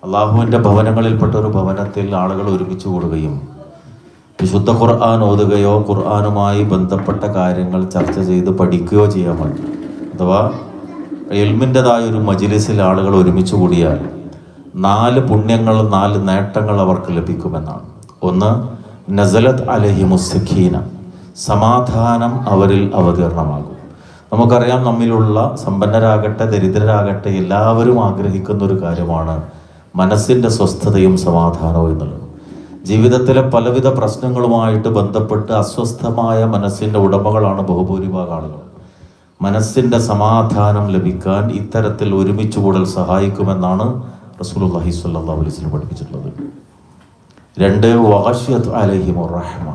അള്ളാഹുവിൻ്റെ ഭവനങ്ങളിൽപ്പെട്ട ഒരു ഭവനത്തിൽ ആളുകൾ ഒരുമിച്ച് കൂടുകയും വിശുദ്ധ ഖുർആൻ ഓതുകയോ ഖുർആനുമായി ബന്ധപ്പെട്ട കാര്യങ്ങൾ ചർച്ച ചെയ്ത് പഠിക്കുകയോ ചെയ്യാൻ വേണ്ടി, അഥവാ ഇൽമിൻ്റെതായ ഒരു മജ്‌ലിസിൽ ആളുകൾ ഒരുമിച്ച് കൂടിയാൽ 4 പുണ്യങ്ങൾ 4 നേട്ടങ്ങൾ അവർക്ക് ലഭിക്കുമെന്നാണ്. ഒന്ന്, നസലത് അലൈഹിമുസ് സക്കീന, സമാധാനം അവരിൽ അവതീർണമാകും. നമുക്കറിയാം, നമ്മിലുള്ള സമ്പന്നരാകട്ടെ ദരിദ്രരാകട്ടെ എല്ലാവരും ആഗ്രഹിക്കുന്ന ഒരു കാര്യമാണ് മനസ്സിൻ്റെ സ്വസ്ഥതയും സമാധാനവും എന്നുള്ളത്. ജീവിതത്തിലെ പലവിധ പ്രശ്നങ്ങളുമായിട്ട് ബന്ധപ്പെട്ട് അസ്വസ്ഥമായ മനസ്സിൻ്റെ ഉടമകളാണ് ബഹുഭൂരിഭാഗം ആളുകൾ. മനസ്സിൻ്റെ സമാധാനം ലഭിക്കാൻ ഇത്തരത്തിൽ ഒരുമിച്ച് കൂടൽ സഹായിക്കുമെന്നാണ് റസൂലുള്ളാഹി സ്വല്ലല്ലാഹു അലൈഹി വസല്ലം പഠിപ്പിച്ചിട്ടുള്ളത്. 2, വഗശിയത് അലൈഹിമുർ റഹ്മ,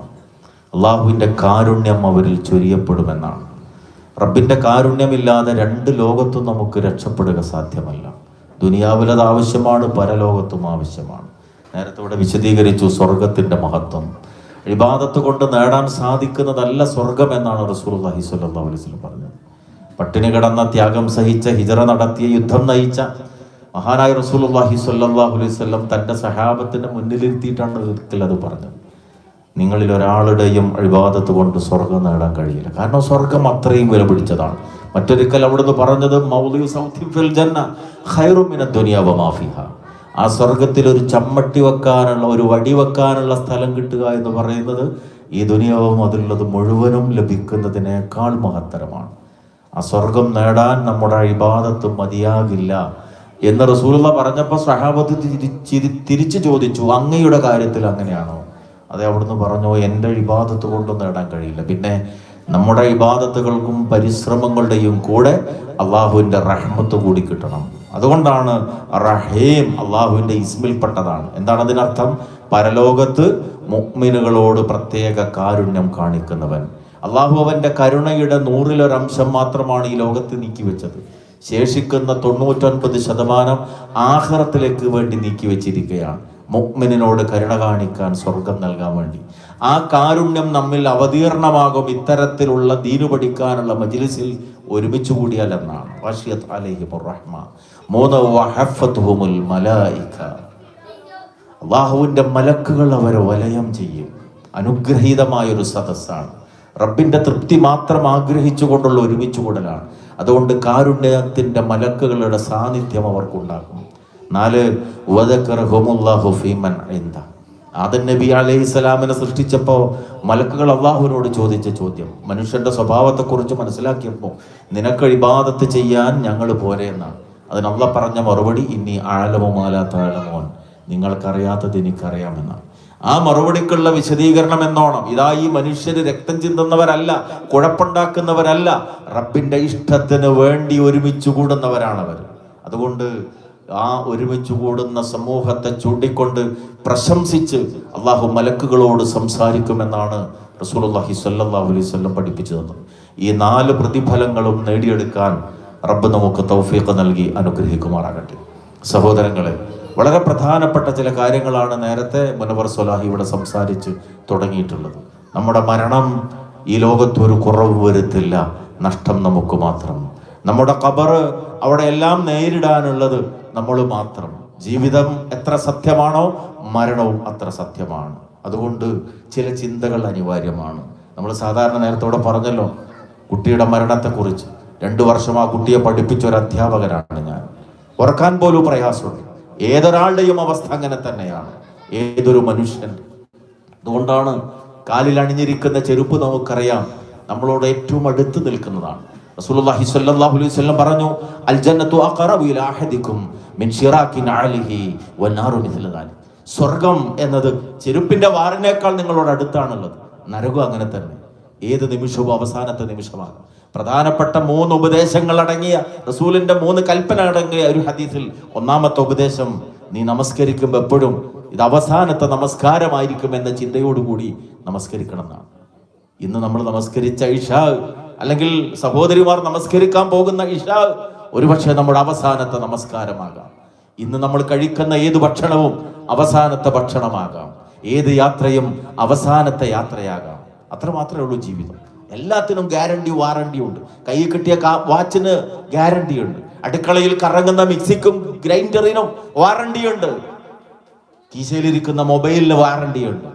അള്ളാഹുവിൻ്റെ കാരുണ്യം അവരിൽ ചൊരിയപ്പെടുമെന്നാണ്. റബ്ബിൻ്റെ കാരുണ്യമില്ലാതെ 2 ലോകത്തും നമുക്ക് രക്ഷപ്പെടുക സാധ്യമല്ല. ദുനിയാവിലത് ആവശ്യമാണ്, പരലോകത്തും ആവശ്യമാണ്. നേരത്തെ ഇവിടെ വിശദീകരിച്ചു സ്വർഗത്തിൻ്റെ മഹത്വം. ഇബാദത്ത് കൊണ്ട് നേടാൻ സാധിക്കുന്നതല്ല സ്വർഗം എന്നാണ് റസൂലുള്ളാഹി സ്വല്ലല്ലാഹു അലൈഹി വസല്ലം പറഞ്ഞത്. പട്ടിണി കിടന്ന, ത്യാഗം സഹിച്ച, ഹിജ്റ നടത്തിയ, യുദ്ധം നയിച്ച മഹാനായ റസൂലുള്ളാഹി സ്വല്ലല്ലാഹു അലൈഹി വസല്ലം തൻ്റെ സഹാബത്തിൻ്റെ മുന്നിലിരുത്തിയിട്ടാണ് ഒരിക്കൽ അത് പറഞ്ഞത്. നിങ്ങളിൽ ഒരാളുടെയും ഇബാദത്ത് കൊണ്ട് സ്വർഗം നേടാൻ കഴിയില്ല. കാരണം സ്വർഗം അത്രയും വില പിടിച്ചതാണ്. മറ്റൊരിക്കൽ അവിടുന്ന് പറഞ്ഞത് മൗളിഉ സൗത്തിൻ ഫിൽ ജന്ന ഖൈറും മിനദ് ദുനിയ വമാ ഫിഹാ, ആ സ്വർഗത്തിൽ ഒരു ചമ്മട്ടി വെക്കാനുള്ള, ഒരു വടി വെക്കാനുള്ള സ്ഥലം കിട്ടുക എന്ന് പറയുന്നത് ഈ ദുനിയാവും അതിലുള്ളത് മുഴുവനും ലഭിക്കുന്നതിനേക്കാൾ മഹത്തരമാണ്. ആ സ്വർഗം നേടാൻ നമ്മുടെ ഇബാദത്ത് മതിയാകില്ല എന്ന് റസൂലുള്ള പറഞ്ഞപ്പോൾ സ്വഹാബത്ത് തിരിച്ചു ചോദിച്ചു, അങ്ങയുടെ കാര്യത്തിൽ അങ്ങനെയാണോ? അതെ, അവിടുന്ന് പറഞ്ഞു, എൻ്റെ ഇബാദത്ത് കൊണ്ടും നേടാൻ കഴിയില്ല. പിന്നെ നമ്മുടെ ഇബാദത്തുകൾക്കും പരിശ്രമങ്ങളുടെയും കൂടെ അള്ളാഹുവിൻ്റെ റഹ്മത്ത് കൂടി കിട്ടണം. അതുകൊണ്ടാണ് റഹീം അള്ളാഹുവിൻ്റെ ഇസ്മിൽപ്പെട്ടതാണ്. എന്താണ് അതിനർത്ഥം? പരലോകത്ത് മുഅ്മിനുകളോട് പ്രത്യേക കാരുണ്യം കാണിക്കുന്നവൻ. അള്ളാഹു അവൻ്റെ കരുണയുടെ 100% മാത്രമാണ് ഈ ലോകത്ത് നീക്കിവെച്ചത്. ശേഷിക്കുന്ന 99% ആഖിറത്തിലേക്ക് വേണ്ടി നീക്കിവെച്ചിരിക്കുകയാണ്. മുഅ്മിനിനോട് കരുണ കാണിക്കാൻ, സ്വർഗം നൽകാൻ വേണ്ടി. ആ കാരുണ്യം നമ്മിൽ അവതീർണമാകും ഇത്തരത്തിലുള്ള ദീനു പഠിക്കാനുള്ള മജ്‌ലിസിൽ ഒരുമിച്ച് കൂടിയാൽ എന്നാണ്. വശിയത് അലൈഹിമുർ റഹ്മ. 3, വഹഫത്തുഹുമുൽ മലായിക, അല്ലാഹുവിൻ്റെ മലക്കുകൾ അവരെ വലയം ചെയ്യും. അനുഗ്രഹീതമായൊരു സദസ്സാണ്. റബ്ബിൻ്റെ തൃപ്തി മാത്രം ആഗ്രഹിച്ചുകൊണ്ടുള്ള ഒരുമിച്ച് കൂടലാണ്. അതുകൊണ്ട് കാരുണ്യത്തിൻ്റെ മലക്കുകളുടെ സാന്നിധ്യം അവർക്കുണ്ടാകും. 4, വദക്കറഹുമുല്ലാഹു ഫീമൻ ഇൻദ, ആദം നബി അലൈഹിസ്സലാമിനെ സൃഷ്ടിച്ചപ്പോൾ മലക്കുകൾ അള്ളാഹുവിനോട് ചോദിച്ച ചോദ്യം, മനുഷ്യന്റെ സ്വഭാവത്തെക്കുറിച്ച് മനസ്സിലാക്കിയപ്പോൾ, നിനക്ക് ഇബാദത്ത് ചെയ്യാൻ ഞങ്ങൾ പോരെ എന്നാണ്. അതിന് അള്ളാഹ് പറഞ്ഞ മറുപടി, ഇന്നി അഅലമു മാ ലാ തഅലമൂൻ, നിങ്ങൾക്കറിയാത്തത് എനിക്കറിയാമെന്നാണ്. ആ മറുപടിക്കുള്ള വിശദീകരണം എന്നോണം, ഇതാ ഈ മനുഷ്യര് രക്തം ചിന്തുന്നവരല്ല, കുഴപ്പമുണ്ടാക്കുന്നവരല്ല, റബ്ബിന്റെ ഇഷ്ടത്തിന് വേണ്ടി ഒരുമിച്ച് കൂടുന്നവരാണവർ. അതുകൊണ്ട് ആ ഒരുമിച്ച് കൂടുന്ന സമൂഹത്തെ ചൂണ്ടിക്കൊണ്ട് പ്രശംസിച്ച് അള്ളാഹു മലക്കുകളോട് സംസാരിക്കുമെന്നാണ് റസൂലുള്ളാഹി സ്വല്ലല്ലാഹു അലൈഹി വസല്ലം പഠിപ്പിച്ചു തന്നത്. ഈ 4 പ്രതിഫലങ്ങളും നേടിയെടുക്കാൻ റബ്ബ് നമുക്ക് തൗഫീഖ് നൽകി അനുഗ്രഹിക്കുമാറാകട്ടെ. സഹോദരങ്ങളെ, വളരെ പ്രധാനപ്പെട്ട ചില കാര്യങ്ങളാണ് നേരത്തെ മുനവർ സ്വലാഹി ഇവിടെ സംസാരിച്ച് തുടങ്ങിയിട്ടുള്ളത്. നമ്മുടെ മരണം ഈ ലോകത്ത് ഒരു കുറവ് വരുത്തില്ല, നഷ്ടം നമുക്ക് മാത്രം. നമ്മുടെ ഖബർ, അവിടെ എല്ലാം നേരിടാനുള്ളത് നമ്മൾ മാത്രം. ജീവിതം എത്ര സത്യമാണോ മരണവും അത്ര സത്യമാണ്. അതുകൊണ്ട് ചില ചിന്തകൾ അനിവാര്യമാണ്. നമ്മൾ സാധാരണ നേരത്തോടെ പറഞ്ഞല്ലോ, കുട്ടിയുടെ മരണത്തെക്കുറിച്ച്. 2 വർഷം ആ കുട്ടിയെ പഠിപ്പിച്ച ഒരു അധ്യാപകനാണ് ഞാൻ. ഓർക്കാൻ പോലും പ്രയാസമുണ്ട്. ഏതൊരാളുടെയും അവസ്ഥ അങ്ങനെ തന്നെയാണ്, ഏതൊരു മനുഷ്യൻ. അതുകൊണ്ടാണ് കാലിൽ അണിഞ്ഞിരിക്കുന്ന ചെരുപ്പ് നമുക്കറിയാം, നമ്മളോട് ഏറ്റവും അടുത്ത് നിൽക്കുന്നതാണ്. റസൂലുള്ളാഹി സ്വല്ലല്ലാഹു അലൈഹി വസല്ലം പറഞ്ഞു, അൽ ജന്നത്തു അഖറബു ഇലാ അഹദികും മിൻ ശിറാഖി നഅലിഹി വന്നാറു മിസ്ല ദാലിക്. സ്വർഗം എന്നത് ചെരുപ്പിന്റെ വാറിനേക്കാൾ നിങ്ങളോട് അടുത്താണുള്ളത്. നരകം അങ്ങനെ തന്നെ, ഏത് നിമിഷവും അവസാനത്തെ നിമിഷമാണ്. പ്രധാനപ്പെട്ട 3 ഉപദേശങ്ങൾ അടങ്ങിയ, റസൂലിന്റെ 3 കൽപ്പന അടങ്ങിയ ഒരു ഹദീസിൽ 1ാമത്തെ ഉപദേശം, നീ നമസ്കരിക്കുമ്പോൾ എപ്പോഴും ഇത് അവസാനത്തെ നമസ്കാരമായിരിക്കും എന്ന ചിന്തയോടുകൂടി നമസ്കരിക്കണം എന്നാണ്. ഇന്ന് നമ്മൾ നമസ്കരിച്ച ഇശാ, അല്ലെങ്കിൽ സഹോദരിമാർ നമസ്കരിക്കാൻ പോകുന്ന ഇശാ ഒരുപക്ഷെ നമ്മുടെ അവസാനത്തെ നമസ്കാരമാകാം. ഇന്ന് നമ്മൾ കഴിക്കുന്ന ഏത് ഭക്ഷണവും അവസാനത്തെ ഭക്ഷണമാകാം. ഏത് യാത്രയും അവസാനത്തെ യാത്രയാകാം. അത്ര മാത്രമേ ഉള്ളൂ ജീവിതം. എല്ലാത്തിനും ഗ്യാരണ്ടി വാറണ്ടി ഉണ്ട്. കൈ കിട്ടിയ വാച്ചിന് ഗ്യാരണ്ടി ഉണ്ട്. അടുക്കളയിൽ കറങ്ങുന്ന മിക്സിക്കും ഗ്രൈൻഡറിനും വാറണ്ടിയുണ്ട്. കീശയിലിരിക്കുന്ന മൊബൈലിന് വാറണ്ടിയുണ്ട്.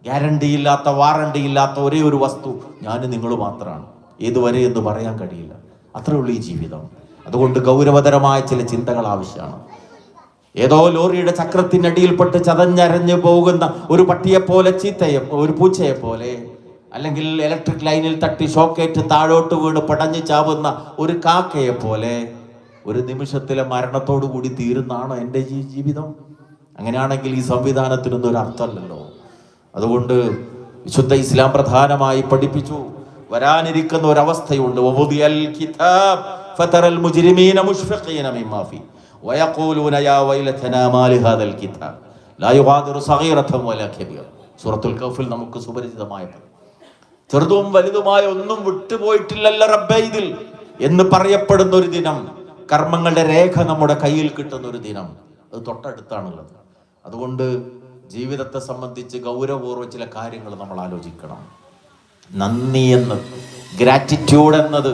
ഗ്യാരണ്ടിയില്ലാത്ത വാറണ്ടിയില്ലാത്ത ഒരേ ഒരു വസ്തു ഞാൻ നിങ്ങൾ മാത്രമാണ്. ഏതുവരെ എന്ന് പറയാൻ കഴിയില്ല. അത്രേ ഉള്ളൂ ഈ ജീവിതം. അതുകൊണ്ട് ഗൗരവതരമായ ചില ചിന്തകൾ ആവശ്യമാണ്. ഏതോ ലോറിയുടെ ചക്രത്തിനടിയിൽപ്പെട്ട് ചതഞ്ഞരഞ്ഞു പോകുന്ന ഒരു പട്ടിയെപ്പോലെ, ഒരു പൂച്ചയെപ്പോലെ, അല്ലെങ്കിൽ ഇലക്ട്രിക് ലൈനിൽ തട്ടി ഷോക്കേറ്റ് താഴോട്ട് വീണ് പടഞ്ഞു ചാവുന്ന ഒരു കാക്കയെ പോലെ ഒരു നിമിഷത്തിലെ മരണത്തോടു കൂടി തീരുന്നതാണോ എൻ്റെ ജീവിതം? അങ്ങനെയാണെങ്കിൽ ഈ സംവിധാനത്തിനൊന്നും ഒരു അർത്ഥമല്ലല്ലോ. അതുകൊണ്ട് വിശുദ്ധ ഇസ്ലാം പ്രധാനമായി പഠിപ്പിച്ചു, വരാനിരിക്കുന്ന ഒരവസ്ഥയുണ്ട്. സൂറത്തുൽ കഹ്ഫിൽ നമുക്ക് സുപരിചിതമായ ചെറുതും വലുതുമായ ഒന്നും വിട്ടുപോയിട്ടില്ലല്ലോ റബ്ബേ ഇതിൽ എന്ന് പറയപ്പെടുന്ന ഒരു ദിനം, കർമ്മങ്ങളുടെ രേഖ നമ്മുടെ കയ്യിൽ കിട്ടുന്ന ഒരു ദിനം, അത് തൊട്ടടുത്താണുള്ളത്. അതുകൊണ്ട് ജീവിതത്തെ സംബന്ധിച്ച് ഗൗരവപൂർവ്വം ചില കാര്യങ്ങൾ നമ്മൾ ആലോചിക്കണം. നന്ദി എന്നത്, ഗ്രാറ്റിറ്റ്യൂഡ് എന്നത്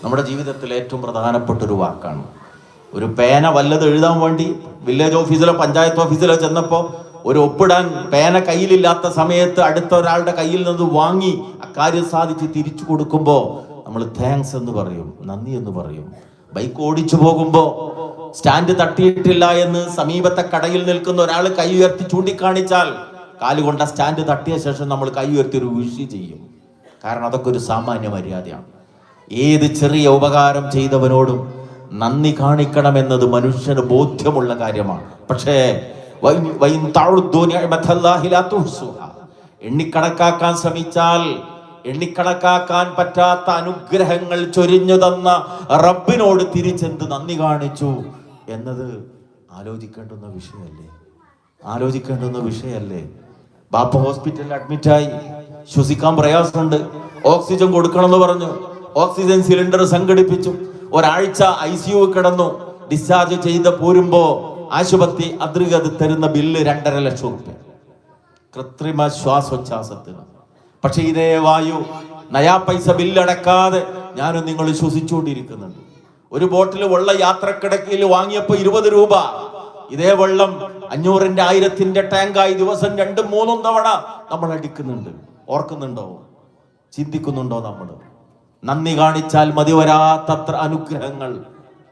നമ്മുടെ ജീവിതത്തിൽ ഏറ്റവും പ്രധാനപ്പെട്ട ഒരു വാക്കാണ്. ഒരു പേന വല്ലത് എഴുതാൻ വേണ്ടി വില്ലേജ് ഓഫീസിലോ പഞ്ചായത്ത് ഓഫീസിലോ ചെന്നപ്പോൾ ഒരു ഒപ്പിടാൻ പേന കയ്യിലില്ലാത്ത സമയത്ത് അടുത്ത ഒരാളുടെ കയ്യിൽ നിന്ന് വാങ്ങി അക്കാര്യം സാധിച്ച് തിരിച്ചു കൊടുക്കുമ്പോൾ നമ്മൾ താങ്ക്സ് എന്ന് പറയും, നന്ദി എന്ന് പറയും. ബൈക്ക് ഓടിച്ചു പോകുമ്പോൾ സ്റ്റാൻഡ് തട്ടിയിട്ടില്ല എന്ന് സമീപത്തെ കടയിൽ നിൽക്കുന്ന ഒരാൾ കൈ ഉയർത്തി ചൂണ്ടിക്കാണിച്ചാൽ കാലുകൊണ്ട സ്റ്റാൻഡ് തട്ടിയ ശേഷം നമ്മൾ കൈ ഉയർത്തി ഒരു വിഷ് ചെയ്യും. കാരണം അതൊക്കെ ഒരു സാമാന്യ മര്യാദയാണ്. ഏത് ചെറിയ ഉപകാരം ചെയ്തവനോടും നന്ദി കാണിക്കണമെന്നത് മനുഷ്യന് ബോധ്യമുള്ള കാര്യമാണ്. പക്ഷേ എണ്ണിക്കണക്കാക്കാൻ ശ്രമിച്ചാൽ എണ്ണിക്കണക്കാക്കാൻ പറ്റാത്ത അനുഗ്രഹങ്ങൾ ചൊരിഞ്ഞു തന്ന റബ്ബിനോട് തിരിച്ചെന്ത് നന്ദി കാണിച്ചു എന്നത് ആലോചിക്കേണ്ടുന്ന വിഷയല്ലേ? ബാപ്പ ഹോസ്പിറ്റലിൽ അഡ്മിറ്റായി, ശ്വസിക്കാൻ പ്രയാസമുണ്ട്, ഓക്സിജൻ കൊടുക്കണമെന്ന് പറഞ്ഞു. ഓക്സിജൻ സിലിണ്ടർ സംഘടിപ്പിച്ചു. ഒരാഴ്ച ICU കിടന്നു. ഡിസ്ചാർജ് ചെയ്ത് പോരുമ്പോ ആശുപത്രി അധികൃതർ തരുന്ന ബില്ല് 2.5 ലക്ഷം റുപ്യ കൃത്രിമ ശ്വാസോച്ഛ്വാസത്തിന്. പക്ഷെ ഇതേ വായു നയാ പൈസ ബില്ലടക്കാതെ ഞാനും നിങ്ങൾ ശ്വസിച്ചുകൊണ്ടിരിക്കുന്നുണ്ട്. ഒരു ബോട്ടിൽ വെള്ളം യാത്രക്കിടക്കിൽ വാങ്ങിയപ്പോ 20 രൂപ. ഇതേ വെള്ളം 500-ന്റെ 1000-ന്റെ ടാങ്കായി ദിവസം 2-3 തവണ നമ്മൾ അടിക്കുന്നുണ്ട്. ഓർക്കുന്നുണ്ടോ? ചിന്തിക്കുന്നുണ്ടോ? നമ്മൾ നന്ദി കാണിച്ചാൽ മതി വരാത്തത്ര അനുഗ്രഹങ്ങൾ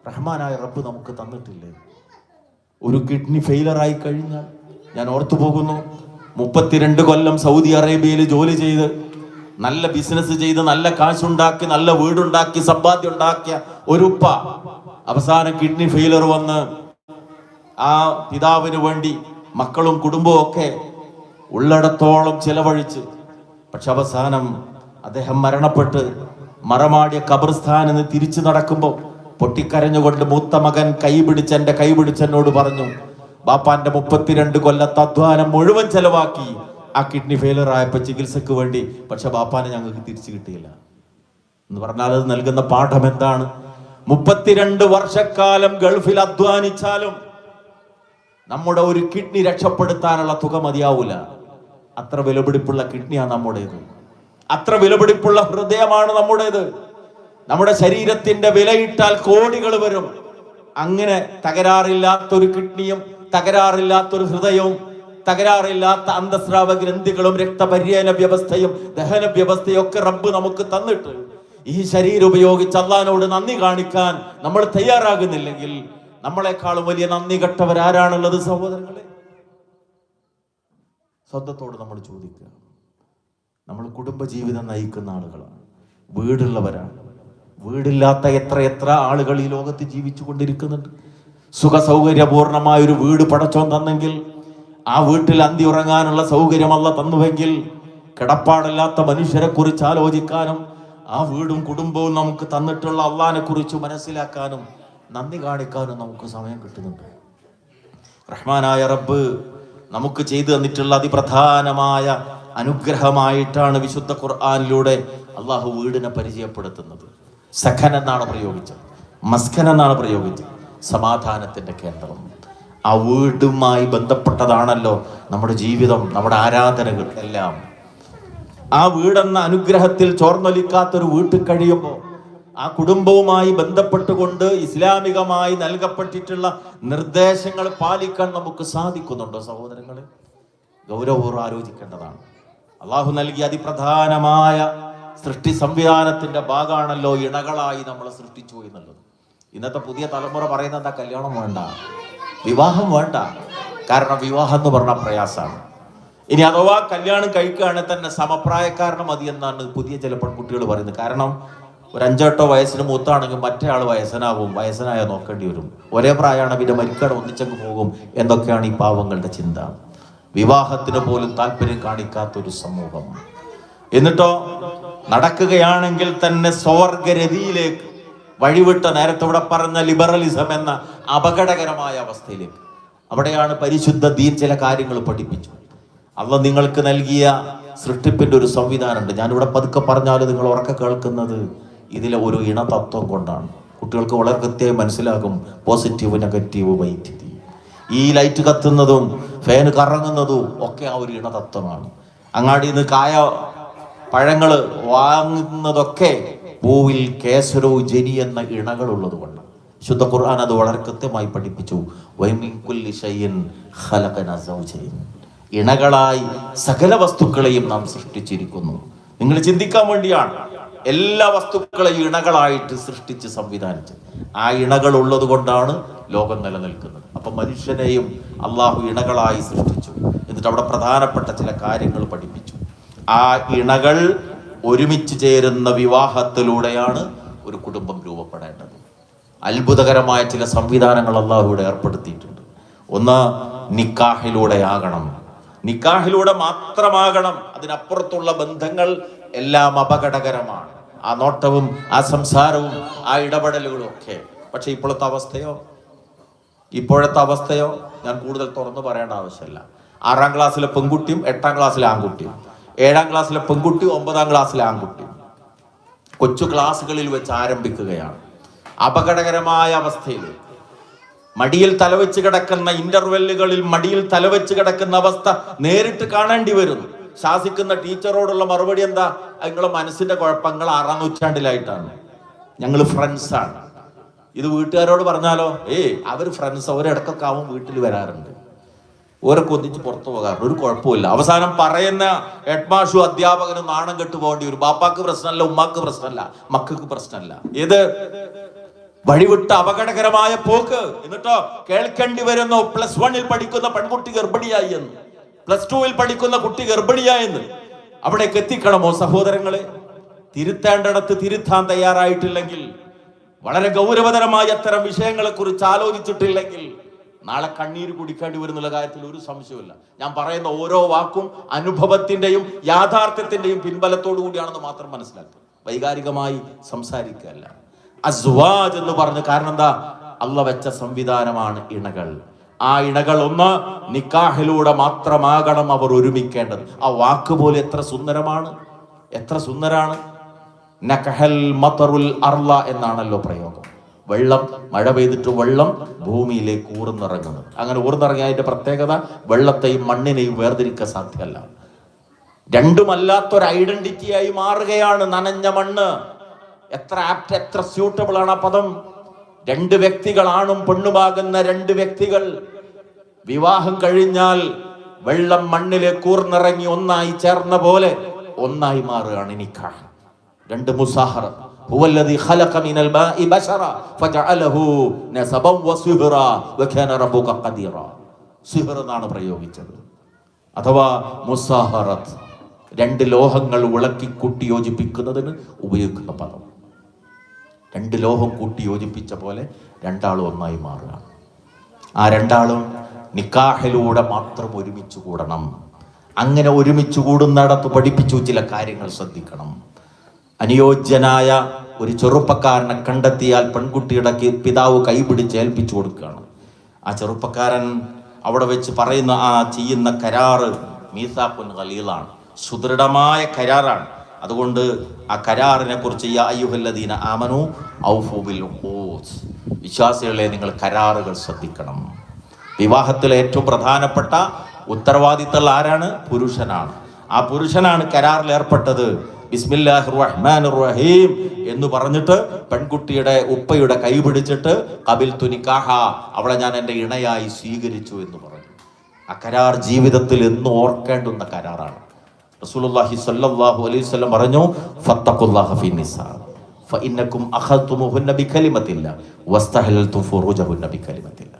റഹ്മാനായ റബ്ബ് നമുക്ക് തന്നിട്ടില്ലേ? ഒരു കിഡ്നി ഫെയിലറായി കഴിഞ്ഞാൽ ഞാൻ ഓർത്തു പോകുന്നു, 32 കൊല്ലം സൗദി അറേബ്യയിൽ ജോലി ചെയ്ത് നല്ല ബിസിനസ് ചെയ്ത് നല്ല കാശുണ്ടാക്കി നല്ല വീടുണ്ടാക്കി സമ്പാദ്യം ഉണ്ടാക്കിയ ഒരു ഉപ്പ അവസാനം കിഡ്നി ഫെയിലർ വന്ന് ആ പിതാവിന് വേണ്ടി മക്കളും കുടുംബവും ഒക്കെ ഉള്ളിടത്തോളം ചെലവഴിച്ച്, പക്ഷെ അവസാനം അദ്ദേഹം മരണപ്പെട്ട് മറമാടിയ ഖബർസ്ഥാനിന്ന് തിരിച്ചു നടക്കുമ്പോൾ പൊട്ടിക്കരഞ്ഞുകൊണ്ട് മൂത്ത മകൻ എന്റെ കൈ പിടിച്ചെന്നോട് പറഞ്ഞു, ബാപ്പാന്റെ 32 കൊല്ലത്തെ അധ്വാനം മുഴുവൻ ചെലവാക്കി ആ കിഡ്നി ഫെയിലർ ആയപ്പോ ചികിത്സക്ക് വേണ്ടി, പക്ഷെ ബാപ്പാനെ ഞങ്ങൾക്ക് തിരിച്ചു കിട്ടിയില്ല എന്ന് പറഞ്ഞാൽ അത് നൽകുന്ന പാഠം എന്താണ്? 32 വർഷക്കാലം ഗൾഫിൽ അധ്വാനിച്ചാലും നമ്മുടെ ഒരു കിഡ്നി രക്ഷപ്പെടുത്താനുള്ള തുക മതിയാവൂല. അത്ര വിലപിടിപ്പുള്ള കിഡ്നിയാണ് നമ്മുടേത്, അത്ര വിലപിടിപ്പുള്ള ഹൃദയമാണ് നമ്മുടേത്. നമ്മുടെ ശരീരത്തിന്റെ വിലയിട്ടാൽ കോടികൾ വരും. അങ്ങനെ തകരാറില്ലാത്തൊരു കിഡ്നിയും തകരാറില്ലാത്തൊരു ഹൃദയവും തകരാറില്ലാത്ത അന്തസ്രാവ ഗ്രന്ഥികളും രക്തപര്യന വ്യവസ്ഥയും ദഹന വ്യവസ്ഥയും ഒക്കെ റബ്ബ് നമുക്ക് തന്നിട്ട് ഈ ശരീരം ഉപയോഗിച്ച് അള്ളാഹിനോട് നന്ദി കാണിക്കാൻ നമ്മൾ തയ്യാറാകുന്നില്ലെങ്കിൽ നമ്മളെക്കാളും വലിയ നന്ദി കെട്ടവരാരാണുള്ളത് സഹോദരങ്ങളെ? സ്വന്തത്തോട് നമ്മൾ ചോദിക്കുക. നമ്മൾ കുടുംബജീവിതം നയിക്കുന്ന ആളുകളാണ്, വീടുള്ളവരാണ്. വീടില്ലാത്ത എത്ര ആളുകൾ ഈ ലോകത്ത് ജീവിച്ചു കൊണ്ടിരിക്കുന്നുണ്ട്. സുഖ സൗകര്യപൂർണമായ ഒരു വീട് പടച്ചോൻ തന്നെങ്കിൽ, ആ വീട്ടിൽ അന്തി ഉറങ്ങാനുള്ള സൗകര്യമല്ല തന്നുവെങ്കിൽ, കിടപ്പാടില്ലാത്ത മനുഷ്യരെ കുറിച്ച് ആലോചിക്കാനും ആ വീടും കുടുംബവും നമുക്ക് തന്നിട്ടുള്ള അള്ളാഹിനെ കുറിച്ച് മനസ്സിലാക്കാനും നന്ദി കാണിക്കാനും നമുക്ക് സമയം കിട്ടുന്നുണ്ട്. റഹ്മാനായ റബ്ബ് നമുക്ക് ചെയ്തു തന്നിട്ടുള്ള അതിപ്രധാനമായ അനുഗ്രഹമായിട്ടാണ് വിശുദ്ധ ഖുർആനിലൂടെ അള്ളാഹു വീടിനെ പരിചയപ്പെടുത്തുന്നത്. സഖൻ എന്നാണ് പ്രയോഗിച്ചത്, മസ്കൻ എന്നാണ് പ്രയോഗിച്ചത്, സമാധാനത്തിന്റെ കേന്ദ്രം. ആ വീടുമായി ബന്ധപ്പെട്ടതാണല്ലോ നമ്മുടെ ജീവിതം, നമ്മുടെ ആരാധനകൾ എല്ലാം. ആ വീടെന്ന അനുഗ്രഹത്തിൽ ചോർന്നൊലിക്കാത്തൊരു വീട്ടിൽ കഴിയുമ്പോൾ ആ കുടുംബവുമായി ബന്ധപ്പെട്ടുകൊണ്ട് ഇസ്ലാമികമായി നൽകപ്പെട്ടിട്ടുള്ള നിർദ്ദേശങ്ങൾ പാലിക്കാൻ നമുക്ക് സാധിക്കുന്നുണ്ടോ സഹോദരങ്ങളെ? ഗൗരവപൂർവ്വം ആലോചിക്കേണ്ടതാണ്. അള്ളാഹു നൽകിയ അതിപ്രധാനമായ സൃഷ്ടി സംവിധാനത്തിന്റെ ഭാഗമാണല്ലോ ഇണകളായി നമ്മളെ സൃഷ്ടിച്ചു എന്നുള്ളത്. ഇന്നത്തെ പുതിയ തലമുറ പറയുന്നത് എന്താ? കല്യാണം വേണ്ട, വിവാഹം വേണ്ട. കാരണം വിവാഹം എന്ന് പറഞ്ഞാൽ പ്രയാസമാണ്. ഇനി അഥവാ കല്യാണം കഴിക്കുകയാണെങ്കിൽ തന്നെ സമപ്രായക്കാരന് മതി എന്നാണ് പുതിയ ചില പെൺകുട്ടികൾ പറയുന്നത്. കാരണം ഒരു 5-8 വയസ്സിന് മൂത്താണെങ്കിൽ മറ്റേ ആൾ വയസ്സനായ നോക്കേണ്ടി വരും. ഒരേ പ്രായമാണ്, പിന്നെ മരിക്കണം, ഒന്നിച്ചങ്ങ് പോകും എന്നൊക്കെയാണ് ഈ പാവങ്ങളുടെ ചിന്ത. വിവാഹത്തിന് പോലും താല്പര്യം കാണിക്കാത്തൊരു സമൂഹം. എന്നിട്ടോ നടക്കുകയാണെങ്കിൽ തന്നെ സ്വർഗരതിയിലേക്ക് വഴിവിട്ട, നേരത്തെ ഇവിടെ പറഞ്ഞ ലിബറലിസം എന്ന അപകടകരമായ അവസ്ഥയിലേക്ക്. അവിടെയാണ് പരിശുദ്ധ ദീൻ ചില കാര്യങ്ങൾ പഠിപ്പിച്ചു. അള്ളാഹ് നിങ്ങൾക്ക് നൽകിയ സൃഷ്ടിപ്പിന്റെ ഒരു സംവിധാനമുണ്ട്. ഞാനിവിടെ പതുക്കെ പറഞ്ഞാൽ നിങ്ങൾ ഉറക്കെ കേൾക്കുന്നത് ഇതിലെ ഒരു ഇണതത്വം കൊണ്ടാണ്. കുട്ടികൾക്ക് വളരെ കൃത്യമായി മനസ്സിലാകും പോസിറ്റീവ്, നെഗറ്റീവ്, വൈദ്യുതി. ഈ ലൈറ്റ് കത്തുന്നതും ഫാന് കറങ്ങുന്നതും ഒക്കെ ആ ഒരു ഇണതത്വമാണ്. അങ്ങാടിയിൽ നിന്ന് കായ പഴങ്ങൾ വാങ്ങുന്നതൊക്കെ പൂവിൽ കേസരവും ജനി എന്ന ഇണകളുള്ളത് കൊണ്ട്. ശുദ്ധ ഖുർആൻ അത് വളരെ കൃത്യമായി പഠിപ്പിച്ചു. വമിൻ കുല്ലി ഷൈഇൻ ഖലഖനാ സൗജൈൻ. ഇണകളായി സകല വസ്തുക്കളെയും നാം സൃഷ്ടിച്ചിരിക്കുന്നു. നിങ്ങൾ ചിന്തിക്കാൻ വേണ്ടിയാണ് എല്ലാ വസ്തുക്കളെയും ഇണകളായിട്ട് സൃഷ്ടിച്ച് സംവിധാനിച്ച്. ആ ഇണകൾ ഉള്ളത് കൊണ്ടാണ് ലോകം നിലനിൽക്കുന്നത്. അപ്പൊ മനുഷ്യനെയും അള്ളാഹു ഇണകളായി സൃഷ്ടിച്ചു. എന്നിട്ട് അവിടെ പ്രധാനപ്പെട്ട ചില കാര്യങ്ങൾ പഠിപ്പിച്ചു. ആ ഇണകൾ ഒരുമിച്ച് ചേരുന്ന വിവാഹത്തിലൂടെയാണ് ഒരു കുടുംബം രൂപപ്പെടേണ്ടത്. അത്ഭുതകരമായ ചില സംവിധാനങ്ങൾ അള്ളാഹു ഇവിടെ ഏർപ്പെടുത്തിയിട്ടുണ്ട്. ഒന്ന്, നിക്കാഹിലൂടെ ആകണം. നിക്കാഹിലൂടെ മാത്രമാകണം. അതിനപ്പുറത്തുള്ള ബന്ധങ്ങൾ എല്ലാം അപകടകരമാണ്. ആ നോട്ടവും ആ സംസാരവും ആ ഇടപെടലുകളും ഒക്കെ. പക്ഷെ ഇപ്പോഴത്തെ അവസ്ഥയോ ഞാൻ കൂടുതൽ തുറന്നു പറയേണ്ട ആവശ്യമില്ല. 6ാം ക്ലാസ്സിലെ പെൺകുട്ടിയും 8ാം ക്ലാസ്സിലെ ആൺകുട്ടിയും, 7ാം ക്ലാസ്സിലെ പെൺകുട്ടിയും 9ാം ക്ലാസ്സിലെ ആൺകുട്ടിയും കൊച്ചു ക്ലാസ്സുകളിൽ വെച്ച് ആരംഭിക്കുകയാണ്. അപകടകരമായ അവസ്ഥയിൽ മടിയിൽ തലവെച്ച് കിടക്കുന്ന ഇന്റർവെല്ലുകളിൽ മടിയിൽ തലവെച്ച് കിടക്കുന്ന അവസ്ഥ നേരിട്ട് കാണേണ്ടി വരുന്നു. ശാസിക്കുന്ന ടീച്ചറോടുള്ള മറുപടി എന്താ? നിങ്ങളെ മനസ്സിന്റെ കുഴപ്പങ്ങൾ 6ാം നൂറ്റാണ്ടിലായിട്ടാണ്, ഞങ്ങൾ ഫ്രണ്ട്സാണ്. ഇത് വീട്ടുകാരോട് പറഞ്ഞാലോ, അവര് ഫ്രണ്ട്സ്, ഒരിടക്കൊക്കെ ആവും വീട്ടിൽ വരാറുണ്ട്, ഓരൊക്കെ ഒന്നിച്ച് പുറത്തു പോകാറുണ്ട്, ഒരു കുഴപ്പമില്ല. അവസാനം പറയുന്ന ഹെഡ്മാഷും അധ്യാപകനും നാണം കെട്ടു പോകേണ്ടി വരും. ബാപ്പാക്ക് പ്രശ്നമല്ല, ഉമ്മാക്ക് പ്രശ്നമല്ല, മക്കൾക്ക് പ്രശ്നമല്ല. ഇത് വഴിവിട്ട അപകടകരമായ പോക്ക്. എന്നിട്ടോ കേൾക്കേണ്ടി വരുന്നു +1 പഠിക്കുന്ന പെൺകുട്ടി ഗർഭിണിയായി എന്ന്, +2 പഠിക്കുന്ന കുട്ടി ഗർഭിണിയായെന്ന്. അവിടേക്ക് എത്തിക്കണമോ സഹോദരങ്ങളെ? തിരുത്തേണ്ടിടത്ത് തിരുത്താൻ തയ്യാറായിട്ടില്ലെങ്കിൽ, വളരെ ഗൗരവതരമായ അത്തരം വിഷയങ്ങളെ കുറിച്ച് ആലോചിച്ചിട്ടില്ലെങ്കിൽ നാളെ കണ്ണീര് കുടിക്കേണ്ടി വരുന്നുള്ള കാര്യത്തിൽ ഒരു സംശയമില്ല. ഞാൻ പറയുന്ന ഓരോ വാക്കും അനുഭവത്തിന്റെയും യാഥാർത്ഥ്യത്തിന്റെയും പിൻബലത്തോടു കൂടിയാണെന്ന് മാത്രം മനസ്സിലാക്കുക. വൈകാരികമായി സംസാരിക്കുകയല്ല. അസ്വാജ് എന്ന് പറഞ്ഞു. കാരണം എന്താ? അള്ളാഹ് വെച്ച സംവിധാനമാണ് ഇണകൾ. ആ ഇണകൾ ഒന്ന്, നിക്കാഹിലൂടെ മാത്രമാകണം അവർ ഒരുമിക്കേണ്ടത്. ആ വാക്ക് പോലെ എത്ര സുന്ദരാണ്. നഖഹൽ മതറുൽ അർള എന്നാണല്ലോ പ്രയോഗം. വെള്ളം, മഴ പെയ്തിട്ട് വെള്ളം ഭൂമിയിലേക്ക് ഊർന്നിറങ്ങുന്നത്. അങ്ങനെ ഊർന്നിറങ്ങിയ അതിന്റെ പ്രത്യേകത വെള്ളത്തെയും മണ്ണിനെയും വേർതിരിക്കാൻ സാധ്യമല്ല. രണ്ടുമല്ലാത്തൊരു ഐഡന്റിറ്റിയായി മാറുകയാണ് നനഞ്ഞ മണ്ണ്. എത്ര ആപ്റ്റ്, എത്ര സ്യൂട്ടബിൾ ആണ് ആ പദം. 2 വ്യക്തികൾ, ആണും പെണ്ണുമാകുന്ന 2 വ്യക്തികൾ വിവാഹം കഴിഞ്ഞാൽ വെള്ളം മണ്ണിലേക്ക് ഊർന്നിറങ്ങി ഒന്നായി ചേർന്ന പോലെ ഒന്നായി മാറുകയാണ് നിക്കാഹ്. 2 മുസാഹറ. ഹുവല്ലദീ ഖലഖ മിനൽ മാഇ ബശറ ഫജഅലഹു നസബൻ വസിഹറ വകാന റബ്ബുക ഖദീറ. സിഹർ എന്നാണ് പ്രയോഗിച്ചത്, അഥവാ മുസാഹറത്ത്. 2 ലോഹങ്ങൾ വിളക്കി കൂട്ടി യോജിപ്പിക്കുന്നതിന് ഉപയോഗിക്കുന്ന പദം. 2 ലോഹം കൂട്ടി യോജിപ്പിച്ച പോലെ രണ്ടാളും ഒന്നായി മാറുക. ആ രണ്ടാളും നിക്കാഹിലൂടെ മാത്രം ഒരുമിച്ച് കൂടണം. അങ്ങനെ ഒരുമിച്ച് കൂടുന്നിടത്ത് പഠിപ്പിച്ചു ചില കാര്യങ്ങൾ ശ്രദ്ധിക്കണം. അനുയോജ്യനായ ഒരു ചെറുപ്പക്കാരനെ കണ്ടെത്തിയാൽ പെൺകുട്ടിയുടെ പിതാവ് കൈപിടിച്ച് ഏൽപ്പിച്ചു കൊടുക്കുകയാണ്. ആ ചെറുപ്പക്കാരൻ അവിടെ വെച്ച് പറയുന്ന ചെയ്യുന്ന കരാറ് മീസാഖുൻ ഖലീലാണ്, സുദൃഢമായ കരാറാണ്. അതുകൊണ്ട് ആ കരാറിനെ കുറിച്ച് യാ അയ്യുഹല്ലദീന ആമനു ഔഫു ബിൽ ഉഖൂദ്, വിശ്വാസികളെ നിങ്ങൾ കരാറുകൾ ശ്രദ്ധിക്കണം. വിവാഹത്തിലെ ഏറ്റവും പ്രധാനപ്പെട്ട ഉത്തരവാദിത്തം ആരാണ്? പുരുഷനാണ്. ആ പുരുഷനാണ് കരാറിൽ ഏർപ്പെട്ടത്. ബിസ്മില്ലാഹിർ റഹ്മാനിർ റഹീം എന്ന് പറഞ്ഞിട്ട് പെൺകുട്ടിയുടെ ഉപ്പയുടെ കൈ പിടിച്ചിട്ട് ഖബിൽതു നിക്കാഹ, അവളെ ഞാൻ എൻ്റെ ഇണയായി സ്വീകരിച്ചു എന്ന് പറഞ്ഞു. ആ കരാർ ജീവിതത്തിൽ എന്നും ഓർക്കേണ്ടുന്ന കരാറാണ്. റസൂലുള്ളാഹി സ്വല്ലല്ലാഹു അലൈഹി വസല്ലം പറഞ്ഞു, ഫത്തഖുല്ലാഹ ഫിന്നിസാ ഫഇന്നകും അഖൽതുമുഹുന്ന ബികലിമത്തില്ലാ വസ്തഹലൽതും ഫുറൂജഹുന്ന ബികലിമത്തില്ലാ.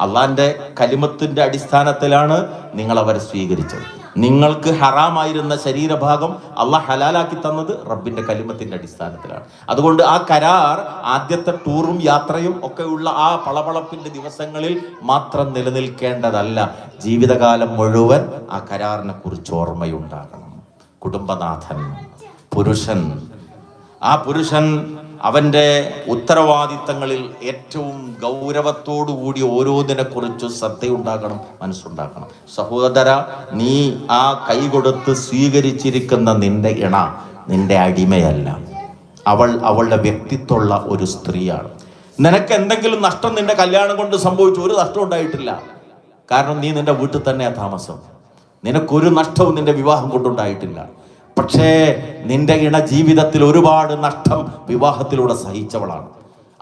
അള്ളാന്റെ കലിമത്തിന്റെ അടിസ്ഥാനത്തിലാണ് നിങ്ങൾ അവരെ സ്വീകരിച്ചത്. നിങ്ങൾക്ക് ഹറാമായിരുന്ന ശരീരഭാഗം അള്ളാഹ് ഹലാലാക്കി തന്നത് റബ്ബിന്റെ കലിമത്തിന്റെ അടിസ്ഥാനത്തിലാണ്. അതുകൊണ്ട് ആ കരാർ ആദ്യത്തെ ടൂറും യാത്രയും ഒക്കെയുള്ള ആ പളപളപ്പിന്റെ ദിവസങ്ങളിൽ മാത്രം നിലനിൽക്കേണ്ടതല്ല. ജീവിതകാലം മുഴുവൻ ആ കരാറിനെ കുറിച്ച് ഓർമ്മയുണ്ടാകണം. കുടുംബനാഥൻ, പുരുഷൻ, ആ പുരുഷൻ അവൻ്റെ ഉത്തരവാദിത്തങ്ങളിൽ ഏറ്റവും ഗൗരവത്തോടുകൂടി ഓരോന്നിനെ കുറിച്ച് ശ്രദ്ധയുണ്ടാകണം, മനസ്സുണ്ടാക്കണം. സഹോദര, നീ ആ കൈ കൊടുത്ത് സ്വീകരിച്ചിരിക്കുന്ന നിന്റെ ഇണ നിന്റെ അടിമയല്ല. അവളുടെ വ്യക്തിത്വമുള്ള ഒരു സ്ത്രീയാണ്. നിനക്ക് എന്തെങ്കിലും നഷ്ടം നിന്റെ കല്യാണം കൊണ്ട് സംഭവിച്ചു? ഒരു നഷ്ടം ഉണ്ടായിട്ടില്ല. കാരണം നീ നിന്റെ വീട്ടിൽ തന്നെയാ താമസം. നിനക്കൊരു നഷ്ടവും നിന്റെ വിവാഹം കൊണ്ടുണ്ടായിട്ടില്ല. പക്ഷേ നിന്റെ ഇണ ജീവിതത്തിൽ ഒരുപാട് നഷ്ടം വിവാഹത്തിലൂടെ സഹിച്ചവളാണ്.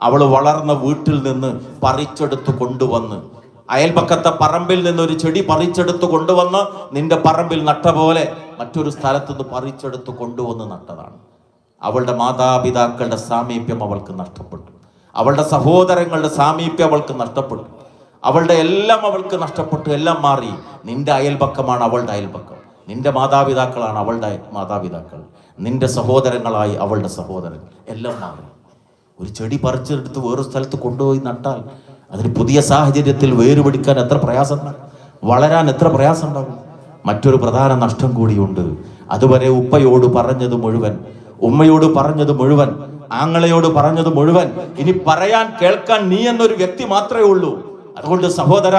അവൾ വളർന്ന വീട്ടിൽ നിന്ന് പറിച്ചെടുത്ത് കൊണ്ടുവന്ന്, അയൽപക്കത്തെ പറമ്പിൽ നിന്ന് ഒരു ചെടി പറിച്ചെടുത്ത് കൊണ്ടുവന്ന് നിന്റെ പറമ്പിൽ നട്ട പോലെ മറ്റൊരു സ്ഥലത്തുനിന്ന് പറിച്ചെടുത്ത് കൊണ്ടുവന്ന് നട്ടതാണ്. അവളുടെ മാതാപിതാക്കളുടെ സാമീപ്യം അവൾക്ക് നഷ്ടപ്പെട്ടു. അവളുടെ സഹോദരങ്ങളുടെ സാമീപ്യം അവൾക്ക് നഷ്ടപ്പെട്ടു. അവളുടെ എല്ലാം അവൾക്ക് നഷ്ടപ്പെട്ടു. എല്ലാം മാറി. നിന്റെ അയൽപക്കമാണ് അവളുടെ അയൽപക്കം. നിന്റെ മാതാപിതാക്കളാണ് അവളുടെ മാതാപിതാക്കൾ. നിന്റെ സഹോദരങ്ങളായി അവളുടെ സഹോദരൻ. എല്ലാം മാറി. ഒരു ചെടി പറിച്ചെടുത്ത് വേറൊരു സ്ഥലത്ത് കൊണ്ടുപോയി നട്ടാൽ അതിന് പുതിയ സാഹചര്യത്തിൽ വേരുപിടിക്കാൻ എത്ര പ്രയാസം ഉണ്ടാകും, വളരാൻ എത്ര പ്രയാസം ഉണ്ടാകും. മറ്റൊരു പ്രധാന നഷ്ടം കൂടിയുണ്ട്. അതുവരെ ഉപ്പയോട് പറഞ്ഞത് മുഴുവൻ, ഉമ്മയോട് പറഞ്ഞത് മുഴുവൻ, ആങ്ങളയോട് പറഞ്ഞത് മുഴുവൻ ഇനി പറയാൻ കേൾക്കാൻ നീ എന്നൊരു വ്യക്തി മാത്രമേ ഉള്ളൂ. അതുകൊണ്ട് സഹോദര,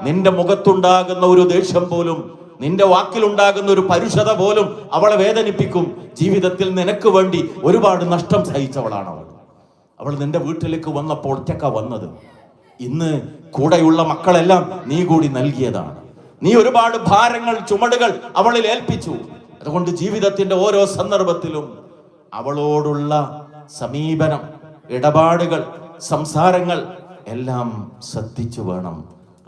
നിന്റെ മുഖത്തുണ്ടാകുന്ന ഒരു ദേഷ്യം പോലും, നിന്റെ വാക്കിലുണ്ടാകുന്ന ഒരു പരുഷത പോലും അവളെ വേദനിപ്പിക്കും. ജീവിതത്തിൽ നിനക്ക് വേണ്ടി ഒരുപാട് നഷ്ടം സഹിച്ചവളാണ് അവൾ. അവൾ നിന്റെ വീട്ടിലേക്ക് വന്നപ്പോൾ ഒറ്റക്ക വന്നത്. ഇന്ന് കൂടെയുള്ള മക്കളെല്ലാം നീ കൂടി നൽകിയതാണ്. നീ ഒരുപാട് ഭാരങ്ങൾ, ചുമടുകൾ അവളിൽ ഏൽപ്പിച്ചു. അതുകൊണ്ട് ജീവിതത്തിന്റെ ഓരോ സന്ദർഭത്തിലും അവളോടുള്ള സമീപനം, ഇടപാടുകൾ, സംസാരങ്ങൾ എല്ലാം ശ്രദ്ധിച്ചു വേണം.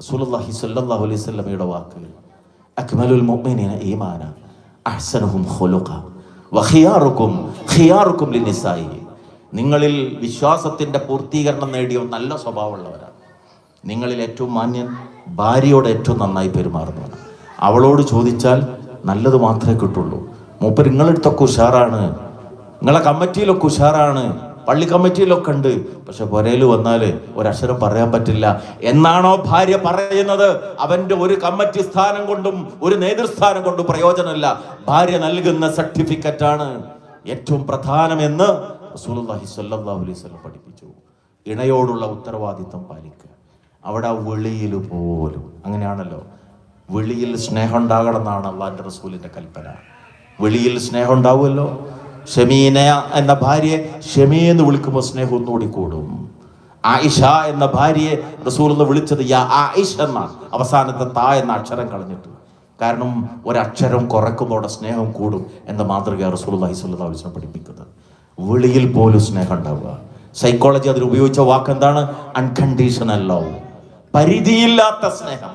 റസൂലുള്ളാഹി സ്വല്ലല്ലാഹു അലൈഹി വസല്ലമയുടെ വാക്കുകൾ, അക്മലുൽ മുഅ്മിനീന ഈമാന അഹ്സനുഹും ഖുലുഖ വഖിയാറുക്കും ഖിയാറുക്കും ലിനിസായി. നിങ്ങളിൽ വിശ്വാസത്തിന്റെ പൂർത്തീകരണം നേടിയ നല്ല സ്വഭാവമുള്ളവരാണ്. നിങ്ങളിൽ ഏറ്റവും മാന്യൻ ഭാര്യയോട് ഏറ്റവും നന്നായി പെരുമാറുന്നവരാണ്. അവളോട് ചോദിച്ചാൽ നല്ലത് മാത്രമേ കിട്ടുള്ളൂ. മൂപ്പർ നിങ്ങളെടുത്തൊക്കെ ഉഷാറാണ്, നിങ്ങളെ കമ്മിറ്റിയിലൊക്കെ ഉഷാറാണ്, പള്ളി കമ്മിറ്റിയിലൊക്കെ ഉണ്ട്, പക്ഷെ പുരയിൽ വന്നാൽ ഒരക്ഷരം പറയാൻ പറ്റില്ല എന്നാണോ ഭാര്യ പറയുന്നത്? അവന്റെ ഒരു കമ്മിറ്റി സ്ഥാനം കൊണ്ടും ഒരു നേതൃസ്ഥാനം കൊണ്ടും പ്രയോജനമില്ല. ഭാര്യ നൽകുന്ന സർട്ടിഫിക്കറ്റ് ആണ് ഏറ്റവും പ്രധാനമെന്ന് റസൂലുള്ളാഹി സ്വല്ലല്ലാഹു അലൈഹി വസല്ലം പഠിപ്പിച്ചു. ഇണയോടുള്ള ഉത്തരവാദിത്വം പാലിക്കുക. അവിടെ വെളിയിൽ പോലും അങ്ങനെയാണല്ലോ. വെളിയിൽ സ്നേഹം ഉണ്ടാകണം എന്നാണ് അള്ളാഹിന്റെ റസൂലിന്റെ കൽപ്പന. വെളിയിൽ സ്നേഹം ഉണ്ടാവുമല്ലോ. ഷമീന എന്ന ഭാര്യയെ ഷമീ എന്ന് വിളിക്കുമ്പോൾ സ്നേഹം ഒന്നുകൂടി കൂടും. ആയിഷ എന്ന ഭാര്യയെ റസൂൽ വിളിച്ചത് യാ ആയിഷ എന്നാണ്, അവസാനത്തെ താ എന്ന അക്ഷരം കളഞ്ഞിട്ട്. കാരണം ഒരക്ഷരം കുറയ്ക്കുന്നതോടെ സ്നേഹം കൂടും എന്ന മാതൃക റസൂലുള്ളാഹി സ്വല്ലല്ലാഹു അലൈഹി വസല്ലം പഠിപ്പിക്കുന്നത്. വെളിയിൽ പോലും സ്നേഹം ഉണ്ടാവുക. സൈക്കോളജി അതിൽ ഉപയോഗിച്ച വാക്ക് എന്താണ്? Unconditional love. പരിധിയില്ലാത്ത സ്നേഹം,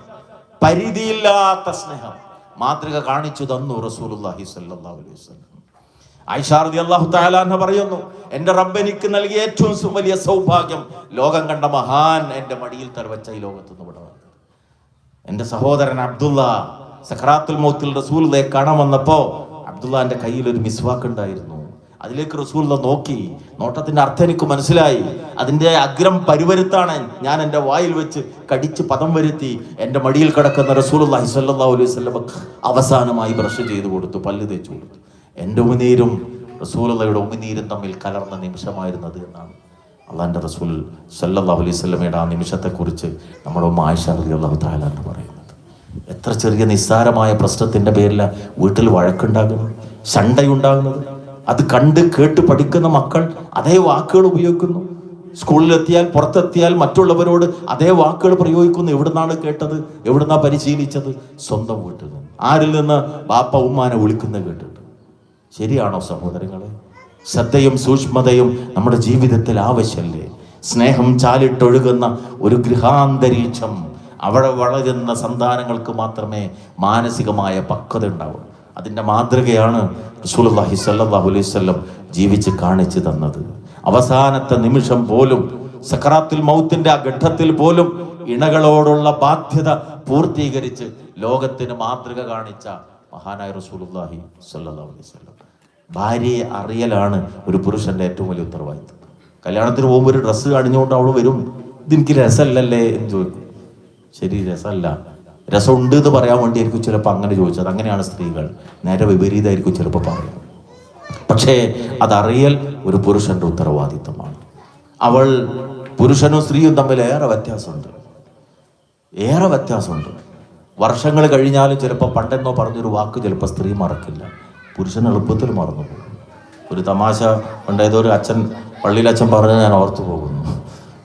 പരിധിയില്ലാത്ത സ്നേഹം മാതൃക കാണിച്ചു തന്നു റസൂലുള്ളാഹി സ്വല്ലല്ലാഹു അലൈഹി വസല്ലം. ആയിഷ റളിയല്ലാഹു തആല അൻഹ പറയുന്നു, എന്റെ റബ്ബ് എനിക്ക് നൽകിയ ഏറ്റവും വലിയ സൗഭാഗ്യം ലോകം കണ്ട മഹാൻ എന്റെ മടിയിൽ തലവച്ച ഈ ലോകത്തുനിന്ന് വിട വന്നത്. എന്റെ സഹോദരൻ അബ്ദുള്ള സഖറാത്തുൽ മൗത്തിൽ റസൂലുള്ളാഹിയെ കാണാൻ വന്നപ്പോ അബ്ദുള്ളാന്റെ കയ്യിൽ ഒരു മിസ്വാക്ക് ഉണ്ടായിരുന്നു. അതിലേക്ക് റസൂലുള്ളാഹി നോക്കി. നോട്ടത്തിന്റെ അർത്ഥം എനിക്ക് മനസ്സിലായി. അതിന്റെ അഗ്രം പരുവരുത്താണ് ഞാൻ എൻ്റെ വായിൽ വെച്ച് കടിച്ച് പദം വരുത്തി എൻ്റെ മടിയിൽ കിടക്കുന്ന റസൂലുള്ളാഹി സ്വല്ലല്ലാഹു അലൈഹി വസല്ലം അവസാനമായി ബ്രഷ് ചെയ്ത് കൊടുത്തു, പല്ല് തേച്ചു കൊടുത്തു. എൻ്റെ ഉമിനീരും റസൂലുള്ളാഹിയുടെ ഉമിനീരും തമ്മിൽ കലർന്ന നിമിഷമായിരുന്നത് എന്നാണ് അള്ളാഹിൻ്റെ റസൂൽ സ്വല്ലല്ലാഹു അലൈഹി വസല്ലമയുടെ ആ നിമിഷത്തെക്കുറിച്ച് നമ്മുടെ ഉമ്മ ആയിഷ റളിയല്ലാഹു തആല എന്ന് പറയുന്നത്. എത്ര ചെറിയ നിസ്സാരമായ പ്രശ്നത്തിൻ്റെ പേരിൽ വീട്ടിൽ വഴക്കുണ്ടാകുന്നത്, ശണ്ടയുണ്ടാകുന്നത്. അത് കണ്ട് കേട്ട് പഠിക്കുന്ന മക്കൾ അതേ വാക്കുകൾ ഉപയോഗിക്കുന്നു. സ്കൂളിലെത്തിയാൽ, പുറത്തെത്തിയാൽ മറ്റുള്ളവരോട് അതേ വാക്കുകൾ പ്രയോഗിക്കുന്നു. എവിടുന്നാണ് കേട്ടത്? എവിടുന്നാ പരിശീലിച്ചത്? സ്വന്തം വീട്ടിൽ നിന്ന്. ആരിൽ നിന്ന്? ബാപ്പ ഉമ്മാനെ വിളിക്കുന്നത് കേട്ടിട്ട്. ശരിയാണോ സഹോദരങ്ങളെ? ശ്രദ്ധയും സൂക്ഷ്മതയും നമ്മുടെ ജീവിതത്തിൽ ആവശ്യമല്ലേ? സ്നേഹം ചാലിട്ടൊഴുകുന്ന ഒരു ഗൃഹാന്തരീക്ഷം, അവിടെ വളരുന്ന സന്താനങ്ങൾക്ക് മാത്രമേ മാനസികമായ പക്വത ഉണ്ടാവൂ. അതിൻ്റെ മാതൃകയാണ് റസൂലുള്ളാഹി സ്വല്ലല്ലാഹു അലൈഹി വസല്ലം ജീവിച്ച് കാണിച്ചു തന്നത്. അവസാനത്തെ നിമിഷം പോലും, സക്കറാത്തുൽ മൗത്തിന്റെ ആ ഘട്ടത്തിൽ പോലും ഇണകളോടുള്ള ബാധ്യത പൂർത്തീകരിച്ച് ലോകത്തിന് മാതൃക കാണിച്ച മഹാനായ റസൂലുള്ളാഹി സ്വല്ലല്ലാഹു അലൈഹി വസല്ലം. ഭാര്യയെ അറിയലാണ് ഒരു പുരുഷന്റെ ഏറ്റവും വലിയ ഉത്തരവാദിത്വം. കല്യാണത്തിന് പോകുമ്പോൾ ഒരു ഡ്രസ്സ് അണിഞ്ഞുകൊണ്ട് അവൾ വരും, ഇതെനിക്ക് രസമല്ലല്ലേ എന്ന് ചോദിക്കും. ശരി, രസമല്ല, രസമുണ്ട് എന്ന് പറയാൻ വേണ്ടിയായിരിക്കും ചിലപ്പോൾ അങ്ങനെ ചോദിച്ചത്. അങ്ങനെയാണ് സ്ത്രീകൾ. നേരെ വിപരീതമായിരിക്കും ചിലപ്പോൾ പറയുക. പക്ഷേ അതറിയൽ ഒരു പുരുഷന്റെ ഉത്തരവാദിത്വമാണ്. അവൾ, പുരുഷനും സ്ത്രീയും തമ്മിൽ ഏറെ വ്യത്യാസമുണ്ട്. വർഷങ്ങൾ കഴിഞ്ഞാലും ചിലപ്പോൾ പണ്ടെന്നോ പറഞ്ഞൊരു വാക്ക് ചിലപ്പോൾ സ്ത്രീ മറക്കില്ല, പുരുഷൻ എളുപ്പത്തിൽ മറന്നു പോകും. ഒരു തമാശ ഉണ്ടായതൊരു അച്ഛൻ, പള്ളിയിലച്ഛൻ പറഞ്ഞ് ഞാൻ ഓർത്തു പോകുന്നു.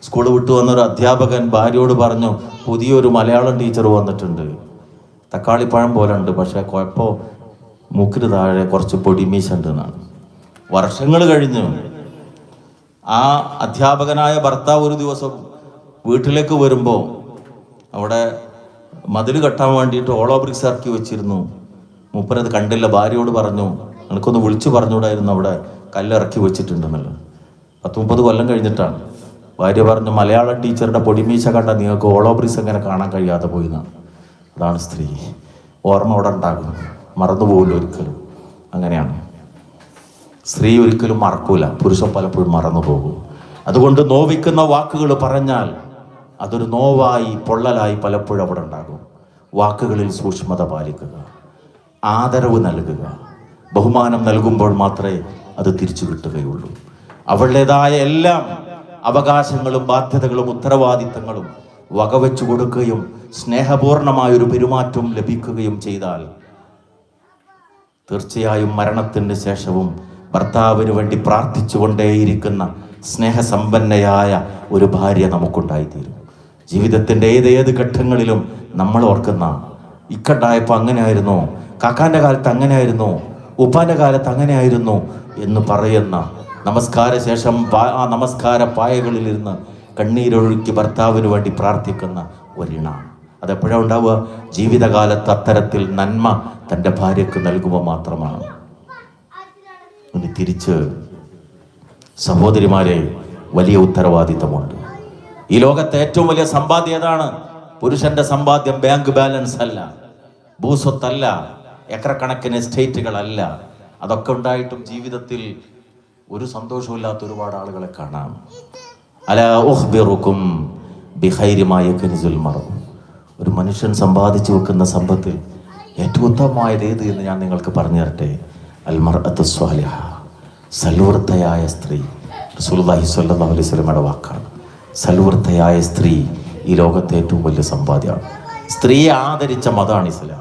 സ്കൂൾ വിട്ടു വന്നൊരു അധ്യാപകൻ ഭാര്യയോട് പറഞ്ഞു, പുതിയൊരു മലയാളം ടീച്ചർ വന്നിട്ടുണ്ട്, തക്കാളിപ്പഴം പോലെ ഉണ്ട്, പക്ഷേ കുഴപ്പമോ മൂക്കിന് താഴെ കുറച്ച് പൊടിമീശ ഉണ്ട് എന്നാണ്. വർഷങ്ങൾ കഴിഞ്ഞു ആ അധ്യാപകനായ ഭർത്താവ് ഒരു ദിവസം വീട്ടിലേക്ക് വരുമ്പോൾ അവിടെ മതിൽ കെട്ടാൻ വേണ്ടിയിട്ട് ഓളോ ബ്രിക്സ് ഇറക്കി വെച്ചിരുന്നു. മൂപ്പരത് കണ്ടില്ല. ഭാര്യയോട് പറഞ്ഞു, നിനക്കൊന്ന് വിളിച്ചു പറഞ്ഞുകൂടായിരുന്നു അവിടെ കല്ലിറക്കി വെച്ചിട്ടുണ്ടെന്നുള്ളത്. 30 കൊല്ലം കഴിഞ്ഞിട്ടാണ്. ഭാര്യ പറഞ്ഞു, മലയാളം ടീച്ചറുടെ പൊടിമീശ കണ്ട നിങ്ങൾക്ക് ഓളോ ബ്രിക്സ് എങ്ങനെ കാണാൻ കഴിയാതെ പോയി എന്നാണ്. അതാണ് സ്ത്രീ. ഓർമ്മ അവിടെ ഉണ്ടാകും, മറന്നുപോകില്ല ഒരിക്കലും. അങ്ങനെയാണ് സ്ത്രീ, ഒരിക്കലും മറക്കൂല. പുരുഷൻ പലപ്പോഴും മറന്നു പോകും. അതുകൊണ്ട് നോവിക്കുന്ന വാക്കുകൾ പറഞ്ഞാൽ അതൊരു നോവായി, പൊള്ളലായി പലപ്പോഴും അവിടെ ഉണ്ടാകും. വാക്കുകളിൽ സൂക്ഷ്മത പാലിക്കുക, ആദരവ് നൽകുക. ബഹുമാനം നൽകുമ്പോൾ മാത്രമേ അത് തിരിച്ചു കിട്ടുകയുള്ളൂ. അവളുടേതായ എല്ലാം അവകാശങ്ങളും ബാധ്യതകളും ഉത്തരവാദിത്തങ്ങളും വകവെച്ചു കൊടുക്കുകയും സ്നേഹപൂർണമായൊരു പെരുമാറ്റം ലഭിക്കുകയും ചെയ്താൽ തീർച്ചയായും മരണത്തിന് ശേഷവും ഭർത്താവിന് വേണ്ടി പ്രാർത്ഥിച്ചുകൊണ്ടേയിരിക്കുന്ന സ്നേഹസമ്പന്നയായ ഒരു ഭാര്യ നമുക്കുണ്ടായിത്തീരും. ജീവിതത്തിൻ്റെ ഏതേത് ഘട്ടങ്ങളിലും നമ്മൾ ഓർക്കുന്ന, ഇക്കണ്ടായപ്പോൾ അങ്ങനെയായിരുന്നു, കാക്കാൻ്റെ കാലത്ത് അങ്ങനെയായിരുന്നു, ഉപ്പാൻ്റെ കാലത്ത് അങ്ങനെയായിരുന്നു എന്ന് പറയുന്ന, നമസ്കാര ശേഷം ആ നമസ്കാര പായകളിലിരുന്ന് കണ്ണീരൊഴുക്കി ഭർത്താവിന് വേണ്ടി പ്രാർത്ഥിക്കുന്ന ഒരിണ. അതെപ്പോഴാണ് ഉണ്ടാവുക? ജീവിതകാലത്ത് അത്തരത്തിൽ നന്മ തൻ്റെ ഭാര്യയ്ക്ക് നൽകുമ്പോൾ മാത്രമാണ്. ഇനി തിരിച്ച് സഹോദരിമാരെ, വലിയ ഉത്തരവാദിത്തമുണ്ട്. ഈ ലോകത്തെ ഏറ്റവും വലിയ സമ്പാദ്യം ഏതാണ്? പുരുഷന്റെ സമ്പാദ്യം ബാങ്ക് ബാലൻസ് അല്ല, ഭൂസ്വത്തല്ല, ഏക്കറക്കണക്കിന് എസ്റ്റേറ്റുകളല്ല. അതൊക്കെ ഉണ്ടായിട്ടും ജീവിതത്തിൽ ഒരു സന്തോഷമില്ലാത്ത ഒരുപാട് ആളുകളെ കാണാം. അലാ ഉഖ്ബിറുക്കും ബിഖൈരി മാ യക്നിസുൽ മർഉ. ഒരു മനുഷ്യൻ സമ്പാദിച്ചു വെക്കുന്ന സമ്പത്തിൽ ഏറ്റവും ഉത്തമമായത് ഏത് എന്ന് ഞാൻ നിങ്ങൾക്ക് പറഞ്ഞു തരട്ടെ. അൽ മർഅത്തു സ്വാലിഹ, സൽവൃത്തയായ സ്ത്രീ. റസൂലുള്ളാഹി സ്വല്ലല്ലാഹു അലൈഹി വസല്ലമയുടെ വാക്കാണ്. സൽവൃത്തയായ സ്ത്രീ ഈ ലോകത്തെ ഏറ്റവും വലിയ സമ്പാദ്യമാണ്. സ്ത്രീയെ ആദരിച്ച മതമാണ് ഇസ്ലാം.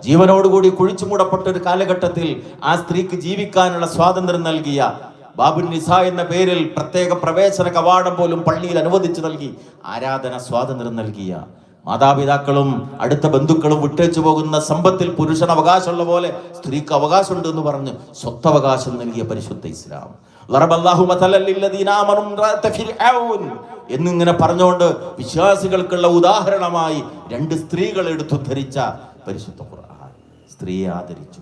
ജീവനോടുകൂടി കുഴിച്ചു മൂടപ്പെട്ട ഒരു കാലഘട്ടത്തിൽ ആ സ്ത്രീക്ക് ജീവിക്കാനുള്ള സ്വാതന്ത്ര്യം നൽകിയ, ബാബുൻ നിസ എന്ന പേരിൽ പ്രത്യേക പ്രവേശന കവാടം പോലും പള്ളിയിൽ അനുവദിച്ചു നൽകി ആരാധന സ്വാതന്ത്ര്യം നൽകിയ, മാതാപിതാക്കളും അടുത്ത ബന്ധുക്കളും വിട്ടേച്ചു പോകുന്ന സമ്പത്തിൽ പുരുഷൻ അവകാശമുള്ള പോലെ സ്ത്രീക്ക് അവകാശമുണ്ട് എന്ന് പറഞ്ഞ് സ്വത്തവകാശം നൽകിയ പരിശുദ്ധ ഇസ്ലാം. എന്നിങ്ങനെ പറഞ്ഞുകൊണ്ട് വിശ്വാസികൾക്കുള്ള ഉദാഹരണമായി 2 സ്ത്രീകൾ എടുത്തുദ്ധരിച്ച പരിശുദ്ധ ഖുർആൻ. സ്ത്രീയെ ആദരിച്ചു,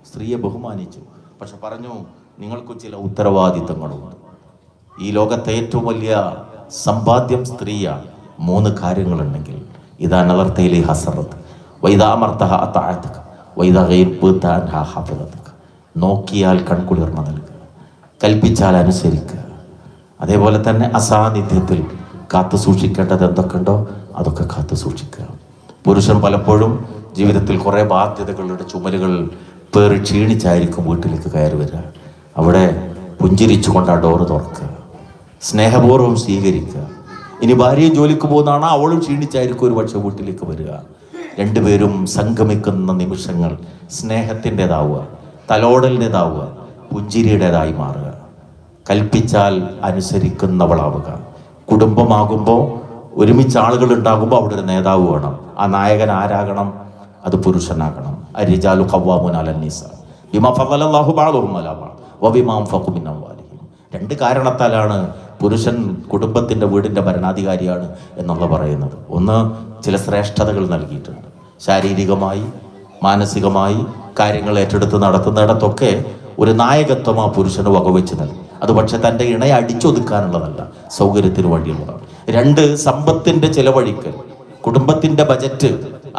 സ്ത്രീയെ ബഹുമാനിച്ചു. പക്ഷെ പറഞ്ഞു, നിങ്ങൾക്ക് ചില ഉത്തരവാദിത്തങ്ങളുണ്ട്. ഈ ലോകത്തെ ഏറ്റവും വലിയ സമ്പാദ്യം സ്ത്രീയാണ്. 3 കാര്യങ്ങളുണ്ടെങ്കിൽ, ഇതാ നളർത്തയിലെ ഹസറത്ത്, വൈദാമർത്തഹ അതാഅതക, വൈദാ ഗൈബത അൻഹാ ഹഫദതക. നോക്കിയാൽ കൺകുളിർമ നൽകുക, കൽപ്പിച്ചാൽ അനുസരിക്കുക. അതേപോലെ തന്നെ അസാന്നിധ്യത്തിൽ കാത്തു സൂക്ഷിക്കേണ്ടത് എന്തൊക്കെയുണ്ടോ അതൊക്കെ കാത്തു സൂക്ഷിക്കുക. പുരുഷൻ പലപ്പോഴും ജീവിതത്തിൽ കുറേ ബാധ്യതകളുടെ ചുമലുകൾ പേറി ക്ഷീണിച്ചായിരിക്കും വീട്ടിലേക്ക് കയറി വരിക. അവിടെ പുഞ്ചിരിച്ചുകൊണ്ട് ആ ഡോറ് തുറക്കുക, സ്നേഹപൂർവ്വം സ്വീകരിക്കുക. ഇനി ഭാര്യയും ജോലിക്ക് പോകുന്നതാണ്, അവളും ക്ഷീണിച്ചായിരിക്കും ഒരു പക്ഷേ വീട്ടിലേക്ക് വരിക. 2 പേരും സംഗമിക്കുന്ന നിമിഷങ്ങൾ സ്നേഹത്തിൻ്റെതാവുക, തലോടലിൻ്റെതാവുക, പുഞ്ചിരിയുടേതായി മാറുക. കൽപ്പിച്ചാൽ അനുസരിക്കുന്നവളാവുക. കുടുംബമാകുമ്പോൾ ഒരുമിച്ച് ആളുകൾ ഉണ്ടാകുമ്പോൾ അവിടെ ഒരു നേതാവ് വേണം. ആ നായകൻ ആരാകണം? അത് പുരുഷനാകണം. അർരിജാലു ഖവ്വാമൂന അലന്നിസാ ബിമാ ഫളലല്ലാഹു ബഅദഹും അലാ ബഅദ് വബിമാ അൻഫഖു മിൻ അംവാലിഹിം. രണ്ട് കാരണത്താലാണ് പുരുഷൻ കുടുംബത്തിൻ്റെ വീടിൻ്റെ ഭരണാധികാരിയാണ് എന്നുള്ള പറയുന്നത്. ഒന്ന്, ചില ശ്രേഷ്ഠതകൾ നൽകിയിട്ടുണ്ട്. ശാരീരികമായി മാനസികമായി കാര്യങ്ങൾ ഏറ്റെടുത്ത് നടത്തുന്നിടത്തൊക്കെ ഒരു നായകത്വം ആ പുരുഷന് വകവെച്ച് നൽകി. അത് പക്ഷെ തൻ്റെ ഇണയെ അടിച്ചൊതുക്കാനുള്ളതല്ല, സൗകര്യത്തിന് വേണ്ടിയുള്ളതാണ്. രണ്ട്, സമ്പത്തിൻ്റെ ചിലവഴിക്കൽ, കുടുംബത്തിൻ്റെ ബജറ്റ്,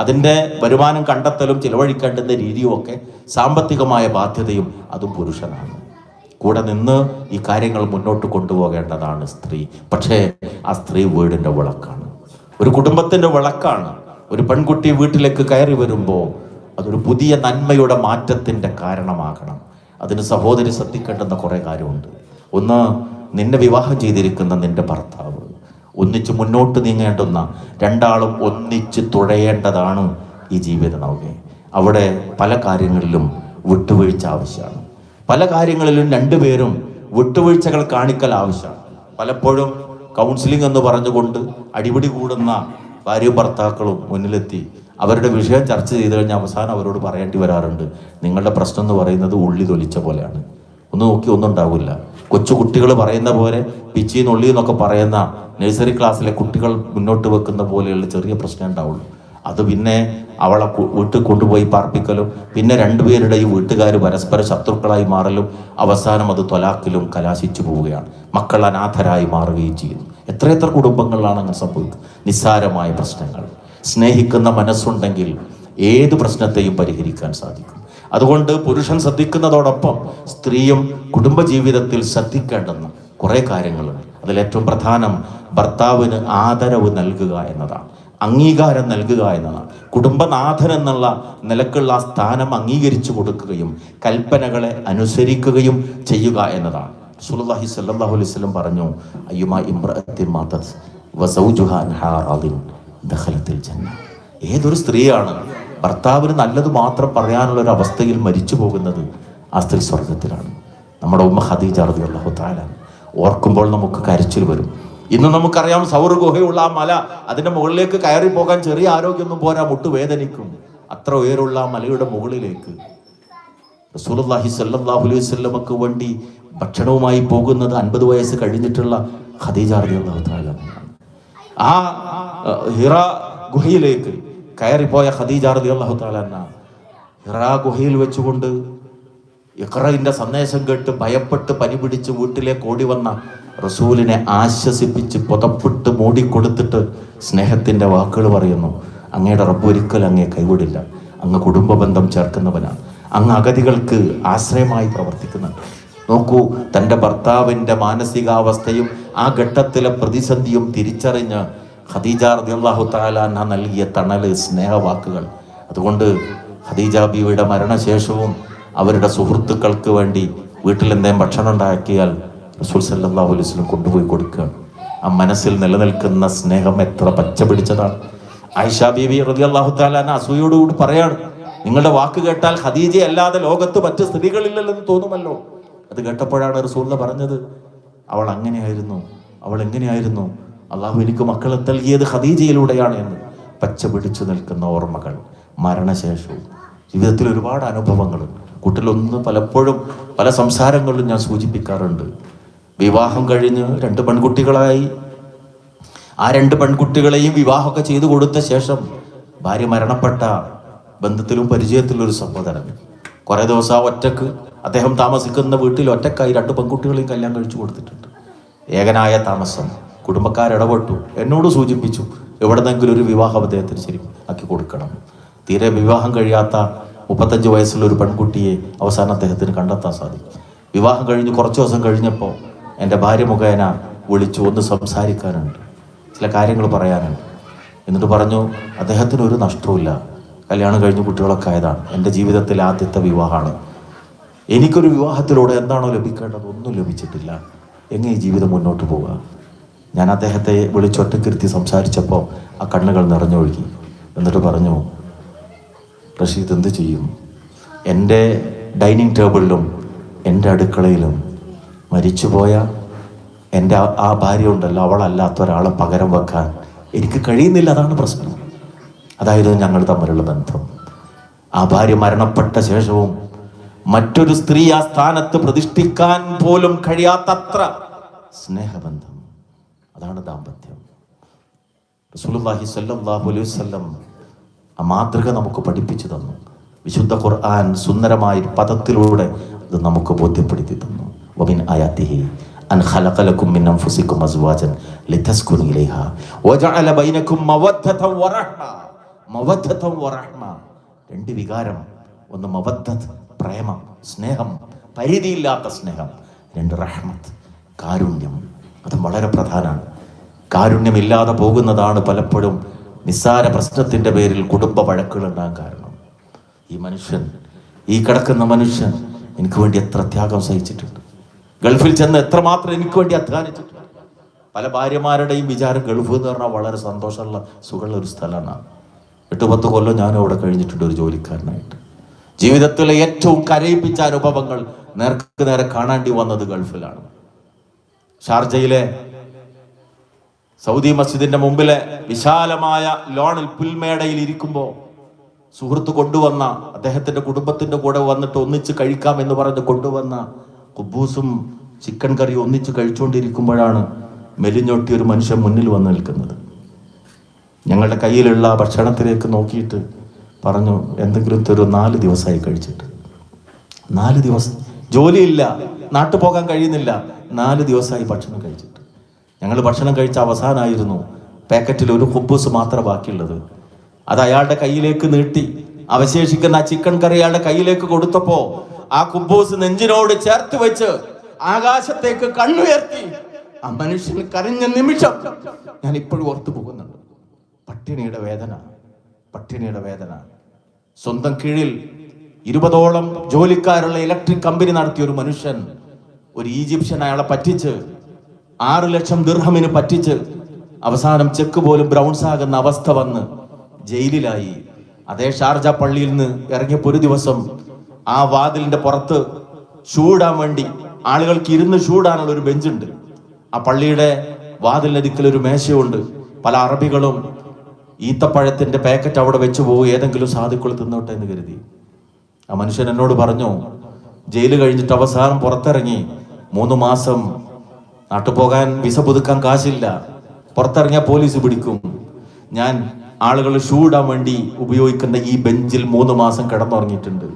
അതിൻ്റെ വരുമാനം കണ്ടെത്തലും ചിലവഴിക്കേണ്ടുന്ന രീതിയുമൊക്കെ സാമ്പത്തികമായ ബാധ്യതയും അതും പുരുഷനാണ്. കൂടെ നിന്ന് ഈ കാര്യങ്ങൾ മുന്നോട്ട് കൊണ്ടുപോകേണ്ടതാണ് സ്ത്രീ. പക്ഷേ ആ സ്ത്രീ വീടിൻ്റെ വിളക്കാണ്, ഒരു കുടുംബത്തിൻ്റെ വിളക്കാണ്. ഒരു പെൺകുട്ടി വീട്ടിലേക്ക് കയറി വരുമ്പോൾ അതൊരു പുതിയ നന്മയുടെ മാറ്റത്തിൻ്റെ കാരണമാകണം. അതിന് സഹോദരി ശ്രദ്ധിക്കേണ്ടുന്ന കുറേ കാര്യമുണ്ട്. ഒന്ന്, നിന്നെ വിവാഹം ചെയ്തിരിക്കുന്ന നിന്റെ ഭർത്താവ്, ഒന്നിച്ച് മുന്നോട്ട് നീങ്ങേണ്ടുന്ന രണ്ടാളും ഒന്നിച്ച് തുഴയേണ്ടതാണ് ഈ ജീവിത നൗകയെ. അവിടെ പല കാര്യങ്ങളിലും വിട്ടുവീഴ്ച ആവശ്യമാണ്. പല കാര്യങ്ങളിലും രണ്ടുപേരും വിട്ടുവീഴ്ചകൾ കാണിക്കൽ ആവശ്യമാണ്. പലപ്പോഴും കൗൺസിലിംഗ് എന്ന് പറഞ്ഞുകൊണ്ട് അടിപിടി കൂടുന്ന ഭാര്യയും ഭർത്താക്കളും മുന്നിലെത്തി അവരുടെ വിഷയം ചർച്ച ചെയ്ത് കഴിഞ്ഞാൽ അവസാനം അവരോട് പറയേണ്ടി വരാറുണ്ട്, നിങ്ങളുടെ പ്രശ്നം എന്ന് പറയുന്നത് ഉള്ളി തൊലിച്ച പോലെയാണ്, ഒന്ന് നോക്കി ഒന്നും ഉണ്ടാവില്ല. കൊച്ചു കുട്ടികൾ പറയുന്ന പോലെ പിച്ചിന്ന് ഉള്ളി എന്നൊക്കെ പറയുന്ന നഴ്സറി ക്ലാസ്സിലെ കുട്ടികൾ മുന്നോട്ട് വെക്കുന്ന പോലെയുള്ള ചെറിയ പ്രശ്നം ഉണ്ടാവുള്ളൂ. അത് പിന്നെ അവളെ വീട്ടിൽ കൊണ്ടുപോയി പാർപ്പിക്കലും പിന്നെ രണ്ടുപേരുടെയും വീട്ടുകാർ പരസ്പര ശത്രുക്കളായി മാറലും അവസാനം അത് ത്വലാക്കിലും കലാശിച്ചു പോവുകയാണ്. മക്കൾ അനാഥരായി മാറുകയും ചെയ്യുന്നു. എത്രയെത്ര കുടുംബങ്ങളിലാണ് അങ്ങനെ സംഭവിക്കുന്നത്. നിസ്സാരമായ പ്രശ്നങ്ങൾ. സ്നേഹിക്കുന്ന മനസ്സുണ്ടെങ്കിൽ ഏത് പ്രശ്നത്തെയും പരിഹരിക്കാൻ സാധിക്കും. അതുകൊണ്ട് പുരുഷൻ ശ്രദ്ധിക്കുന്നതോടൊപ്പം സ്ത്രീയും കുടുംബജീവിതത്തിൽ ശ്രദ്ധിക്കേണ്ടുന്ന കുറേ കാര്യങ്ങളുണ്ട്. അതിലേറ്റവും പ്രധാനം ഭർത്താവിന് ആദരവ് നൽകുക എന്നതാണ്, അംഗീകാരം നൽകുക എന്നതാണ്. കുടുംബനാഥൻ എന്നുള്ള നിലക്കുള്ള ആ സ്ഥാനം അംഗീകരിച്ചു കൊടുക്കുകയും കൽപ്പനകളെ അനുസരിക്കുകയും ചെയ്യുക എന്നതാണ്. റസൂലുള്ളാഹി സ്വല്ലല്ലാഹു അലൈഹി വസല്ലം പറഞ്ഞു, അയ്യുമാ ഇംറഅത്തിൻ മാതത് വസൗജുഹാ അൻഹാ റാദിൻ ദഖലത്തിൽ ജന്ന. ഏതൊരു സ്ത്രീയാണ് ഭർത്താവിന് നല്ലത് മാത്രം പറയാനുള്ള ഒരു അവസ്ഥയിൽ മരിച്ചു പോകുന്നത്, ആ സ്ത്രീ സ്വർഗത്തിലാണ്. നമ്മുടെ ഉമ്മ ഖദീജ റളിയല്ലാഹു തആല ഓർക്കുമ്പോൾ നമുക്ക് കരച്ചിൽ വരും. ഇന്ന് നമുക്കറിയാം, സൗർ ഗുഹയുള്ള ആ മല, അതിൻ്റെ മുകളിലേക്ക് കയറി പോകാൻ ചെറിയ ആരോഗ്യമൊന്നും പോരാ, മുട്ട് വേദനിക്കും. അത്ര ഉയരമുള്ള ആ മലയുടെ മുകളിലേക്ക് റസൂലുള്ളാഹി സ്വല്ലല്ലാഹു അലൈഹി വസല്ലമക്ക് വേണ്ടി ഭക്ഷണവുമായി പോകുന്നത് 50 വയസ്സ് കഴിഞ്ഞിട്ടുള്ള ഖദീജ റളിയല്ലാഹു തആല. ആ ഹിറ ഗുഹയിലേക്ക് കയറിപ്പോയ ഖദീജ റളിയല്ലാഹു തആല ഹിറ ഗുഹയിൽ വെച്ചുകൊണ്ട് ഇഖ്റയിന്റെ സന്ദേശം കേട്ട് ഭയപ്പെട്ട് പനി പിടിച്ച് വീട്ടിലേക്ക് ഓടി വന്ന റസൂലിനെ ആശ്വസിപ്പിച്ച് പുതപ്പിട്ട് മൂടിക്കൊടുത്തിട്ട് സ്നേഹത്തിന്റെ വാക്കുകൾ പറയുന്നു, അങ്ങയുടെ റബ്ബ് ഒരിക്കലും അങ്ങയെ കൈവിടില്ല, അങ്ങ് കുടുംബ ബന്ധം ചേർക്കുന്നവനാണ്, അങ്ങ് അഗതികൾക്ക് ആശ്രയമായി പ്രവർത്തിക്കുന്നുണ്ട്. നോക്കൂ, തൻ്റെ ഭർത്താവിൻ്റെ മാനസികാവസ്ഥയും ആ ഘട്ടത്തിലെ പ്രതിസന്ധിയും തിരിച്ചറിഞ്ഞ് ഖദീജ റളിയല്ലാഹു തആല അൻഹ നൽകിയ തണല്, സ്നേഹവാക്കുകൾ. അതുകൊണ്ട് ഖദീജ ബീവിയുടെ മരണശേഷവും അവരുടെ സുഹൃത്തുക്കൾക്ക് വേണ്ടി വീട്ടിൽ എന്തെങ്കിലും ഭക്ഷണം ഉണ്ടാക്കിയാൽ റസൂൽ സല്ലല്ലാഹു അലൈഹി വസല്ലം കൊണ്ടുപോയി കൊടുക്കുകയാണ്. ആ മനസ്സിൽ നിലനിൽക്കുന്ന സ്നേഹം എത്ര പച്ച പിടിച്ചതാണ്. ആയിഷ ബീവി റളിയല്ലാഹു തആല അൻഹ അസൂയോടുകൂടി പറയാണ്, നിങ്ങളുടെ വാക്ക് കേട്ടാൽ ഖദീജ അല്ലാതെ ലോകത്ത് മറ്റ് സ്ത്രീകളില്ലെന്ന് തോന്നുമല്ലോ. അത് കേട്ടപ്പോഴാണ് റസൂൽ പറഞ്ഞത്, അവൾ അങ്ങനെയായിരുന്നു, അവൾ എങ്ങനെയായിരുന്നു, അള്ളാഹു എനിക്ക് മക്കളെ നൽകിയത് ഖദീജയിലൂടെയാണ് എന്ന്. പച്ച പിടിച്ചു നിൽക്കുന്ന ഓർമ്മകൾ, മരണശേഷവും ജീവിതത്തിൽ ഒരുപാട് അനുഭവങ്ങൾ. കൂട്ടിലൊന്ന് പലപ്പോഴും പല സംസാരങ്ങളിലും ഞാൻ സൂചിപ്പിക്കാറുണ്ട്. വിവാഹം കഴിഞ്ഞ് 2 പെൺകുട്ടികളായി, ആ 2 പെൺകുട്ടികളെയും വിവാഹമൊക്കെ ചെയ്തു കൊടുത്ത ശേഷം ഭാര്യ മരണപ്പെട്ട ബന്ധത്തിലും പരിചയത്തിലും ഒരു സഹോദരൻ കുറേ ദിവസം ഒറ്റക്ക് അദ്ദേഹം താമസിക്കുന്ന വീട്ടിൽ ഒറ്റക്കായി 2 പെൺകുട്ടികളെയും കല്യാണം കഴിച്ചു കൊടുത്തിട്ടുണ്ട്. ഏകനായ താമസം. കുടുംബക്കാരിടപെട്ടു, എന്നോട് സൂചിപ്പിച്ചു, എവിടെന്നെങ്കിലും ഒരു വിവാഹം അദ്ദേഹത്തിന് ശരി ആക്കി കൊടുക്കണം. തീരെ വിവാഹം കഴിയാത്ത 35 വയസ്സുള്ള ഒരു പെൺകുട്ടിയെ അവസാനം അദ്ദേഹത്തിന് കണ്ടെത്താൻ സാധിക്കും. വിവാഹം കഴിഞ്ഞ് കുറച്ച് ദിവസം കഴിഞ്ഞപ്പോൾ എൻ്റെ ഭാര്യ മുഖേന വിളിച്ചു, ഒന്ന് സംസാരിക്കാനുണ്ട്, ചില കാര്യങ്ങൾ പറയാനുണ്ട്. എന്നിട്ട് പറഞ്ഞു, അദ്ദേഹത്തിന് ഒരു നഷ്ടവുമില്ല, കല്യാണം കഴിഞ്ഞ് കുട്ടികളൊക്കെ ആയതാണ്, എൻ്റെ ജീവിതത്തിലെ ആദ്യത്തെ വിവാഹമാണ്, എനിക്കൊരു വിവാഹത്തിലൂടെ എന്താണോ ലഭിക്കേണ്ടത് ഒന്നും ലഭിച്ചിട്ടില്ല, എങ്ങനെ ഈ ജീവിതം മുന്നോട്ട് പോവുക. ഞാൻ അദ്ദേഹത്തെ വിളിച്ചൊറ്റക്കിരുത്തി സംസാരിച്ചപ്പോൾ ആ കണ്ണുകൾ നിറഞ്ഞൊഴുകി. എന്നിട്ട് പറഞ്ഞു, റഷീദ് എന്ത് ചെയ്യും, എൻ്റെ ഡൈനിങ് ടേബിളിലും എൻ്റെ അടുക്കളയിലും മരിച്ചുപോയ എൻ്റെ ആ ഭാര്യ ഉണ്ടല്ലോ, അവളല്ലാത്ത ഒരാളെ പകരം വെക്കാൻ എനിക്ക് കഴിയുന്നില്ല, അതാണ് പ്രശ്നം. അതായത് ഞങ്ങൾ തമ്മിലുള്ള ബന്ധം. ആ ഭാര്യ മരണപ്പെട്ട ശേഷവും മറ്റൊരു സ്ത്രീ ആ സ്ഥാനത്ത് പ്രതിഷ്ഠിക്കാൻ പോലും കഴിയാത്തത്ര സ്നേഹബന്ധം. അതാണ് ദാമ്പത്യം. റസൂലുള്ളാഹി സ്വല്ലല്ലാഹു അലൈഹി വസല്ലം ആ മാതൃക നമുക്ക് പഠിപ്പിച്ചു തന്നു. വിശുദ്ധ ഖുർആൻ സുന്ദരമായ പദത്തിലൂടെ അത് നമുക്ക് ബോധ്യപ്പെടുത്തി തന്നു. വമിൻ ആയാതിഹി അൻ ഖലഖ ലക്കും മിൻ അൻഫുസികും അസ്വാജൻ ലിതസ്കുനു ഇലൈഹാ വജഅല ബൈനകും മവദ്ദതൻ വറഹ്മ. മവദ്ദതൻ വറഹ്മ, രണ്ട് വികാരം. ഒന്ന് മവദ്ദത്ത്, പ്രേമം, സ്നേഹം, പരിധിയില്ലാത്ത സ്നേഹം. രണ്ട് റഹ്മത്ത്, കാരുണ്യം. അത് വളരെ പ്രധാനമാണ്. കാരുണ്യമില്ലാതെ പോകുന്നതാണ് പലപ്പോഴും നിസ്സാര പ്രശ്നത്തിൻ്റെ പേരിൽ കുടുംബ വഴക്കുകൾ ഉണ്ടാകാൻ കാരണം. ഈ മനുഷ്യൻ, ഈ കിടക്കുന്ന മനുഷ്യൻ എനിക്ക് വേണ്ടി എത്ര ത്യാഗം സഹിച്ചിട്ടുണ്ട്, ഗൾഫിൽ ചെന്ന് എത്രമാത്രം എനിക്ക് വേണ്ടി അധ്വാനിച്ചിട്ടുണ്ട്. പല ഭാര്യമാരുടെയും വിചാരം ഗൾഫ് എന്ന് പറഞ്ഞാൽ വളരെ സന്തോഷമുള്ള സുഖമുള്ള ഒരു സ്ഥലമാണ്. 8-10 കൊല്ലം ഞാനും അവിടെ കഴിഞ്ഞിട്ടുണ്ട് ഒരു ജോലിക്കാരനായിട്ട്. ജീവിതത്തിലെ ഏറ്റവും കരയിപ്പിച്ച അനുഭവങ്ങൾ നേർക്ക് നേരെ കാണേണ്ടി വന്നത് ഗൾഫിലാണ്. ഷാർജയിലെ സൗദി മസ്ജിദിന്റെ മുമ്പിലെ വിശാലമായ ലോണിൽ പുൽമേടയിൽ ഇരിക്കുമ്പോൾ സുഹൃത്ത് കൊണ്ടുവന്ന, അദ്ദേഹത്തിന്റെ കുടുംബത്തിന്റെ കൂടെ വന്നിട്ട് ഒന്നിച്ച് കഴിക്കാം എന്ന് പറഞ്ഞ് കൊണ്ടുവന്ന കുബൂസും ചിക്കൻ കറിയും ഒന്നിച്ച് കഴിച്ചുകൊണ്ടിരിക്കുമ്പോഴാണ് മെലിഞ്ഞൊട്ടി ഒരു മനുഷ്യൻ മുന്നിൽ വന്ന് നിൽക്കുന്നത്. ഞങ്ങളുടെ കയ്യിലുള്ള ഭക്ഷണത്തിലേക്ക് നോക്കിയിട്ട് പറഞ്ഞു, എന്തെങ്കിലും തരൂ, 4 ദിവസമായി കഴിച്ചിട്ട്. 4 ദിവസം ജോലിയില്ല, നാട്ടു പോകാൻ കഴിയുന്നില്ല, 4 ദിവസമായി ഭക്ഷണം കഴിച്ചിട്ട്. ഞങ്ങൾ ഭക്ഷണം കഴിച്ച അവസാനമായിരുന്നു. പാക്കറ്റിൽ ഒരു കുബൂസ് മാത്രം ബാക്കിയുള്ളത്. അത് അയാളുടെ കയ്യിലേക്ക് നീട്ടി അവശേഷിക്കുന്ന ആ ചിക്കൻ കറി അയാളുടെ കയ്യിലേക്ക് കൊടുത്തപ്പോ ആ കുബൂസ് നെഞ്ചിനോട് ചേർത്ത് വെച്ച് ആകാശത്തേക്ക് കണ്ണുയർത്തി ആ മനുഷ്യൻ കരഞ്ഞ നിമിഷം ഞാൻ ഇപ്പോഴും ഓർത്തു പോകുന്നുണ്ട്. പട്ടിണിയുടെ വേദന, പട്ടിണിയുടെ വേദന. സ്വന്തം കീഴിൽ 20ഓളം ജോലിക്കാരുള്ള ഇലക്ട്രിക് കമ്പനി നടത്തിയ ഒരു മനുഷ്യൻ, ഒരു ഈജിപ്ഷ്യൻ അയാളെ പറ്റിച്ച് 6 ലക്ഷം ദിർഹമിന് പറ്റിച്ച് അവസാനം ചെക്ക് പോലും ബ്രൗൺസ് ആകുന്ന അവസ്ഥ വന്ന് ജയിലിലായി. അതേ ഷാർജ പള്ളിയിൽ നിന്ന് ഇറങ്ങിയപ്പോൾ ഒരു ദിവസം ആ വാതിലിന്റെ പുറത്ത് ചൂടാൻ വേണ്ടി ആളുകൾക്ക് ഇരുന്ന് ചൂടാനുള്ള ഒരു ബെഞ്ചുണ്ട്. ആ പള്ളിയുടെ വാതിലിനരിക്കൽ ഒരു മേശയുണ്ട്. പല അറബികളും ഈത്തപ്പഴത്തിന്റെ പാക്കറ്റ് അവിടെ വെച്ച് പോകും, ഏതെങ്കിലും സാധുക്കൾ തിന്നോട്ടെ എന്ന് കരുതി. ആ മനുഷ്യൻ എന്നോട് പറഞ്ഞു, ജയില് കഴിഞ്ഞിട്ട് അവസാനം പുറത്തിറങ്ങി 3 മാസം നാട്ടുപോകാൻ വിസ പുതുക്കാൻ കാശില്ല, പുറത്തിറങ്ങിയ പോലീസ് പിടിക്കും. ഞാൻ ആളുകൾ ഷൂടാൻ വേണ്ടി ഉപയോഗിക്കുന്ന ഈ ബെഞ്ചിൽ 3 മാസം കിടന്നുറങ്ങിയിട്ടുണ്ട്.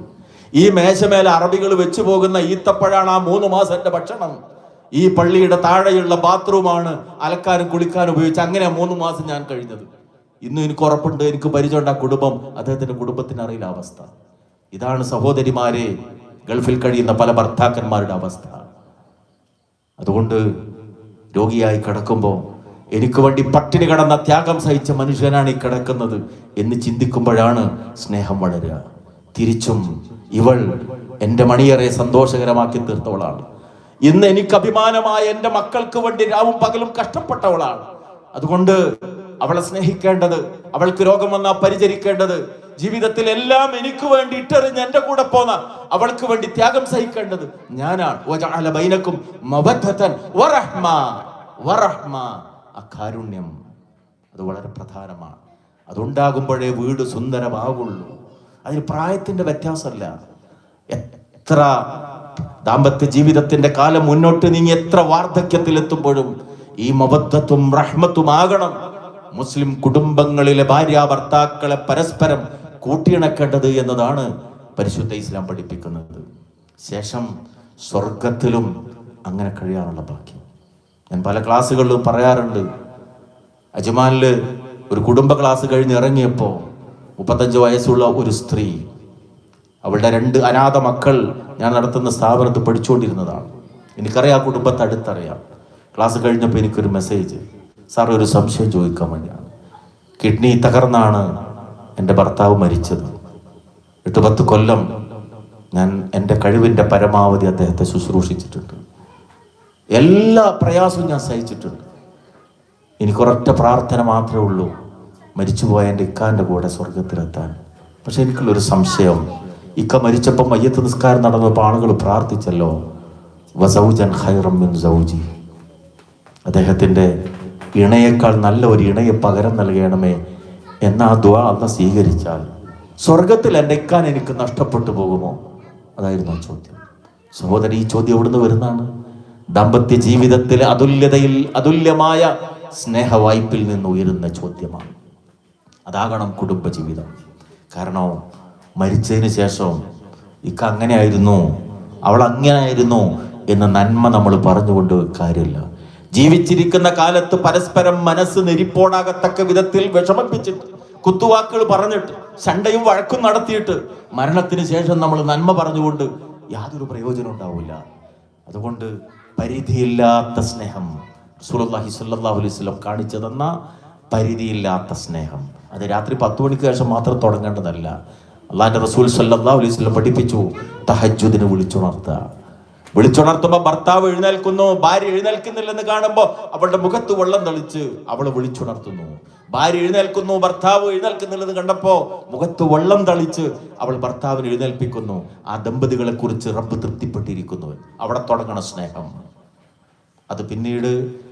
ഈ മേശമേലെ അറബികൾ വെച്ചു പോകുന്ന ഈത്തപ്പഴാണ് ആ 3 മാസം എന്റെ ഭക്ഷണം. ഈ പള്ളിയുടെ താഴെയുള്ള ബാത്റൂമാണ് അലക്കാനും കുളിക്കാനും ഉപയോഗിച്ച്. അങ്ങനെ 3 മാസം ഞാൻ കഴിഞ്ഞത്. ഇന്നും എനിക്ക് ഉറപ്പുണ്ട്, എനിക്ക് പരിചയമുണ്ട് ആ കുടുംബം, അദ്ദേഹത്തിന്റെ കുടുംബത്തിന് അറിയില്ല അവസ്ഥ. ഇതാണ് സഹോദരിമാരെ ഗൾഫിൽ കഴിയുന്ന പല ഭർത്താക്കന്മാരുടെ അവസ്ഥ. അതുകൊണ്ട് രോഗിയായി കിടക്കുമ്പോൾ എനിക്ക് വേണ്ടി പട്ടിണി കിടന്ന ത്യാഗം സഹിച്ച മനുഷ്യനാണ് ഈ കിടക്കുന്നത് എന്ന് ചിന്തിക്കുമ്പോഴാണ് സ്നേഹം വളരുക. തിരിച്ചും ഇവൾ എൻ്റെ മണിയറെ സന്തോഷകരമാക്കി തീർത്തവളാണ്. ഇന്ന് എനിക്ക് അഭിമാനമായ എൻ്റെ മക്കൾക്ക് വേണ്ടി രാവും പകലും കഷ്ടപ്പെട്ടവളാണ്. അതുകൊണ്ട് അവളെ സ്നേഹിക്കേണ്ടത്, അവൾക്ക് രോഗം വന്നാൽ പരിചരിക്കേണ്ടത്, ജീവിതത്തിൽ എല്ലാം എനിക്ക് വേണ്ടി ഇട്ടെറിഞ്ഞ് എൻ്റെ കൂടെ പോന്ന അവൾക്ക് വേണ്ടി ത്യാഗം സഹിക്കേണ്ടത് ഞാനാണ്. വജഅല ബൈനകും മവദ്ദതൻ വറഹ്മ. വറഹ്മ, അകാരുണ്യം, അത് വളരെ പ്രധാനമാണ്. അതുണ്ടാകുമ്പോഴേ വീട് സുന്ദരമാകുള്ളൂ. അതിന് പ്രായത്തിന്റെ വ്യത്യാസമല്ല. എത്ര ദാമ്പത്യ ജീവിതത്തിന്റെ കാലം മുന്നോട്ട് നീങ്ങി എത്ര വാർദ്ധക്യത്തിലെത്തുമ്പോഴും ഈ മവദ്ദത്തും റഹ്മത്തും ആകണം. മുസ്ലിം കുടുംബങ്ങളിലെ ഭാര്യ ഭർത്താക്കളെ പരസ്പരം കൂട്ടിയിണക്കേണ്ടത് എന്നതാണ് പരിശുദ്ധ ഇസ്ലാം പഠിപ്പിക്കുന്നത്. ശേഷം സ്വർഗത്തിലും അങ്ങനെ കഴിയാനുള്ള ഭാഗ്യം. ഞാൻ പല ക്ലാസ്സുകളിലും പറയാറുണ്ട്. അജ്മാനില് ഒരു കുടുംബ ക്ലാസ് കഴിഞ്ഞ് ഇറങ്ങിയപ്പോൾ 35 വയസ്സുള്ള ഒരു സ്ത്രീ, അവളുടെ 2 അനാഥ മക്കൾ ഞാൻ നടത്തുന്ന സ്ഥാപനത്തിൽ പഠിച്ചുകൊണ്ടിരുന്നതാണ്. എനിക്കറിയാം, ആ കുടുംബത്തെ അടുത്തറിയാം. ക്ലാസ് കഴിഞ്ഞപ്പോൾ എനിക്കൊരു മെസ്സേജ്, സാർ ഒരു സംശയം ചോദിക്കാൻ വേണ്ടിയാണ്. കിഡ്നി തകർന്നാണ് എൻ്റെ ഭർത്താവ് മരിച്ചത്. 8-10 കൊല്ലം ഞാൻ എൻ്റെ കഴിവിൻ്റെ പരമാവധി അദ്ദേഹത്തെ ശുശ്രൂഷിച്ചിട്ടുണ്ട്. എല്ലാ പ്രയാസവും ഞാൻ സഹിച്ചിട്ടുണ്ട്. എനിക്കൊരൊറ്റ പ്രാർത്ഥന മാത്രമേ ഉള്ളൂ, മരിച്ചുപോയ എൻ്റെ ഇക്കാൻ്റെ കൂടെ സ്വർഗത്തിലെത്താൻ. പക്ഷെ എനിക്കുള്ളൊരു സംശയം, ഇക്ക മരിച്ചപ്പം മയ്യത്ത് നിസ്കാരം നടന്നപ്പോൾ ആളുകൾ പ്രാർത്ഥിച്ചല്ലോ, വസൗജൻ ഖൈറൻ മിൻ സൗജി, അദ്ദേഹത്തിൻ്റെ ഇണയേക്കാൾ നല്ല ഒരു ഇണയെ പകരം നൽകണമേ എന്ന ആ ദുആ അല്ലാഹ് സ്വീകരിച്ചാൽ സ്വർഗത്തിൽ എൻ്റെ ഇക്കാൻ എനിക്ക് നഷ്ടപ്പെട്ടു പോകുമോ? അതായിരുന്നു ആ ചോദ്യം. സഹോദരി, ഈ ചോദ്യം എവിടുന്ന് വരുന്നതാണ്? ദാമ്പത്യ ജീവിതത്തിലെ അതുല്യമായ സ്നേഹവായ്പിൽ നിന്ന് ഉയരുന്ന ചോദ്യമാണ്. അതാകണം കുടുംബജീവിതം. കാരണം മരിച്ചതിന് ശേഷം ഇക്ക അങ്ങനെയായിരുന്നു, അവൾ അങ്ങനെയായിരുന്നു എന്ന നന്മ നമ്മൾ പറഞ്ഞുകൊണ്ട് കാര്യമില്ല. ജീവിച്ചിരിക്കുന്ന കാലത്ത് പരസ്പരം മനസ്സ് നെരിപ്പോടാകത്തക്ക വിധത്തിൽ വിഷമിപ്പിച്ചിട്ട്, കുത്തുവാക്കുകൾ പറഞ്ഞിട്ട്, ശണ്ടയും വഴക്കും നടത്തിയിട്ട് മരണത്തിന് ശേഷം നമ്മൾ നന്മ പറഞ്ഞുകൊണ്ട് യാതൊരു പ്രയോജനം ഉണ്ടാവില്ല. അതുകൊണ്ട് പരിധിയില്ലാത്ത സ്നേഹം, റസൂലുള്ളാഹി സ്വല്ലല്ലാഹു അലൈഹി വസല്ലം കാണിച്ചു തന്ന പരിധിയില്ലാത്ത സ്നേഹം, അത് രാത്രി 10 മണിക്ക് ശേഷം മാത്രം തുടങ്ങേണ്ടതല്ല. അള്ളാഹിന്റെ റസൂൽ സ്വല്ലല്ലാഹു അലൈഹി വസല്ലം പഠിപ്പിച്ചു, തഹജ്ജുദിന് വിളിച്ചുണർത്തുമ്പോൾ ഭർത്താവ് എഴുന്നേൽക്കുന്നു, ഭാര്യ എഴുന്നേൽക്കുന്നില്ലെന്ന് കാണുമ്പോൾ അവളുടെ മുഖത്ത് വെള്ളം തളിച്ച് അവൾ വിളിച്ചുണർത്തുന്നു. ഭാര്യ എഴുന്നേൽക്കുന്നു, ഭർത്താവ് എഴുന്നേൽക്കുന്നില്ലെന്ന് കണ്ടപ്പോ മുഖത്ത് വെള്ളം തളിച്ച് അവൾ ഭർത്താവിനെ എഴുന്നേൽപ്പിക്കുന്നു. ആ ദമ്പതികളെ കുറിച്ച് റബ്ബ് തൃപ്തിപ്പെട്ടിരിക്കുന്നു. അവിടെ തുടങ്ങണ സ്നേഹം. അത് പിന്നീട്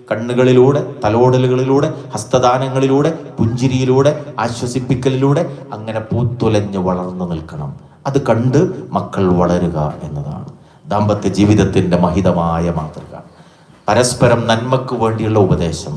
കണ്ണുകളിലൂടെ, തലോടലുകളിലൂടെ, ഹസ്തദാനങ്ങളിലൂടെ, പുഞ്ചിരിയിലൂടെ, ആശ്വസിപ്പിക്കലിലൂടെ അങ്ങനെ പൂത്തുലഞ്ഞ് വളർന്നു നിൽക്കണം. അത് കണ്ട് മക്കൾ വളരുക എന്നതാണ് ദാമ്പത്യ ജീവിതത്തിന്റെ മഹിതമായ മാതൃക. പരസ്പരം നന്മക്ക് വേണ്ടിയുള്ള ഉപദേശം.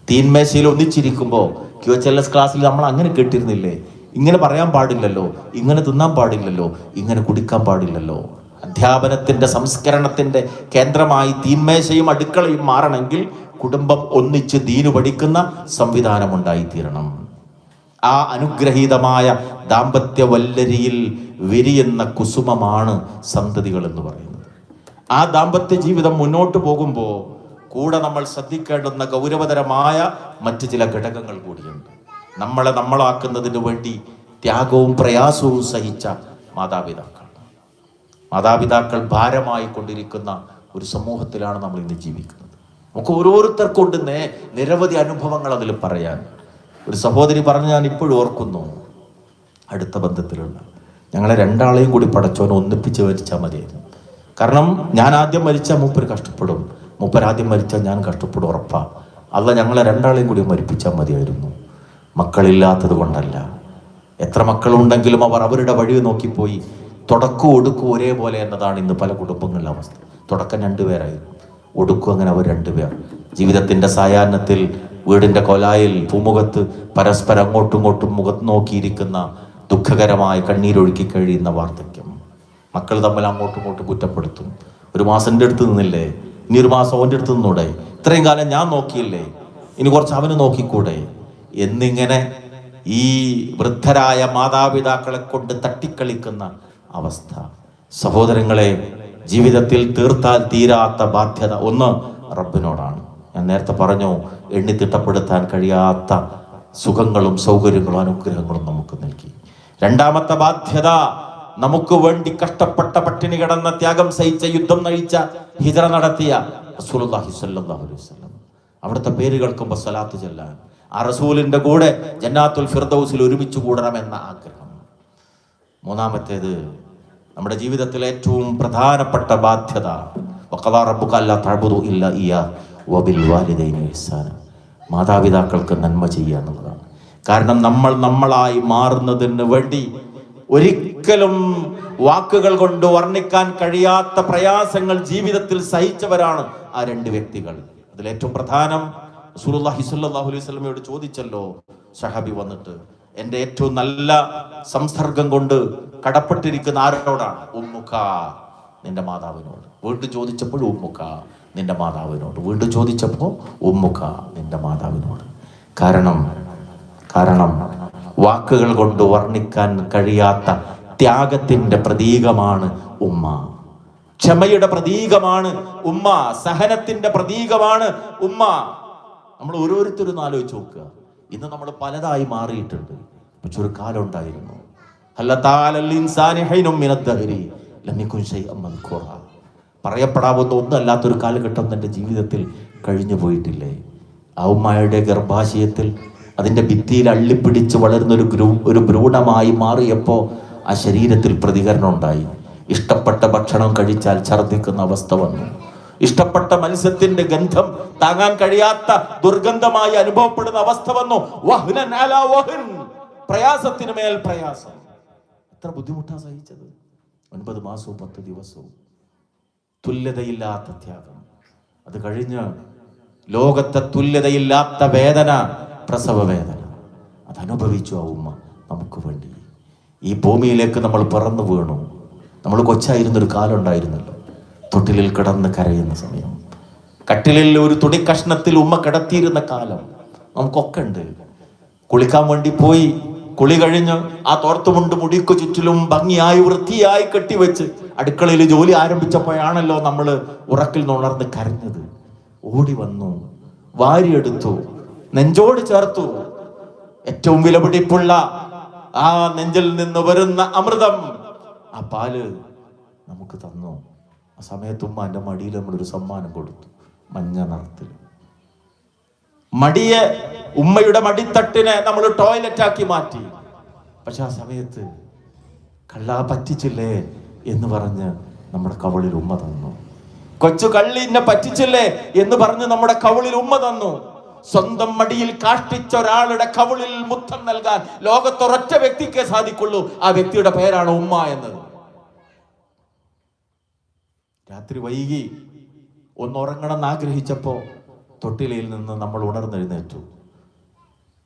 തീന്മേശയിൽ ഒന്നിച്ചിരിക്കുമ്പോൾ QHLS ക്ലാസ്സിൽ നമ്മൾ അങ്ങനെ കേട്ടിരുന്നില്ലേ? ഇങ്ങനെ പറയാൻ പാടില്ലല്ലോ, ഇങ്ങനെ തിന്നാൻ പാടില്ലല്ലോ, ഇങ്ങനെ കുടിക്കാൻ പാടില്ലല്ലോ. അധ്യാപനത്തിന്റെ, സംസ്കരണത്തിന്റെ കേന്ദ്രമായി തീന്മേശയും അടുക്കളയും മാറണമെങ്കിൽ കുടുംബം ഒന്നിച്ച് ദീനു പഠിക്കുന്ന സംവിധാനം ഉണ്ടായിത്തീരണം. ആ അനുഗ്രഹീതമായ ദാമ്പത്യ വല്ലരിയിൽ വിരിയുന്ന കുസുമമാണ് സന്തതികൾ എന്ന് പറയുന്നത്. ആ ദാമ്പത്യ ജീവിതം മുന്നോട്ട് പോകുമ്പോൾ കൂടെ നമ്മൾ ശ്രദ്ധിക്കേണ്ടുന്ന ഗൗരവതരമായ മറ്റു ചില ഘടകങ്ങൾ കൂടിയുണ്ട്. നമ്മളാക്കുന്നതിന് വേണ്ടി ത്യാഗവും പ്രയാസവും സഹിച്ച മാതാപിതാക്കൾ ഭാരമായി കൊണ്ടിരിക്കുന്ന ഒരു സമൂഹത്തിലാണ് നമ്മൾ ഇന്ന് ജീവിക്കുന്നത്. നമുക്ക് ഓരോരുത്തർക്കൊണ്ട് നിരവധി അനുഭവങ്ങൾ അതിൽ പറയാൻ. ഒരു സഹോദരി പറഞ്ഞ് ഞാൻ ഇപ്പോഴും ഓർക്കുന്നു, അടുത്ത ബന്ധത്തിലുള്ള ഞങ്ങളെ രണ്ടാളെയും കൂടി പടച്ചോനെ ഒന്നിപ്പിച്ച് മരിച്ചാൽ മതിയായിരുന്നു. കാരണം ഞാൻ ആദ്യം മരിച്ചാൽ മൂപ്പര് കഷ്ടപ്പെടും, മൂപ്പരാദ്യം മരിച്ചാൽ ഞാൻ കഷ്ടപ്പെടും ഉറപ്പാ. അല്ല, ഞങ്ങളെ രണ്ടാളെയും കൂടി മരിപ്പിച്ചാൽ മതിയായിരുന്നു. മക്കളില്ലാത്തത് കൊണ്ടല്ല. എത്ര മക്കളുണ്ടെങ്കിലും അവർ അവരുടെ വഴി നോക്കിപ്പോയി. തുടക്കം ഒടുക്കും ഒരേപോലെ എന്നതാണ് ഇന്ന് പല കുടുംബങ്ങളിലെ അവസ്ഥ. തുടക്കം 2 പേരായിരുന്നു, ഒടുക്കും അങ്ങനെ അവർ 2 പേർ. ജീവിതത്തിന്റെ സായാഹ്നത്തിൽ വീടിന്റെ കൊലായിൽ പൂമുഖത്ത് പരസ്പരം അങ്ങോട്ടും ഇങ്ങോട്ടും മുഖത്ത് നോക്കിയിരിക്കുന്ന ദുഃഖകരമായ കണ്ണീരൊഴുക്കി കഴിയുന്ന വാർദ്ധക്യം. മക്കൾ തമ്മിൽ അങ്ങോട്ടും ഇങ്ങോട്ടും കുറ്റപ്പെടുത്തും. ഒരു മാസം എൻ്റെ അടുത്ത് നിന്നില്ലേ, ഇനി ഒരു മാസം അവൻ്റെ അടുത്ത് നിന്നൂടെ, ഇത്രയും കാലം ഞാൻ നോക്കിയില്ലേ, ഇനി കുറച്ച് അവന് നോക്കിക്കൂടെ എന്നിങ്ങനെ ഈ വൃദ്ധരായ മാതാപിതാക്കളെ കൊണ്ട് തട്ടിക്കളിക്കുന്ന അവസ്ഥ. സഹോദരങ്ങളെ, ജീവിതത്തിൽ തീർത്താൽ തീരാത്ത ബാധ്യത ഒന്ന് റബ്ബിനോടാണ്. ഞാൻ നേരത്തെ പറഞ്ഞു, എണ്ണിത്തിട്ടപ്പെടുത്താൻ കഴിയാത്ത സുഖങ്ങളും സൗകര്യങ്ങളും അനുഗ്രഹങ്ങളും നമുക്ക് നൽകി. രണ്ടാമത്തെ ബാധ്യത, നമുക്ക് വേണ്ടി കഷ്ടപ്പെട്ട, പട്ടിണി കിടന്ന, ത്യാഗം സഹിച്ച, യുദ്ധം നയിച്ച, ഹിജ്റ നടത്തിയ റസൂലുള്ളാഹി സ്വല്ലല്ലാഹു അലൈഹി വസല്ലം. അവിടുത്തെ പേര് കേൾക്കുമ്പോൾ സ്വലാത്ത് ചൊല്ലാൻ, ആ റസൂലിന്റെ കൂടെ ജന്നാത്തുൽ ഫിർദൗസിൽ ഒരുമിച്ച് കൂടണമെന്ന ആഗ്രഹം. മൂന്നാമത്തേത്, നമ്മുടെ ജീവിതത്തിലെ ഏറ്റവും പ്രധാനപ്പെട്ട ബാധ്യത, വഖദാ റബ്ബുക അല്ലാ തഅ്ബുദു ഇല്ലാ ഇയ്യാഹു വബിൽ വാലിദൈനി ഇഹ്സാന, മാതാപിതാക്കൾക്ക് നന്മ ചെയ്യുക എന്നുള്ളതാണ്. കാരണം നമ്മളായി മാറുന്നതിന് വേണ്ടി ഒരിക്കലും വാക്കുകൾ കൊണ്ട് വർണ്ണിക്കാൻ കഴിയാത്ത പ്രയാസങ്ങൾ ജീവിതത്തിൽ സഹിച്ചവരാണ് ആ 2 വ്യക്തികൾ. അതിലേറ്റവും പ്രധാനം, റസൂലുള്ളാഹി സ്വല്ലല്ലാഹു അലൈഹി വസല്ലമയോട് ചോദിച്ചല്ലോ സഹാബി വന്നിട്ട്, എൻ്റെ ഏറ്റവും നല്ല സംസർഗം കൊണ്ട് കടപ്പെട്ടിരിക്കുന്ന ആരോടാണ്? ഉമ്മുക, നിന്റെ മാതാവിനോട്. വീണ്ടും ചോദിച്ചപ്പോൾ ഉമ്മുക, നിന്റെ മാതാവിനോട്. വീണ്ടും ചോദിച്ചപ്പോൾ ഉമ്മുക, നിന്റെ മാതാവിനോട്. കാരണം വാക്കുകൾ കൊണ്ട് വർണ്ണിക്കാൻ കഴിയാത്ത ത്യാഗത്തിന്റെ പ്രതീകമാണ് ഉമ്മ. ക്ഷമയുടെ പ്രതീകമാണ് ഉമ്മ. സഹനത്തിന്റെ പ്രതീകമാണ് ഉമ്മ. നമ്മൾ ഓരോരുത്തരും ആലോചിച്ച് നോക്കുക. ഇന്ന് നമ്മൾ പലതായി മാറിയിട്ടുണ്ട്. പക്ഷെ ഒരു കാലം ഉണ്ടായിരുന്നു, പറയപ്പെടാവുന്ന ഒന്നല്ലാത്തൊരു കാലഘട്ടം എൻ്റെ ജീവിതത്തിൽ കഴിഞ്ഞു പോയിട്ടില്ലേ? ആ ഉമ്മയുടെ ഗർഭാശയത്തിൽ അതിൻ്റെ ഭിത്തിയിൽ അള്ളിപ്പിടിച്ച് വളരുന്ന ഒരു ഭ്രൂണമായി മാറിയപ്പോൾ ആ ശരീരത്തിൽ പ്രതികരണം ഉണ്ടായി. ഇഷ്ടപ്പെട്ട ഭക്ഷണം കഴിച്ചാൽ ഛർദ്ദിക്കുന്ന അവസ്ഥ വന്നു. ഇഷ്ടപ്പെട്ട മത്സ്യത്തിന്റെ ഗന്ധം താങ്ങാൻ കഴിയാത്ത ദുർഗന്ധമായി അനുഭവപ്പെടുന്ന അവസ്ഥ വന്നു. വഹ്നൻ അലാ വഹ്ൻ, പ്രയാസത്തിന് മേൽ പ്രയാസം. എത്ര ബുദ്ധിമുട്ടാണ് സഹിച്ചത്. 9 മാസവും 10 ദിവസവും തുല്യതയില്ലാത്ത ത്യാഗം. അത് കഴിഞ്ഞ് ലോകത്തെ തുല്യതയില്ലാത്ത വേദന, പ്രസവ വേദന, അതനുഭവിച്ചു ആ ഉമ്മ നമുക്ക് വേണ്ടി. ഈ ഭൂമിയിലേക്ക് നമ്മൾ പിറന്നു വീണു. നമ്മൾ കൊച്ചായിരുന്നൊരു കാലം ഉണ്ടായിരുന്നല്ലോ, തൊട്ടിലിൽ കിടന്ന് കരയുന്ന സമയം, കട്ടിലിൽ ഒരു തുണിക്കഷ്ണത്തിൽ ഉമ്മ കിടത്തിയിരുന്ന കാലം നമുക്കൊക്കെ ഉണ്ട്. കുളിക്കാൻ വേണ്ടി പോയി, കുളി കഴിഞ്ഞ് ആ തോർത്തുമുണ്ട് മുടിക്കു ചുറ്റിലും ഭംഗിയായി വൃത്തിയായി കെട്ടിവെച്ച് അടുക്കളയിൽ ജോലി ആരംഭിച്ചപ്പോഴാണല്ലോ നമ്മൾ ഉറക്കിൽ ഉണർന്ന് കരഞ്ഞത്. ഓടി വന്നു, വാരിയെടുത്തു, നെഞ്ചോട് ചേർത്തു. ഏറ്റവും വിലപിടിപ്പുള്ള ആ നെഞ്ചിൽ നിന്ന് വരുന്ന അമൃതം, ആ പാല് നമുക്ക് തന്നു. ആ സമയത്ത് ഉമ്മ എൻ്റെ മടിയിൽ നമ്മളൊരു സമ്മാനം കൊടുത്തു, മഞ്ഞ നിറത്തിൽ. മടിയെ, ഉമ്മയുടെ മടിത്തട്ടിനെ നമ്മൾ ടോയ്ലറ്റാക്കി മാറ്റി. പക്ഷെ ആ സമയത്ത് കള്ളാ പറ്റിച്ചില്ലേ എന്ന് പറഞ്ഞ് നമ്മുടെ കവളിൽ ഉമ്മ തന്നു. കൊച്ചു കള്ളിനെ പറ്റിച്ചില്ലേ എന്ന് പറഞ്ഞ് നമ്മുടെ കവളിൽ ഉമ്മ തന്നു. സ്വന്തം മടിയിൽ കാഷ്ടിച്ച ഒരാളുടെ കവളിൽ മുത്തം നൽകാൻ ലോകത്തൊരൊറ്റ വ്യക്തിക്കേ സാധിക്കുള്ളൂ. ആ വ്യക്തിയുടെ പേരാണ് ഉമ്മ എന്നത്. രാത്രി വൈകി ഒന്നുറങ്ങണമെന്ന് ആഗ്രഹിച്ചപ്പോ തൊട്ടിലയിൽ നിന്ന് നമ്മൾ ഉണർന്നെഴുന്നേറ്റു.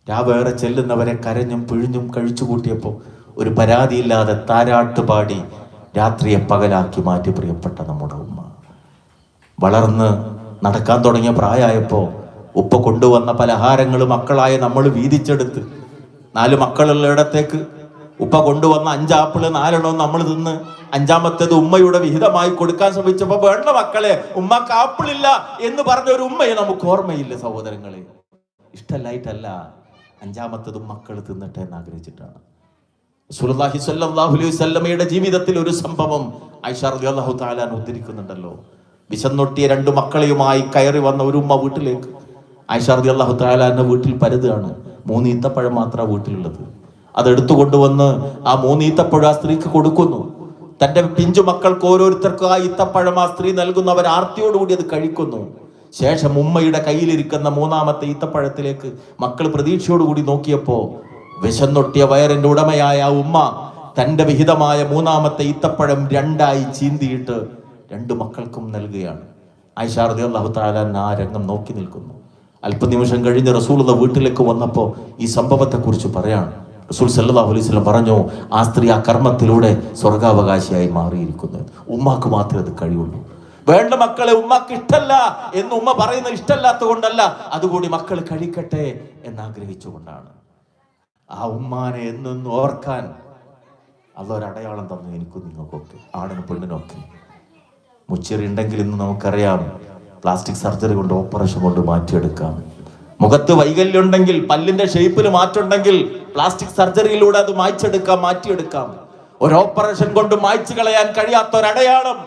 രാവേറെ ചെല്ലുന്നവരെ കരഞ്ഞും പിഴിഞ്ഞും കഴിച്ചു കൂട്ടിയപ്പോൾ ഒരു പരാതിയില്ലാതെ താരാട്ട് പാടി രാത്രിയെ പകലാക്കി മാറ്റി പ്രിയപ്പെട്ട നമ്മുടെ ഉമ്മ. വളർന്ന് നടക്കാൻ തുടങ്ങിയ പ്രായമായപ്പോൾ ഉപ്പ കൊണ്ടുവന്ന പലഹാരങ്ങൾ മക്കളായ നമ്മൾ വീതിച്ചെടുത്ത് 4 മക്കളുള്ള ഇടത്തേക്ക് ഉപ്പ കൊണ്ടുവന്ന 5 ആപ്പിള് 4 നമ്മൾ തിന്ന് 5ാമത്തേത് ഉമ്മയുടെ വിഹിതമായി കൊടുക്കാൻ ശ്രമിച്ചപ്പോ വേണ്ട മക്കളെ, ഉമ്മക്ക് ആപ്പിളില്ല എന്ന് പറഞ്ഞ ഒരു ഉമ്മയെ നമുക്ക് ഓർമ്മയില്ല സഹോദരങ്ങളെ. ഇഷ്ടല്ലായിട്ടല്ല, 5ാമത്തേതും മക്കൾ തിന്നട്ടെ എന്ന് ആഗ്രഹിച്ചിട്ടാണ്. റസൂലുള്ളാഹി സ്വല്ലല്ലാഹു അലൈഹി വസല്ലമയുടെ ജീവിതത്തിൽ ഒരു സംഭവം ആയിഷ റളിയല്ലാഹു തആല ഉദ്ധരിക്കുന്നുണ്ടല്ലോ. വിശന്നൊട്ടിയ 2 മക്കളെയുമായി കയറി വന്ന ഒരു ഉമ്മ വീട്ടിലേക്ക്. ആയിഷ റളിയല്ലാഹു തആല വീട്ടിൽ പരുതാണ്, 3 ഈത്തപ്പഴം മാത്രമാണ് വീട്ടിലുള്ളത്. അതെടുത്തുകൊണ്ടുവന്ന് ആ 3 ഈത്തപ്പഴം ആ സ്ത്രീക്ക് കൊടുക്കുന്നു. തന്റെ പിഞ്ചു മക്കൾക്ക് ഓരോരുത്തർക്കും ആ ഈത്തപ്പഴം ആ സ്ത്രീ നൽകുന്നവർ ആർത്തിയോടുകൂടി അത് കഴിക്കുന്നു. ശേഷം ഉമ്മയുടെ കയ്യിലിരിക്കുന്ന 3ാമത്തെ ഈത്തപ്പഴത്തിലേക്ക് മക്കൾ പ്രതീക്ഷയോടുകൂടി നോക്കിയപ്പോ വിശന്നൊട്ടിയ വയറിന്റെ ഉടമയായ ആ ഉമ്മ തന്റെ വിഹിതമായ 3ാമത്തെ ഈത്തപ്പഴം 2ആയി ചീന്തിയിട്ട് 2 മക്കൾക്കും നൽകുകയാണ്. ആയിഷ റളിയല്ലാഹു തആല ആ രംഗം നോക്കി നിൽക്കുന്നു. അല്പനിമിഷം കഴിഞ്ഞ് റസൂലുള്ള വീട്ടിലേക്ക് വന്നപ്പോ ഈ സംഭവത്തെ കുറിച്ച് പറയാണ്. റസൂൽ സല്ലല്ലാഹു അലൈഹി വസല്ലം പറഞ്ഞു, ആ സ്ത്രീ ആ കർമ്മത്തിലൂടെ സ്വർഗാവകാശിയായി മാറിയിരിക്കുന്നു. ഉമ്മാക്ക് മാത്രമേ അത് കഴിയുള്ളൂ. വേണ്ട മക്കളെ, ഉമ്മാക്ക് ഇഷ്ടല്ല എന്ന് ഉമ്മ പറയുന്നത് ഇഷ്ടമല്ലാത്ത കൊണ്ടല്ല, അതുകൂടി മക്കൾ കഴിക്കട്ടെ എന്നാഗ്രഹിച്ചുകൊണ്ടാണ്. ആ ഉമ്മാനെ എന്നൊന്ന് ഓർക്കാൻ അതൊരടയാളം തന്നു എനിക്കും നിങ്ങൾക്കൊക്കെ, ആണിനും പെണ്ണിനൊക്കെ. മുച്ചിറി ഉണ്ടെങ്കിൽ ഇന്ന് നമുക്കറിയാം, പ്ലാസ്റ്റിക് സർജറി കൊണ്ട്, ഓപ്പറേഷൻ കൊണ്ട് മാറ്റിയെടുക്കാം. മുഖത്ത് വൈകല്യം ഉണ്ടെങ്കിൽ, പല്ലിന്റെ ഷേപ്പിൽ മാറ്റുണ്ടെങ്കിൽ പ്ലാസ്റ്റിക് സർജറിയിലൂടെ അത് മാറ്റിയെടുക്കാം. ഒരു ഓപ്പറേഷൻ കൊണ്ട് മായ്ച്ചു കളയാൻ കഴിയാത്ത ഒരടയാളം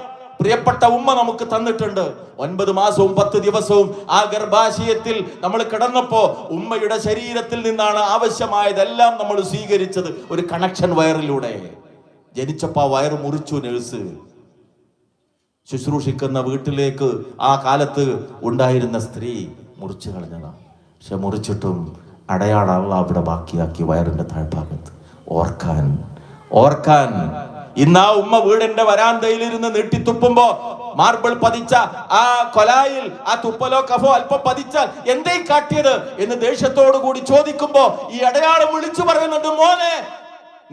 പ്രിയപ്പെട്ട ഉമ്മ നമുക്ക് തന്നിട്ടുണ്ട്. 9 മാസവും 10 ദിവസവും ആ ഗർഭാശയത്തിൽ നമ്മൾ കിടന്നപ്പോ ഉമ്മയുടെ ശരീരത്തിൽ നിന്നാണ് ആവശ്യമായതെല്ലാം നമ്മൾ സ്വീകരിച്ചത്. ഒരു കണക്ഷൻ വയറിലൂടെ. ജനിച്ചപ്പോ ആ വയറ് മുറിച്ചു നേഴ്സ്. ശുശ്രൂഷിക്കുന്ന വീട്ടിലേക്ക് ആ കാലത്ത് ഉണ്ടായിരുന്ന സ്ത്രീ മുറിച്ചു കളഞ്ഞതാണ്. പക്ഷെ മുറിച്ചിട്ടും അടയാളം അവിടെ ബാക്കിയാക്കി വയറിന്റെ താഴ്ഭാഗത്ത്. ഓർക്കാൻ ഇന്ന് ആ ഉമ്മ വീടിന്റെ വരാന്തയിലിരുന്ന് നീട്ടിത്തുപ്പുമ്പോ മാർബിൾ പതിച്ച ആ കൊലായിൽ ആ തുപ്പലോ കഫോ അല്പം പതിച്ചാൽ എന്തേ കാട്ടിയത് എന്ന് ദേഷ്യത്തോടു കൂടി ചോദിക്കുമ്പോ ഈ അടയാളം വിളിച്ചു പറയുന്നുണ്ട്, മോനെ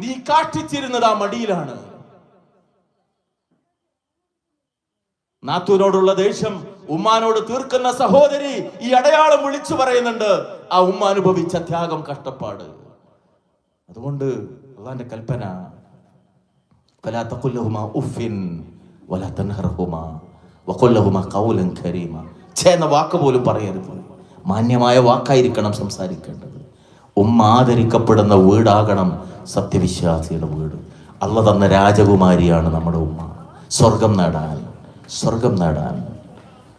നീ കാഷ്ടിച്ചിരുന്നത് ആ മടിയിലാണ്. നാത്തൂനോടുള്ള ദേഷ്യം ഉമ്മാനോട് തീർക്കുന്ന സഹോദരി ഈ അടയാളം വിളിച്ചു പറയുന്നുണ്ട്. ആ ഉമ്മ അനുഭവിച്ച ത്യാഗം, കഷ്ടപ്പാട്. അതുകൊണ്ട് അള്ളാന്റെ കൽപ്പന, ഫലാ തഖുല്ലഹുമാ ഉഫിൻ വലാ തൻഹർഹുമാ വഖുല്ലഹുമാ ഖൗലൻ കരീമാ. എന്ന വാക്ക് പോലും പറയരുത്. മാന്യമായ വാക്കായിരിക്കണം സംസാരിക്കേണ്ടത്. ഉമ്മ ആദരിക്കപ്പെടുന്ന വീടാകണം സത്യവിശ്വാസിയുടെ വീട്. അള്ളാഹ് തന്ന രാജകുമാരിയാണ് നമ്മുടെ ഉമ്മ. സ്വർഗം നേടാൻ.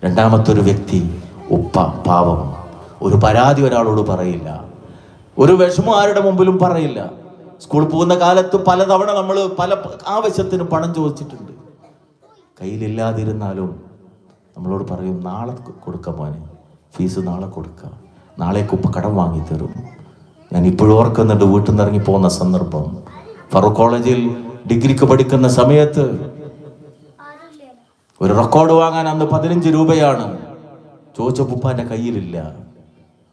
രണ്ടാമത്തൊരു വ്യക്തി ഉപ്പ, പാവം. ഒരു പരാതി ഒരാളോട് പറയില്ല, ഒരു വിഷമം ആരുടെ മുമ്പിലും പറയില്ല. സ്കൂളിൽ പോകുന്ന കാലത്ത് പലതവണ നമ്മൾ പല ആവശ്യത്തിന് പണം ചോദിച്ചിട്ടുണ്ട്. കയ്യിലില്ലാതിരുന്നാലും നമ്മളോട് പറയും, നാളെ കൊടുക്കാം മോനെ, ഫീസ് നാളെ കൊടുക്കാം, നാളേക്ക് ഉപ്പ കടം വാങ്ങി തരും. ഞാൻ ഇപ്പോഴും ഓർക്കുന്നുണ്ട്, വീട്ടിൽ നിന്ന് ഇറങ്ങി പോകുന്ന സന്ദർഭം. ഫറൂഖ് കോളേജിൽ ഡിഗ്രിക്ക് പഠിക്കുന്ന സമയത്ത് ഒരു റെക്കോർഡ് വാങ്ങാൻ അന്ന് 15 രൂപയാണ്. ചോദിച്ചപ്പോൾ ഉപ്പാന്റെ കയ്യിലില്ല.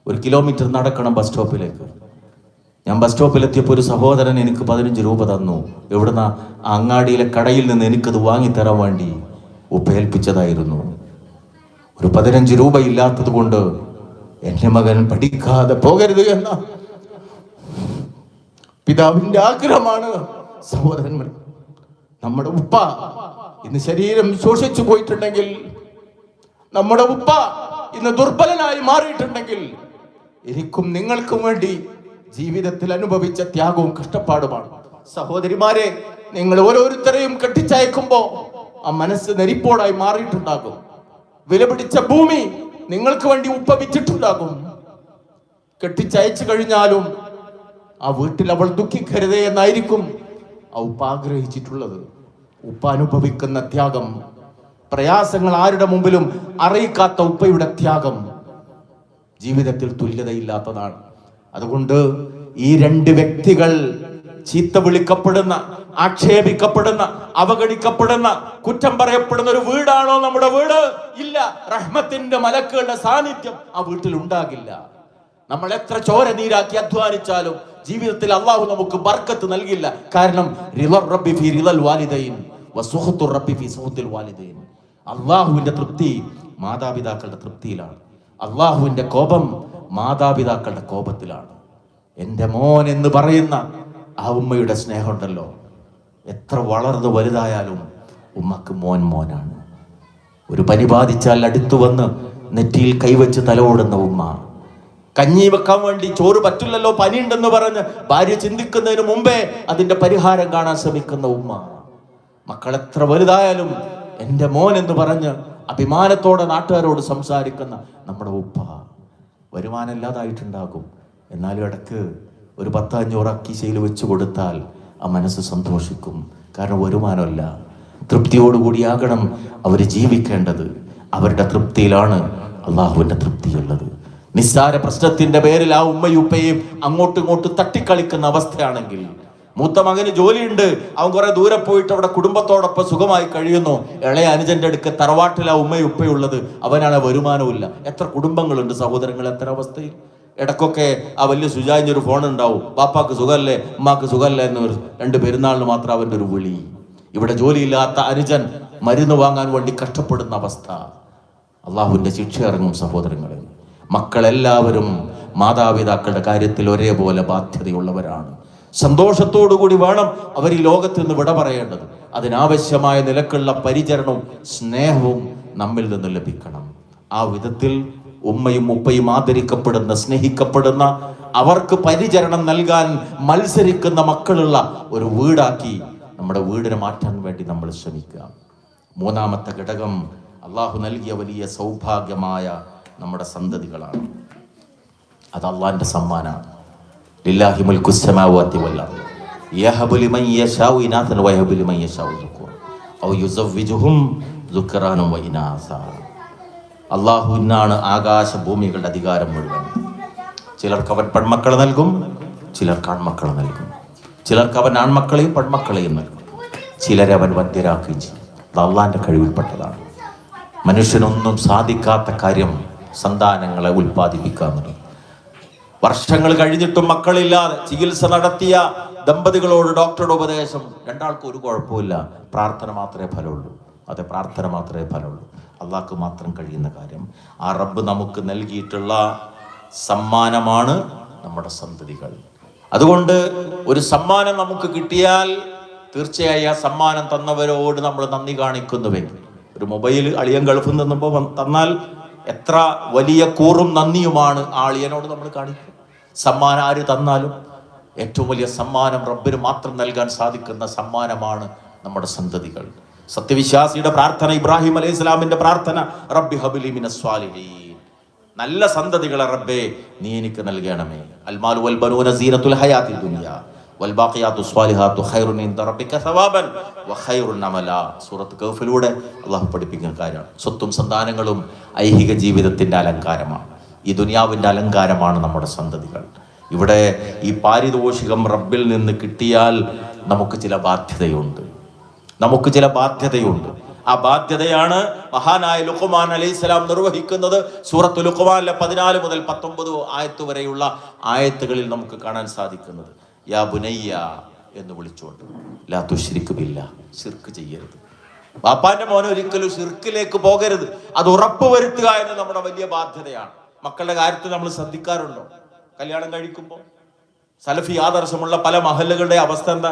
1 കിലോമീറ്റർ നടക്കണം ബസ് സ്റ്റോപ്പിലേക്ക്. ഞാൻ ബസ് സ്റ്റോപ്പിലെത്തിയപ്പോൾ ഒരു സഹോദരൻ എനിക്ക് 15 രൂപ തന്നു. എവിടുന്ന? അങ്ങാടിയിലെ കടയിൽ നിന്ന് എനിക്കത് വാങ്ങിത്തരാൻ വേണ്ടി ഉപ്പ ഏൽപ്പിച്ചതായിരുന്നു. ഒരു 15 രൂപ ഇല്ലാത്തത് കൊണ്ട് എന്റെ മകൻ പഠിക്കാതെ പോകരുത് എന്ന പിതാവിന്റെ ആഗ്രഹമാണ്. സഹോദരന്മാർ, നമ്മുടെ ഉപ്പ ഇന്ന് ശരീരം ശോഷിച്ചു പോയിട്ടുണ്ടെങ്കിൽ, നമ്മുടെ ഉപ്പ ഇന്ന് ദുർബലനായി മാറിയിട്ടുണ്ടെങ്കിൽ, എനിക്കും നിങ്ങൾക്കും വേണ്ടി ജീവിതത്തിൽ അനുഭവിച്ച ത്യാഗവും കഷ്ടപ്പാടുമാണ്. സഹോദരിമാരെ, നിങ്ങൾ ഓരോരുത്തരെയും കെട്ടിച്ചയക്കുമ്പോ ആ മനസ്സ് നെരിപ്പോടായി മാറിയിട്ടുണ്ടാകും. വിലപിടിച്ച ഭൂമി നിങ്ങൾക്ക് വേണ്ടി ഉപ്പ വിറ്റിട്ടുണ്ടാകും. കെട്ടിച്ചയച്ചു കഴിഞ്ഞാലും ആ വീട്ടിൽ അവൾ ദുഃഖിക്കരുതേ എന്നായിരിക്കും ആ ഉപ്പ ആഗ്രഹിച്ചിട്ടുള്ളത്. ഉപ്പ അനുഭവിക്കുന്ന ത്യാഗം, പ്രയാസങ്ങൾ ആരുടെ മുമ്പിലും അറിയിക്കാത്ത ഉപ്പയുടെ ത്യാഗം ജീവിതത്തിൽ തുല്യതയില്ലാത്തതാണ്. അതുകൊണ്ട് ഈ 2 വ്യക്തികൾ ചീത്ത വിളിക്കപ്പെടുന്ന, ആക്ഷേപിക്കപ്പെടുന്ന, അവഗണിക്കപ്പെടുന്ന, കുറ്റം പറയപ്പെടുന്ന ഒരു വീടാണോ നമ്മുടെ വീട്? ഇല്ല. റഹ്മത്തിന്റെ മലക്കുകളുടെ സാന്നിധ്യം ആ വീട്ടിൽ ഉണ്ടാകില്ല. നമ്മൾ എത്ര ചോര നീരാക്കി അധ്വാനിച്ചാലും ജീവിതത്തിൽ അള്ളാഹു നമുക്ക് ബർക്കത്ത് നൽകില്ല. കാരണം അള്ളാഹുവിന്റെ തൃപ്തി മാതാപിതാക്കളുടെ തൃപ്തിയിലാണ്. അള്ളാഹുവിന്റെ കോപം മാതാപിതാക്കളുടെ കോപത്തിലാണ്. എൻ്റെ മോൻ എന്ന് പറയുന്ന ആ ഉമ്മയുടെ സ്നേഹമുണ്ടല്ലോ, എത്ര വളർന്നു വലുതായാലും ഉമ്മക്ക് മോൻ മോനാണ്. ഒരു പനി ബാധിച്ചാൽ അടുത്തു വന്ന് നെറ്റിയിൽ കൈവച്ച് തലോടുന്ന ഉമ്മ, കഞ്ഞി വെക്കാൻ വേണ്ടി ചോറ് പറ്റില്ലല്ലോ പനിയുണ്ടെന്ന് പറഞ്ഞ് ഭാര്യ ചിന്തിക്കുന്നതിന് മുമ്പേ അതിന്റെ പരിഹാരം കാണാൻ ശ്രമിക്കുന്ന ഉമ്മ, മക്കൾ എത്ര വലുതായാലും എൻ്റെ മോൻ എന്ന് പറഞ്ഞ് അഭിമാനത്തോടെ നാട്ടുകാരോട് സംസാരിക്കുന്ന നമ്മുടെ ഉപ്പ. വരുമാനം ഇല്ലാതായിട്ടുണ്ടാകും, എന്നാലും ഇടക്ക് ഒരു 10-500 അക്കീശയിൽ വെച്ച് കൊടുത്താൽ ആ മനസ്സ് സന്തോഷിക്കും. കാരണം വരുമാനമല്ല, തൃപ്തിയോടുകൂടിയാകണം അവർ ജീവിക്കേണ്ടത്. അവരുടെ തൃപ്തിയിലാണ് അള്ളാഹുവിന്റെ തൃപ്തിയുള്ളത്. നിസ്സാര പ്രശ്നത്തിന്റെ പേരിൽ ആ ഉമ്മയും ഉപ്പയും അങ്ങോട്ടും ഇങ്ങോട്ടും തട്ടിക്കളിക്കുന്ന അവസ്ഥയാണെങ്കിൽ, മൂത്ത മകന് ജോലിയുണ്ട്, അവൻ കുറെ ദൂരെ പോയിട്ട് അവിടെ കുടുംബത്തോടൊപ്പം സുഖമായി കഴിയുന്നു, ഇളയ അനുജന്റെ അടുക്ക് തറവാട്ടിൽ ആ ഉമ്മയും ഉപ്പയുള്ളത്, അവനാണ് വരുമാനമില്ല. എത്ര കുടുംബങ്ങളുണ്ട് സഹോദരങ്ങൾ, എത്ര അവസ്ഥയിൽ. ഇടക്കൊക്കെ ആ വലിയ സുജായിന്റെ ഒരു ഫോൺ ഉണ്ടാവും, പാപ്പാക്ക് സുഖമല്ലേ ഉമ്മാക്ക് സുഖമല്ലേ എന്ന് 2 പെരുന്നാളിന് മാത്രം അവന്റെ ഒരു വിളി. ഇവിടെ ജോലിയില്ലാത്ത അനുജൻ മരുന്ന് വാങ്ങാൻ വേണ്ടി കഷ്ടപ്പെടുന്ന അവസ്ഥ. അള്ളാഹുവിന്റെ ശിക്ഷ ഇറങ്ങും സഹോദരങ്ങളെ. മക്കളെല്ലാവരും മാതാപിതാക്കളുടെ കാര്യത്തിൽ ഒരേപോലെ ബാധ്യതയുള്ളവരാണ്. സന്തോഷത്തോടുകൂടി വേണം അവർ ഈ ലോകത്ത് നിന്ന് വിട പറയേണ്ടത്. അതിനാവശ്യമായ നിലക്കുള്ള പരിചരണവും സ്നേഹവും നമ്മിൽ നിന്ന് ലഭിക്കണം. ആ വിധത്തിൽ ഉമ്മയും ഉപ്പയും ആദരിക്കപ്പെടുന്ന, സ്നേഹിക്കപ്പെടുന്ന, അവർക്ക് പരിചരണം നൽകാൻ മത്സരിക്കുന്ന മക്കളുള്ള ഒരു വീടാക്കി നമ്മുടെ വീടിനെ മാറ്റാൻ വേണ്ടി നമ്മൾ ശ്രമിക്കുക. 3ാമത്തെ ഘടകം അള്ളാഹു നൽകിയ വലിയ സൗഭാഗ്യമായ നമ്മുടെ സന്തതികളാണ്. അത് അള്ളാഹിന്റെ സമ്മാനമാണ്. ലില്ലാഹി മുൽക്കുസ് സമാവാതി വൽ അർദ് യഹബു ലിമൻ യശാഉ ഇനാസൻ വയഹബു ലിമൻ യശാഉ ദുക്കൂർ ഔ യുസവ്വിജുഹും ദുക്റാനും വഇനാസ. അള്ളാഹുവിനാണ് ആകാശ ഭൂമികളുടെ അധികാരം മുഴുവൻ. ചിലർക്ക് അവൻ പെൺമക്കളെ നൽകും, ചിലർക്ക് ആൺമക്കളെ നൽകും. ചിലർക്ക് അവൻ ആൺമക്കളെയും പെൺമക്കളെയും നൽകും. ചിലരെ അവൻ വന്ധ്യരാക്കുകയും ചെയ്യും. അത് അള്ളാഹിന്റെ കഴിവിൽപ്പെട്ടതാണ്. മനുഷ്യനൊന്നും സാധിക്കാത്ത കാര്യം സന്താനങ്ങളെ ഉൽപ്പാദിപ്പിക്കുക എന്നുള്ളത്. വർഷങ്ങൾ കഴിഞ്ഞിട്ടും മക്കളില്ലാതെ ചികിത്സ നടത്തിയ ദമ്പതികളോട് ഡോക്ടറുടെ ഉപദേശം, 2 ആൾക്കും ഒരു കുഴപ്പമില്ല, പ്രാർത്ഥന മാത്രമേ ഫലമുള്ളൂ. അതെ, പ്രാർത്ഥന മാത്രമേ ഫലമുള്ളൂ. അള്ളാഹ്ക്ക് മാത്രം കഴിയുന്ന കാര്യം. ആ റബ്ബ് നമുക്ക് നൽകിയിട്ടുള്ള സമ്മാനമാണ് നമ്മുടെ സന്തതികൾ. അതുകൊണ്ട് ഒരു സമ്മാനം നമുക്ക് കിട്ടിയാൽ തീർച്ചയായും ആ സമ്മാനം തന്നവരോട് നമ്മൾ നന്ദി കാണിക്കുന്നുവെങ്കിൽ, ഒരു മൊബൈൽ അളിയൻ ഗൾഫിൽ നിന്നുമ്പോൾ തന്നാൽ എത്ര വലിയ കൂറും നന്ദിയുമാണ് ആ അളിയനോട് നമ്മൾ കാണിക്കുക. സമ്മാനം ആര് തന്നാലും ഏറ്റവും വലിയ സമ്മാനം റബ്ബിന് മാത്രം നൽകാൻ സാധിക്കുന്ന സമ്മാനമാണ് നമ്മുടെ സന്തതികൾ. സത്യവിശ്വാസിയുടെ പ്രാർത്ഥന, ഇബ്രാഹിം അലൈഹി സ്വലാമിന്റെ പ്രാർത്ഥന, റബ്ബി ഹബ്ലി മിനസ് സ്വാലിഹീൻ, നല്ല സന്തതികളെ റബ്ബേ നീ എനിക്ക് നൽകണമേ. അൽമാലു വൽ ബനൂന സീനത്തുൽ ഹയാത്തിദ് ദുനിയ വൽ ബാഖിയാത്തുസ് സ്വാലിഹാത്തു ഖൈറുൻ ഇൻദ റബ്ബിക സവാബൻ വഖൈറുൻ അമലാ. സൂറത്ത് കഹ്ഫിലൂടെ അല്ലാഹു പഠിപ്പിക്കുന്ന കാര്യമാണ്. സ്വത്തും സന്താനങ്ങളും ഐഹിക ജീവിതത്തിന്റെ അലങ്കാരമാണ്. ഈ ദുനിയാവിന്റെ അലങ്കാരമാണ് നമ്മുടെ സന്തതികൾ. ഇവിടെ ഈ പാരിതോഷികം റബ്ബിൽ നിന്ന് കിട്ടിയാൽ നമുക്ക് ചില ബാധ്യതയുണ്ട്. ആ ബാധ്യതയാണ് മഹാനായ ലുഖ്മാൻ അലൈഹിസ്സലാം നിർവഹിക്കുന്നത്. സൂറത്ത് ലുഖ്മാനിലെ 14 മുതൽ 19 ആയത്ത് വരെയുള്ള ആയത്തുകളിൽ നമുക്ക് കാണാൻ സാധിക്കുന്നത്. യാ ബുനയ്യ എന്ന് വിളിച്ചുകൊണ്ട് ലാ തുശ്രിക് ബില്ലാഹ്, ശിർക്ക് ചെയ്യരുത്. ബാപ്പാന്റെ മോനെ ഒരിക്കലും ശിർക്കിലേക്ക് പോകരുത്. അത് ഉറപ്പുവരുത്തുക എന്ന് നമ്മുടെ വലിയ ബാധ്യതയാണ്. മക്കളുടെ കാര്യത്തിൽ നമ്മൾ ശ്രദ്ധിക്കാറുണ്ടോ? കല്യാണം കഴിക്കുമ്പോൾ സലഫി ആദർശമുള്ള പല മഹല്ലുകളുടെ അവസ്ഥ എന്താ?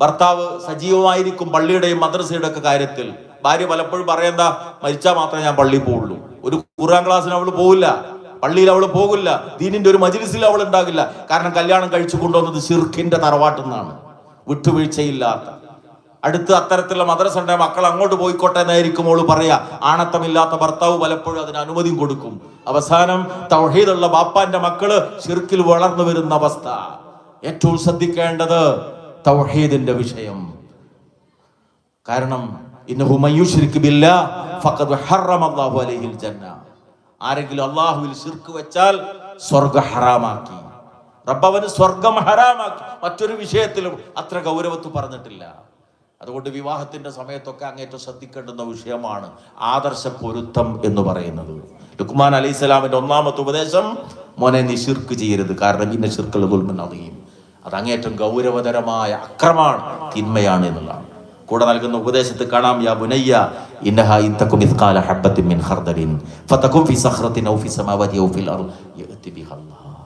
ഭർത്താവ് സജീവമായിരിക്കും പള്ളിയുടെയും മദ്രസയുടെ ഒക്കെ കാര്യത്തിൽ. ഭാര്യ പലപ്പോഴും പറയെന്താ, മരിച്ചാൽ മാത്രമേ ഞാൻ പള്ളിയിൽ പോവുള്ളൂ. ഒരു ഖുർആൻ ക്ലാസ്സിന് അവൾ പോകില്ല, പള്ളിയിൽ അവൾ പോകില്ല, ദീനിന്റെ ഒരു മജ്‌ലിസിൽ അവൾ ഉണ്ടാകില്ല. കാരണം കല്യാണം കഴിച്ചു കൊണ്ടുവന്നത് ശിർക്കിന്റെ തറവാട്ടിൽ നിന്നാണ്, വിട്ടുവീഴ്ചയില്ലാത്ത. അടുത്ത് അത്തരത്തിലുള്ള മദ്രസ ഉണ്ടെ മക്കൾ അങ്ങോട്ട് പോയിക്കോട്ടെ എന്നായിരിക്കും അവള് പറയാ. ആണത്തമില്ലാത്ത ഭർത്താവ് പലപ്പോഴും അതിന് അനുമതിയും കൊടുക്കും. അവസാനം തൗഹീദുള്ള ബാപ്പാന്റെ മക്കള് ശിർക്കിൽ വളർന്നു വരുന്ന അവസ്ഥ. ഏറ്റവും ശ്രദ്ധിക്കേണ്ടത് തൗഹീദിന്റെ വിഷയം. കാരണം ഇന്നഹു മയ്യുശ്രിക് ബില്ലാഹ് ഫഖദ് ഹറമല്ലാഹു അലൈഹിൽ ജന്ന. ആരെങ്കിലും അല്ലാഹുവിൽ ശിർക്ക് വെച്ചാൽ സ്വർഗ്ഗം ഹറാമാക്കി. റബ്ബവന് സ്വർഗ്ഗം ഹറാമാക്കി. മറ്റൊരു വിഷയത്തിലും അത്ര ഗൗരവത്തിൽ പറഞ്ഞിട്ടില്ല. അതുകൊണ്ട് വിവാഹത്തിന്റെ സമയത്തൊക്കെ അങ്ങേറ്റം ശ്രദ്ധിക്കേണ്ടുന്ന വിഷയമാണ് ആദർശ പൊരുത്തം എന്ന് പറയുന്നത്. ലുഖ്മാൻ അലൈഹിസ്സലാമിന്റെ ഒന്നാമത്തെ ഉപദേശം, മോനെ നീ ശിർക്ക് ചെയ്യരുത്, കാരണം ഇന്ന ശിർക്കുൽ ദുൽമുൻ അദീം, അത് അങ്ങേറ്റം ഗൗരവതരമായ അക്രമാണ്, തിന്മയാണ് എന്നുള്ളതാണ്. കൂടെ നൽകുന്ന ഉപദേശത്തിൽ കാണാം, യാ ബുനയ്യ ഇന്നഹാ ഇൻ തകും മിസ്ഖാല ഹബ്ബത്തിൻ മിൻ ഖർദലിൻ ഫതകും ഫി സഖറത്തിൻ ഔ ഫി സമാവാതി ഔ ഫിൽ അർദ് യഅതി ബിഹല്ലാഹ്.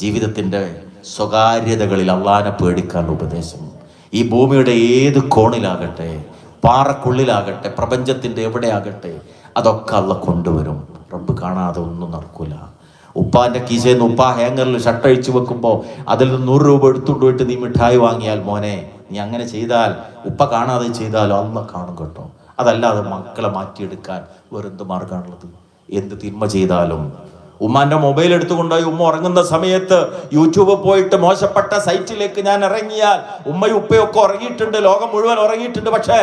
ജീവിതത്തിന്റെ സ്വകാര്യതകളിൽ അള്ളാഹനെ പേടിക്കാനുള്ള ഉപദേശം. ഈ ഭൂമിയുടെ ഏത് കോണിലാകട്ടെ, പാറക്കുള്ളിലാകട്ടെ, പ്രപഞ്ചത്തിന്റെ എവിടെയാകട്ടെ, അതൊക്കെ അള്ളാഹ് കൊണ്ടുവരും. റബ്ബ് കാണാതെ ഒന്നും നടക്കൂല. ഉപ്പാന്റെ കീശയിൽ നിന്ന് ഉപ്പ ഹാങ്ങറിൽ ഷർട്ട് അഴിച്ചു വെക്കുമ്പോൾ അതിൽ നിന്ന് 100 രൂപ എടുത്തുകൊണ്ട് പോയിട്ട് നീ മിഠായി വാങ്ങിയാൽ, മോനെ നീ അങ്ങനെ ചെയ്താൽ, ഉപ്പ കാണാതെ ചെയ്താലും അള്ളാഹ് കാണും കേട്ടോ. അതല്ലാതെ മക്കളെ മാറ്റിയെടുക്കാൻ വേറെന്ത് മാർഗമാണുള്ളത്? എന്ത് തിന്മ ചെയ്താലും. ഉമ്മാന്റെ മൊബൈൽ എടുത്തുകൊണ്ടുപോയി ഉമ്മ ഉറങ്ങുന്ന സമയത്ത് യൂട്യൂബ് പോയിട്ട് മോശപ്പെട്ട സൈറ്റിലേക്ക് ഞാൻ ഇറങ്ങിയാൽ, ഉമ്മയും ഉപ്പയൊക്കെ ഉറങ്ങിയിട്ടുണ്ട്, ലോകം മുഴുവൻ ഉറങ്ങിയിട്ടുണ്ട്, പക്ഷേ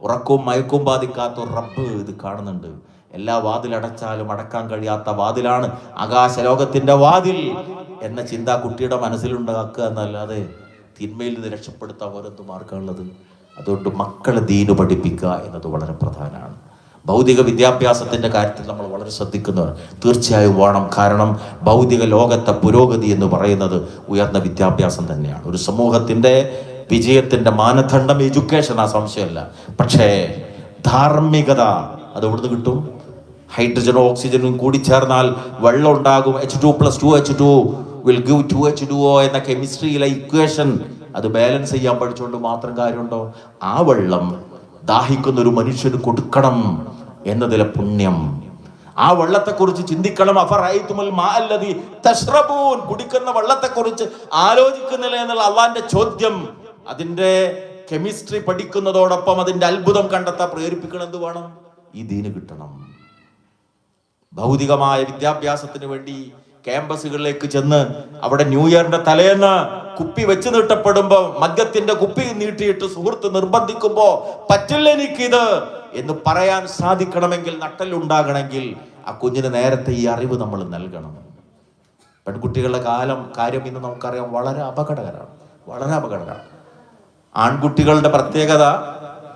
ഉറക്കവും മയക്കവും ബാധിക്കാത്ത റബ്ബ് ഇത് കാണുന്നുണ്ട്. എല്ലാ വാതിലടച്ചാലും അടക്കാൻ കഴിയാത്ത വാതിലാണ് ആകാശലോകത്തിന്റെ വാതിൽ എന്ന ചിന്ത കുട്ടിയുടെ മനസ്സിലുണ്ടാക്കുക എന്നല്ലാതെ തിന്മയിൽ നിന്ന് രക്ഷപ്പെടുത്താൻ വേറെന്ത് മാർഗമുള്ളത്? അതുകൊണ്ട് മക്കളെ ദീന് പഠിപ്പിക്കുക എന്നത് വളരെ പ്രധാനമാണ്. ഭൗതിക വിദ്യാഭ്യാസത്തിന്റെ കാര്യത്തിൽ നമ്മൾ വളരെ ശ്രദ്ധിക്കുന്നവർ തീർച്ചയായും വേണം. കാരണം ഭൗതിക ലോകത്തെ പുരോഗതി എന്ന് പറയുന്നത് ഉയർന്ന വിദ്യാഭ്യാസം തന്നെയാണ്. ഒരു സമൂഹത്തിന്റെ വിജയത്തിന്റെ മാനദണ്ഡം എഡ്യൂക്കേഷൻ, ആ സംശയമല്ല. പക്ഷേ ധാർമ്മികത അത് എവിടുന്ന് കിട്ടും? ഹൈഡ്രജനും ഓക്സിജനും കൂടി ചേർന്നാൽ വെള്ളം ഉണ്ടാകും. H2+2H2 will give 2H2O എന്ന കെമിസ്ട്രിയിലെ ഇക്വേഷൻ അത് ബാലൻസ് ചെയ്യാൻ പഠിച്ചുകൊണ്ട് മാത്രം കാര്യമുണ്ടോ? ആ വെള്ളം ദാഹിക്കുന്ന ഒരു മനുഷ്യന് കൊടുക്കണം എന്നതിലെ പുണ്യം. ആ വെള്ളത്തെക്കുറിച്ച് ചിന്തിക്കണം. അഫറഅയ്തുമുൽ മാഅല്ലദീ തശ്റബൂൻ, കുടിക്കുന്ന വെള്ളത്തെക്കുറിച്ച് ആലോചിക്കുന്നില്ല എന്നുള്ള അള്ളാന്റെ ചോദ്യം. അതിന്റെ കെമിസ്ട്രി പഠിക്കുന്നതോടൊപ്പം അതിന്റെ അത്ഭുതം കണ്ടെത്താൻ പ്രേരിപ്പിക്കണം. എന്ത് വേണം? ഈ ദീന് കിട്ടണം. ഭൗതികമായ വിദ്യാഭ്യാസത്തിന് വേണ്ടി ക്യാമ്പസുകളിലേക്ക് ചെന്ന് അവിടെ ന്യൂ ഇയറിന്റെ തലേന്ന് കുപ്പി വെച്ച് നീട്ടപ്പെടുമ്പോ, മദ്യത്തിന്റെ കുപ്പി നീട്ടിയിട്ട് സുഹൃത്ത് നിർബന്ധിക്കുമ്പോ പറ്റില്ല എനിക്കിത് എന്ന് പറയാൻ സാധിക്കണമെങ്കിൽ, നട്ടലുണ്ടാകണമെങ്കിൽ ആ കുഞ്ഞിന് നേരത്തെ ഈ അറിവ് നമ്മൾ നൽകണം. പെൺകുട്ടികളുടെ കാര്യം ഇന്ന് നമുക്കറിയാം, വളരെ അപകടകരമാണ്. ആൺകുട്ടികളുടെ പ്രത്യേകത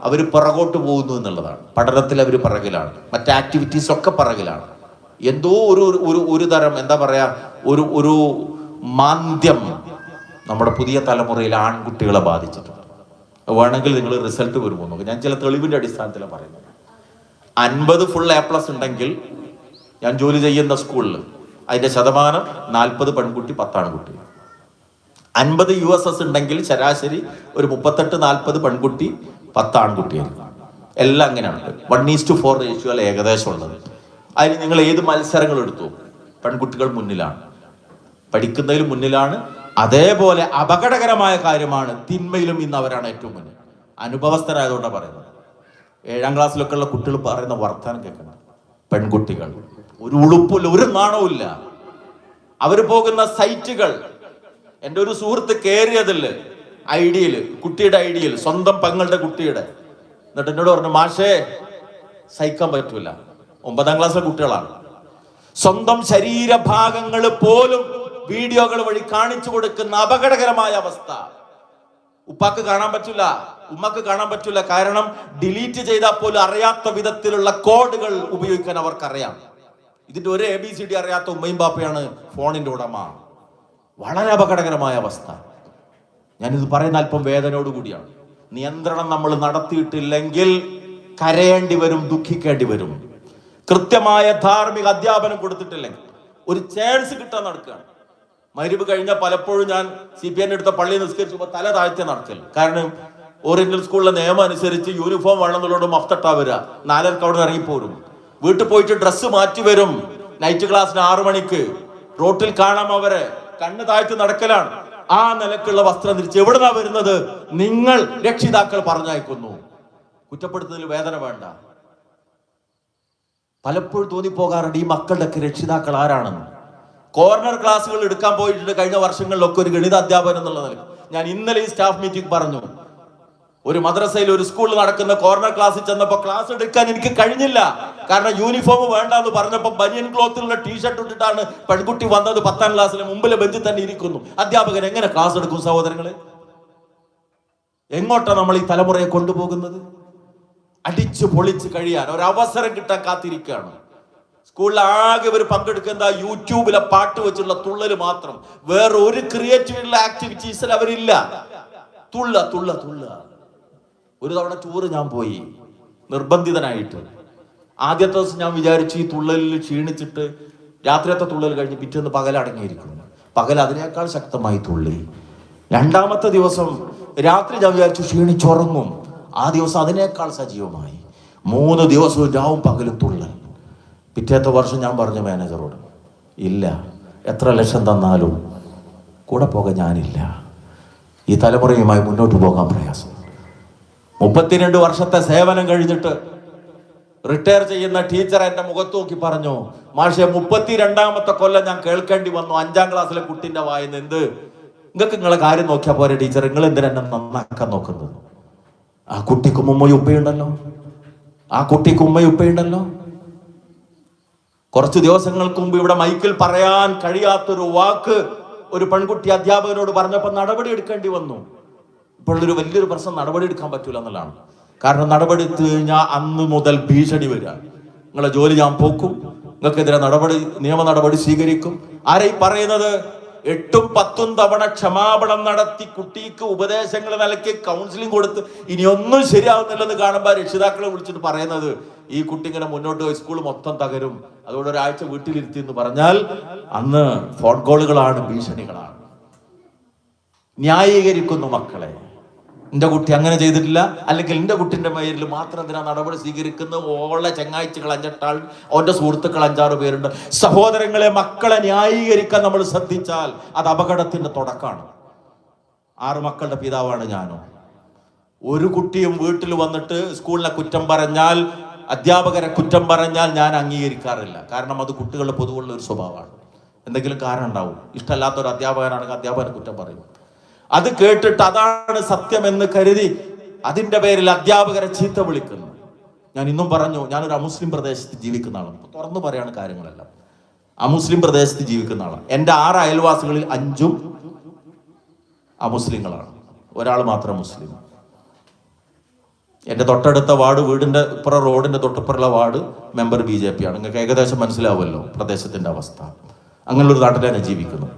അവർ പുറകോട്ട് പോകുന്നു എന്നുള്ളതാണ്. പഠനത്തിൽ അവർ പിറകിലാണ്, മറ്റ് ആക്ടിവിറ്റീസ് ഒക്കെ പിറകിലാണ്. എന്തോ ഒരു തരം എന്താ പറയാ, ഒരു മാന്ദ്യം നമ്മുടെ പുതിയ തലമുറയിൽ ആൺകുട്ടികളെ ബാധിച്ചിട്ടുണ്ട്. വേണമെങ്കിൽ നിങ്ങൾ റിസൾട്ട് വരുമ്പോൾ നോക്കുക. ഞാൻ ചില തെളിവിന്റെ അടിസ്ഥാനത്തിലാണ് പറയുന്നത്. 50 ഫുൾ A+ ഉണ്ടെങ്കിൽ ഞാൻ ജോലി ചെയ്യുന്ന സ്കൂളിൽ അതിന്റെ ശതമാനം 40 പെൺകുട്ടി, 10 ആൺകുട്ടി. 50 USS ഉണ്ടെങ്കിൽ ശരാശരി ഒരു 38-40 പെൺകുട്ടി, 10 ആൺകുട്ടിയായിരിക്കും. എല്ലാം അങ്ങനെയാണ്. 1:4 റേഷ്യോ അല്ല ഏകദേശം ഉള്ളത്. അതിന് നിങ്ങൾ ഏത് മത്സരങ്ങൾ എടുത്തു, പെൺകുട്ടികൾ മുന്നിലാണ്, പഠിക്കുന്നതിലും മുന്നിലാണ്. അതേപോലെ അപകടകരമായ കാര്യമാണ് തിന്മയിലും ഇന്ന് അവരാണ് ഏറ്റവും മുന്നിൽ. അനുഭവസ്ഥരായതുകൊണ്ടാണ് പറയുന്നത്. 7ാം ക്ലാസ്സിലൊക്കെ ഉള്ള കുട്ടികൾ പറയുന്ന വർത്തമാനം കേൾക്കണം. പെൺകുട്ടികൾ ഒരു ഉളുപ്പില്ല, ഒരു നാണവുമില്ല. അവർ പോകുന്ന സൈറ്റുകൾ, എൻ്റെ ഒരു സുഹൃത്ത് കയറിയതില് കുട്ടിയുടെ ഐഡിയയിൽ, സ്വന്തം പെങ്ങളുടെ കുട്ടിയുടെ, എന്നിട്ട് എന്നോട് പറഞ്ഞു, മാഷേ സഹിക്കാൻ പറ്റൂല. 9ാം ക്ലാസ്സിലെ കുട്ടികളാണ്. സ്വന്തം ശരീരഭാഗങ്ങൾ പോലും വീഡിയോകൾ വഴി കാണിച്ചു കൊടുക്കുന്ന അപകടകരമായ അവസ്ഥ. ഉപ്പാക്ക് കാണാൻ പറ്റില്ല, ഉമ്മക്ക് കാണാൻ പറ്റില്ല. കാരണം ഡിലീറ്റ് ചെയ്താൽ പോലും അറിയാത്ത വിധത്തിലുള്ള കോഡുകൾ ഉപയോഗിക്കാൻ അവർക്കറിയാം. ഇതിന്റെ ഒരു ABCD അറിയാത്ത ഉമ്മയും ബാപ്പയാണ് ഫോണിന്റെ ഉടമ. വളരെ അപകടകരമായ അവസ്ഥ. ഞാനിത് പറയുന്ന അല്പം വേദനയോട് കൂടിയാണ്. നിയന്ത്രണം നമ്മൾ നടത്തിയിട്ടില്ലെങ്കിൽ കരയേണ്ടി വരും, ദുഃഖിക്കേണ്ടി വരും. കൃത്യമായ ധാർമ്മിക അധ്യാപനം കൊടുത്തിട്ടില്ലെങ്കിൽ ഒരു ചാൻസ് കിട്ടാൻ നടക്കുകയാണ്. മഗ്‌രിബ് കഴിഞ്ഞാൽ പലപ്പോഴും ഞാൻ CPN എടുത്ത പള്ളി നിസ്കരിച്ചപ്പോൾ തല താഴ്ത്തി നടക്കൽ. കാരണം ഓറിയന്റൽ സ്കൂളിലെ നിയമം അനുസരിച്ച് യൂണിഫോം വേണമെന്നുള്ളതുകൊണ്ട് മഫ്തട്ടാ വരിക. 4:30 അവിടെ നിന്ന് ഇറങ്ങിപ്പോരും. വീട്ടിൽ പോയിട്ട് ഡ്രസ്സ് മാറ്റി വരും. നൈറ്റ് ക്ലാസ്സിന് 6 മണിക്ക് റോട്ടിൽ കാണാം അവരെ കണ്ണ് താഴ്ത്തി നടക്കലാണ്. ആ നിലക്കുള്ള വസ്ത്രം ധരിച്ച് എവിടുന്നാ വരുന്നത്? നിങ്ങൾ രക്ഷിതാക്കൾ പറഞ്ഞയക്കുന്നു. കുറ്റപ്പെടുത്തുന്നതിൽ വേദന വേണ്ട. പലപ്പോഴും തോന്നിപ്പോകാറുണ്ട് ഈ മക്കളുടെയൊക്കെ രക്ഷിതാക്കൾ ആരാണെന്ന്. കോർണർ ക്ലാസ്സുകൾ എടുക്കാൻ പോയിട്ടുണ്ട് കഴിഞ്ഞ വർഷങ്ങളിലൊക്കെ ഒരു ഗണിത അധ്യാപനം എന്നുള്ള നിലയ്ക്ക്. ഞാൻ ഇന്നലെ ഈ സ്റ്റാഫ് മീറ്റിംഗ് പറഞ്ഞു, ഒരു മദ്രസയിൽ ഒരു സ്കൂളിൽ നടക്കുന്ന കോർണർ ക്ലാസ്സിൽ ചെന്നപ്പോൾ ക്ലാസ് എടുക്കാൻ എനിക്ക് കഴിഞ്ഞില്ല. കാരണം യൂണിഫോം വേണ്ടെന്ന് പറഞ്ഞപ്പോൾ ബനിയൻ ക്ലോത്തിലുള്ള ടീഷർട്ട് ഇട്ടിട്ടാണ് പെൺകുട്ടി വന്നത്. 10ാം ക്ലാസ്സിലെ മുമ്പിലെ ബെഞ്ചിൽ തന്നെ ഇരിക്കുന്നു. അധ്യാപകൻ എങ്ങനെ ക്ലാസ് എടുക്കും? സഹോദരങ്ങളെ, എങ്ങോട്ടാണ് നമ്മൾ ഈ തലമുറയെ കൊണ്ടുപോകുന്നത്? അടിച്ചു പൊളിച്ച് കഴിയാൻ ഒരവസരം കിട്ടാൻ കാത്തിരിക്കുകയാണ്. സ്കൂളിൽ ആകെ ഒരു പങ്കെടുക്കുന്ന യൂട്യൂബിലെ പാട്ട് വെച്ചുള്ള തുള്ളല് മാത്രം. വേറെ ഒരു ക്രിയേറ്റീവ് ആക്ടിവിറ്റീസിൽ അവരില്ല. തുള്ള തുള്ള തുള്ള. ഒരു തവണ ടൂറ് ഞാൻ പോയി നിർബന്ധിതനായിട്ട്. ആദ്യത്തെ ദിവസം ഞാൻ വിചാരിച്ചു ഈ തുള്ളലിൽ ക്ഷീണിച്ചിട്ട് രാത്രിയത്തെ തുള്ളൽ കഴിഞ്ഞ് പിറ്റേന്ന് പകലടങ്ങിയിരിക്കുന്നു. പകൽ അതിനേക്കാൾ ശക്തമായി തുള്ളി. 2ാമത്തെ ദിവസം രാത്രി ഞാൻ വിചാരിച്ചു ക്ഷീണിച്ചുറങ്ങും. ആ ദിവസം അതിനേക്കാൾ സജീവമായി. 3 ദിവസവും രാവും പകലും തുള്ളൽ. പിറ്റേത്തെ വർഷം ഞാൻ പറഞ്ഞു മാനേജറോട്, ഇല്ല, എത്ര ലക്ഷം തന്നാലും കൂടെ പോകാൻ ഞാനില്ല. ഈ തലമുറയുമായി മുന്നോട്ട് പോകാൻ പ്രയാസം. 32 വർഷത്തെ സേവനം കഴിഞ്ഞിട്ട് റിട്ടയർ ചെയ്യുന്ന ടീച്ചർ എന്റെ മുഖത്ത് നോക്കി പറഞ്ഞു, മാഷെ 32ാമത്തെ കൊല്ലം ഞാൻ കേൾക്കേണ്ടി വന്നു 5ാം ക്ലാസ്സിലെ കുട്ടിന്റെ വായിന്ന്, എന്ത് നിങ്ങൾക്ക് നിങ്ങളെ കാര്യം നോക്കിയാൽ പോരെ ടീച്ചർ, നിങ്ങൾ എന്തിനാ എന്നെ നന്നാക്കാൻ നോക്കുന്നത്? ആ കുട്ടിക്കും ഉമ്മയും ഉപ്പയുണ്ടല്ലോ, ആ കുട്ടിക്ക് ഉമ്മയും ഉപ്പയുണ്ടല്ലോ. കുറച്ച് ദിവസങ്ങൾക്ക് മുമ്പ് ഇവിടെ മൈക്കിൽ പറയാൻ കഴിയാത്തൊരു വാക്ക് ഒരു പെൺകുട്ടി അധ്യാപകനോട് പറഞ്ഞപ്പോൾ നടപടി എടുക്കേണ്ടി വന്നു. ഇപ്പോൾ ഒരു വലിയൊരു പ്രശ്നം നടപടി എടുക്കാൻ പറ്റൂല എന്നുള്ളതാണ്. കാരണം നടപടി എടുത്തു കഴിഞ്ഞാൽ അന്ന് മുതൽ ഭീഷണി വരിക, നിങ്ങളെ ജോലി ഞാൻ പോക്കും, നിങ്ങൾക്കെതിരെ നിയമ നടപടി സ്വീകരിക്കും. ആരായി പറയുന്നത്? 8ഉം 10ഉം തവണ ക്ഷമാപണം നടത്തി കുട്ടിക്ക് ഉപദേശങ്ങൾ നൽകി കൗൺസിലിംഗ് കൊടുത്ത് ഇനിയൊന്നും ശരിയാവുന്നില്ലെന്ന് കാണുമ്പോൾ രക്ഷിതാക്കളെ വിളിച്ചിട്ട് പറയുന്നത് ഈ കുട്ടി ഇങ്ങനെ മുന്നോട്ട് പോയി സ്കൂൾ മൊത്തം തകരും, അതുകൊണ്ട് ഒരാഴ്ച വീട്ടിലിരുത്തി എന്ന് പറഞ്ഞാൽ അന്ന് ഫോൺ കോളുകളാണ്, ഭീഷണികളാണ്. ന്യായീകരിക്കുന്നു മക്കളെ. എന്റെ കുട്ടി അങ്ങനെ ചെയ്തിട്ടില്ല, അല്ലെങ്കിൽ എന്റെ കുട്ടിന്റെ പേരിൽ മാത്രം എന്തിനാ നടപടി സ്വീകരിക്കുന്നത്? ഓളെ ചങ്ങാഴ്ചകൾ 5-8 ആൾ, ഓന്റെ സുഹൃത്തുക്കൾ 5-6 പേരുണ്ട്. സഹോദരങ്ങളെ, മക്കളെ ന്യായീകരിക്കാൻ നമ്മൾ ശ്രദ്ധിച്ചാൽ അത് അപകടത്തിന്റെ തുടക്കമാണ്. 6 മക്കളുടെ പിതാവാണ് ഞാനും. ഒരു കുട്ടിയും വീട്ടിൽ വന്നിട്ട് സ്കൂളിനെ കുറ്റം പറഞ്ഞാൽ, അധ്യാപകരെ കുറ്റം പറഞ്ഞാൽ ഞാൻ അംഗീകരിക്കാറില്ല. കാരണം അത് കുട്ടികളുടെ പൊതുവുള്ള ഒരു സ്വഭാവമാണ്. എന്തെങ്കിലും കാരണം ഉണ്ടാവും. ഇഷ്ടമല്ലാത്ത ഒരു അധ്യാപകനാണെങ്കിൽ അധ്യാപകനെ കുറ്റം പറയും. അത് കേട്ടിട്ട് അതാണ് സത്യമെന്ന് കരുതി അതിന്റെ പേരിൽ അധ്യാപകരെ ചീത്ത വിളിക്കുന്നു. ഞാൻ ഇന്നും പറഞ്ഞു, ഞാനൊരു അമുസ്ലിം പ്രദേശത്ത് ജീവിക്കുന്ന ആളാണ്. തുറന്നു പറയാണ് കാര്യങ്ങളെല്ലാം. അമുസ്ലിം പ്രദേശത്ത് ജീവിക്കുന്ന ആളാണ്. എൻ്റെ 6 അയൽവാസികളിൽ 5ഉം അമുസ്ലിങ്ങളാണ്, ഒരാൾ മാത്രം മുസ്ലിം. എൻ്റെ തൊട്ടടുത്ത വാർഡ്, വീടിൻ്റെ ഇപ്പുറം റോഡിൻ്റെ തൊട്ടിപ്പുറമുള്ള വാർഡ് മെമ്പർ BJP ആണ്. നിങ്ങൾക്ക് ഏകദേശം മനസ്സിലാവുമല്ലോ പ്രദേശത്തിൻ്റെ അവസ്ഥ. അങ്ങനെയുള്ളൊരു നാട്ടിലാണ് ഞാൻ ജീവിക്കുന്നത്.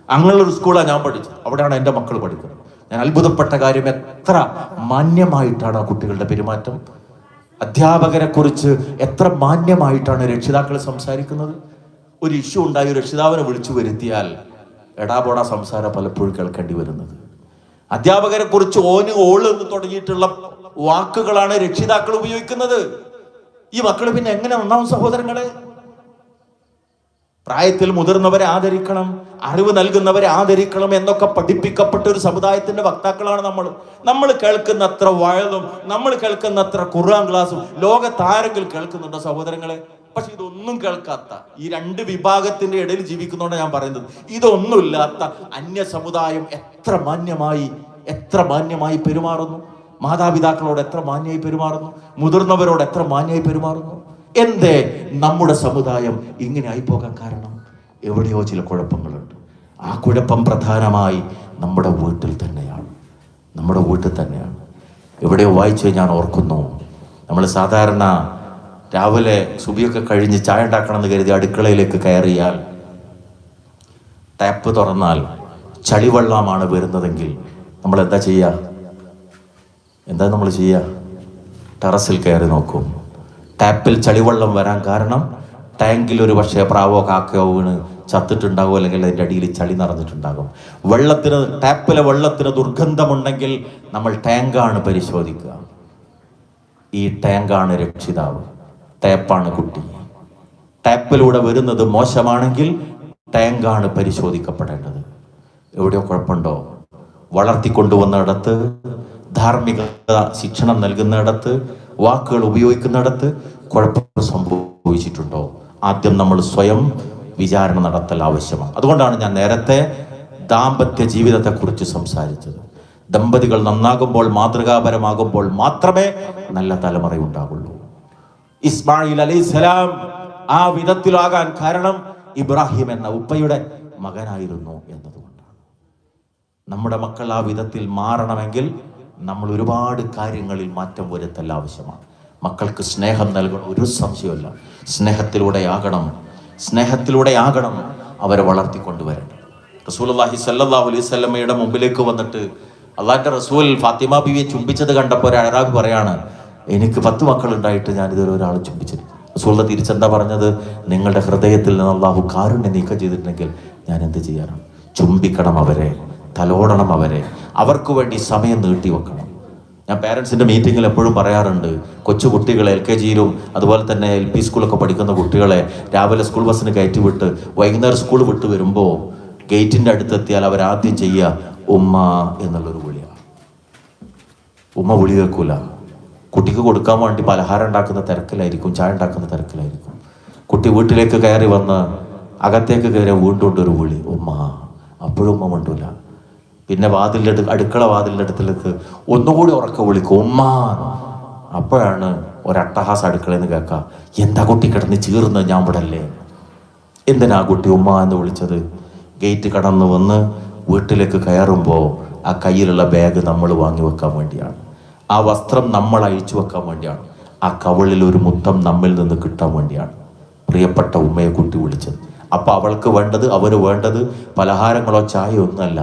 അങ്ങനെയുള്ളൊരു സ്കൂളാണ് ഞാൻ പഠിച്ചത്. അവിടെയാണ് എൻ്റെ മക്കൾ പഠിക്കുന്നത്. ഞാൻ അത്ഭുതപ്പെട്ട കാര്യം, എത്ര മാന്യമായിട്ടാണ് ആ കുട്ടികളുടെ പെരുമാറ്റം. അധ്യാപകരെ കുറിച്ച് എത്ര മാന്യമായിട്ടാണ് രക്ഷിതാക്കൾ സംസാരിക്കുന്നത്. ഒരു ഇഷ്യൂ ഉണ്ടായി രക്ഷിതാവിനെ വിളിച്ചു വരുത്തിയാൽ എടാപോടാ സംസാരം പലപ്പോഴും കേൾക്കേണ്ടി വരുന്നത്. അധ്യാപകരെ കുറിച്ച് ഓള് എന്ന് തുടങ്ങിയിട്ടുള്ള വാക്കുകളാണ് രക്ഷിതാക്കൾ ഉപയോഗിക്കുന്നത്. ഈ മക്കൾ പിന്നെ എങ്ങനെ നന്നാവും സഹോദരങ്ങളെ? പ്രായത്തിൽ മുതിർന്നവരെ ആദരിക്കണം, അറിവ് നൽകുന്നവരെ ആദരിക്കണം എന്നൊക്കെ പഠിപ്പിക്കപ്പെട്ട ഒരു സമുദായത്തിന്റെ വക്താക്കളാണ് നമ്മൾ കേൾക്കുന്ന അത്ര വയലും, നമ്മൾ കേൾക്കുന്ന അത്ര ഖുർആൻ ക്ലാസും ലോകത്താരെങ്കിലും കേൾക്കുന്നുണ്ടോ സഹോദരങ്ങളെ? പക്ഷെ ഇതൊന്നും കേൾക്കാത്ത ഈ 2 വിഭാഗത്തിന്റെ ഇടയിൽ ജീവിക്കുന്നതുകൊണ്ട് ഞാൻ പറയുന്നത്, ഇതൊന്നുമില്ലാത്ത അന്യ സമുദായം എത്ര മാന്യമായി പെരുമാറുന്നു. മാതാപിതാക്കളോട് എത്ര മാന്യമായി പെരുമാറുന്നു, മുതിർന്നവരോട് എത്ര മാന്യമായി പെരുമാറുന്നു. എന്തേ നമ്മുടെ സമുദായം ഇങ്ങനെ ആയിപ്പോകാൻ കാരണം? എവിടെയോ ചില കുഴപ്പങ്ങളുണ്ട്. ആ കുഴപ്പം പ്രധാനമായി നമ്മുടെ വീട്ടിൽ തന്നെയാണ്. എവിടെയോ വായിച്ച് ഞാൻ ഓർക്കുന്നു, നമ്മൾ സാധാരണ രാവിലെ സുബിയൊക്കെ കഴിഞ്ഞ് ചായ ഉണ്ടാക്കണമെന്ന് കരുതി അടുക്കളയിലേക്ക് കയറിയാൽ ടാപ്പ് തുറന്നാൽ ചളിവെള്ളമാണ് വരുന്നതെങ്കിൽ നമ്മൾ എന്താ ചെയ്യുക? ടെറസിൽ കയറി നോക്കും. ടാപ്പിൽ ചളിവെള്ളം വരാൻ കാരണം ടാങ്കിൽ ഒരു പക്ഷേ പ്രാവോ കാക്കയോ വീണ് ചത്തിട്ടുണ്ടാകും, അല്ലെങ്കിൽ അതിൻ്റെ അടിയിൽ ചളി നിറഞ്ഞിട്ടുണ്ടാകും. ടാപ്പിലെ വെള്ളത്തിന് ദുർഗന്ധമുണ്ടെങ്കിൽ നമ്മൾ ടാങ്കാണ് പരിശോധിക്കുക. ഈ ടാങ്കാണ് രക്ഷിതാവ്, ടാപ്പാണ് കുട്ടി. ടാപ്പിലൂടെ വരുന്നത് മോശമാണെങ്കിൽ ടാങ്കാണ് പരിശോധിക്കപ്പെടേണ്ടത്. എവിടെയോ കുഴപ്പമുണ്ടോ? വളർത്തിക്കൊണ്ടുവന്നിടത്ത്, ധാർമ്മികത ശിക്ഷണം നൽകുന്നിടത്ത്, വാക്കുകൾ ഉപയോഗിക്കുന്നിടത്ത് കുഴപ്പം സംഭവിച്ചിട്ടുണ്ടോ? ആദ്യം നമ്മൾ സ്വയം വിചാരണ നടത്തൽ ആവശ്യമാണ്. അതുകൊണ്ടാണ് ഞാൻ നേരത്തെ ദാമ്പത്യ ജീവിതത്തെക്കുറിച്ച് സംസാരിച്ചത്. ദമ്പതികൾ നന്നാകുമ്പോൾ, മാതൃകാപരമാകുമ്പോൾ മാത്രമേ നല്ല തലമുറ ഉണ്ടാകുള്ളൂ. ഇസ്മായിൽ അലൈഹിസ്സലാം ആ വിധത്തിലാകാൻ കാരണം ഇബ്രാഹിം എന്ന ഉപ്പയുടെ മകനായിരുന്നു എന്നതുകൊണ്ടാണ്. നമ്മുടെ മക്കൾ ആ വിധത്തിൽ മാറണമെങ്കിൽ നമ്മൾ ഒരുപാട് കാര്യങ്ങളിൽ മാറ്റം വരുത്തൽ ആവശ്യമാണ്. മക്കൾക്ക് സ്നേഹം നൽകണം, ഒരു സംശയമില്ല. സ്നേഹത്തിലൂടെയാകണം അവരെ വളർത്തിക്കൊണ്ടുവരേണ്ടത്. റസൂലുള്ളാഹി സ്വല്ലല്ലാഹു അലൈഹി വസല്ലമയുടെ മുമ്പിലേക്ക് വന്നിട്ട് അള്ളാഹിന്റെ റസൂൽ ഫാത്തിമ ബീവിയെ ചുംബിച്ചത് കണ്ടപ്പോൾ ഒരു അഴറാബി പറയാണ്, എനിക്ക് 10 മക്കളുണ്ടായിട്ട് ഞാനിതൊരു ഒരാൾ ചുംബിച്ചിട്ട്. റസൂലുള്ള തിരിച്ചെന്താ പറഞ്ഞത്? നിങ്ങളുടെ ഹൃദയത്തിൽ നിന്ന് അള്ളാഹു കാരുണ്യം നീക്കം ചെയ്തിട്ടുണ്ടെങ്കിൽ ഞാൻ എന്ത് ചെയ്യാനാണ്? ചുംബിക്കണം അവരെ, തലോടണം അവരെ, അവർക്ക് വേണ്ടി സമയം നീട്ടി വെക്കണം. ഞാൻ പേരൻസിൻ്റെ മീറ്റിങ്ങിൽ എപ്പോഴും പറയാറുണ്ട്, കൊച്ചു കുട്ടികളെ LKGയിലും അതുപോലെ തന്നെ LP സ്കൂളൊക്കെ പഠിക്കുന്ന കുട്ടികളെ രാവിലെ സ്കൂൾ ബസ്സിന് കയറ്റി വിട്ട് വൈകുന്നേരം സ്കൂൾ വിട്ട് വരുമ്പോൾ ഗേറ്റിൻ്റെ അടുത്തെത്തിയാൽ അവരാദ്യം ചെയ്യുക ഉമ്മ എന്നുള്ളൊരു വിളിയാണ്. ഉമ്മ വിളി കേൾക്കൂല. കുട്ടിക്ക് കൊടുക്കാൻ വേണ്ടി പലഹാരം ഉണ്ടാക്കുന്ന തിരക്കിലായിരിക്കും, ചായ ഉണ്ടാക്കുന്ന തിരക്കിലായിരിക്കും. കുട്ടി വീട്ടിലേക്ക് കയറി വന്ന് അകത്തേക്ക് കയറിയ വീണ്ടും ഒരു വിളി ഉമ്മ. അപ്പോഴും ഉമ്മ മിണ്ടൂല. പിന്നെ അടുക്കള വാതിലിൻ്റെ അടുത്തിലേക്ക് ഒന്നുകൂടി ഉറക്കെ വിളിക്കും ഉമ്മ. അപ്പോഴാണ് ഒരട്ടഹാസം അടുക്കളയിൽ നിന്ന് കേൾക്കുക, എന്താ കുട്ടി കിടന്ന് ചീർന്ന്, ഞാൻ വിടല്ലേ? എന്തിനാ കുട്ടി ഉമ്മ എന്ന് വിളിച്ചത്? ഗേറ്റ് കടന്നു വന്ന് വീട്ടിലേക്ക് കയറുമ്പോൾ ആ കയ്യിലുള്ള ബാഗ് നമ്മൾ വാങ്ങി വെക്കാൻ വേണ്ടിയാണ്, ആ വസ്ത്രം നമ്മൾ അഴിച്ചു വെക്കാൻ വേണ്ടിയാണ്, ആ കവളിൽ ഒരു മുത്തം നമ്മിൽ നിന്ന് കിട്ടാൻ വേണ്ടിയാണ് പ്രിയപ്പെട്ട ഉമ്മയെ കുട്ടി വിളിച്ചത്. അപ്പം അവൾക്ക് വേണ്ടത്, അവന് വേണ്ടത് പലഹാരങ്ങളോ ചായയോ ഒന്നുമല്ല,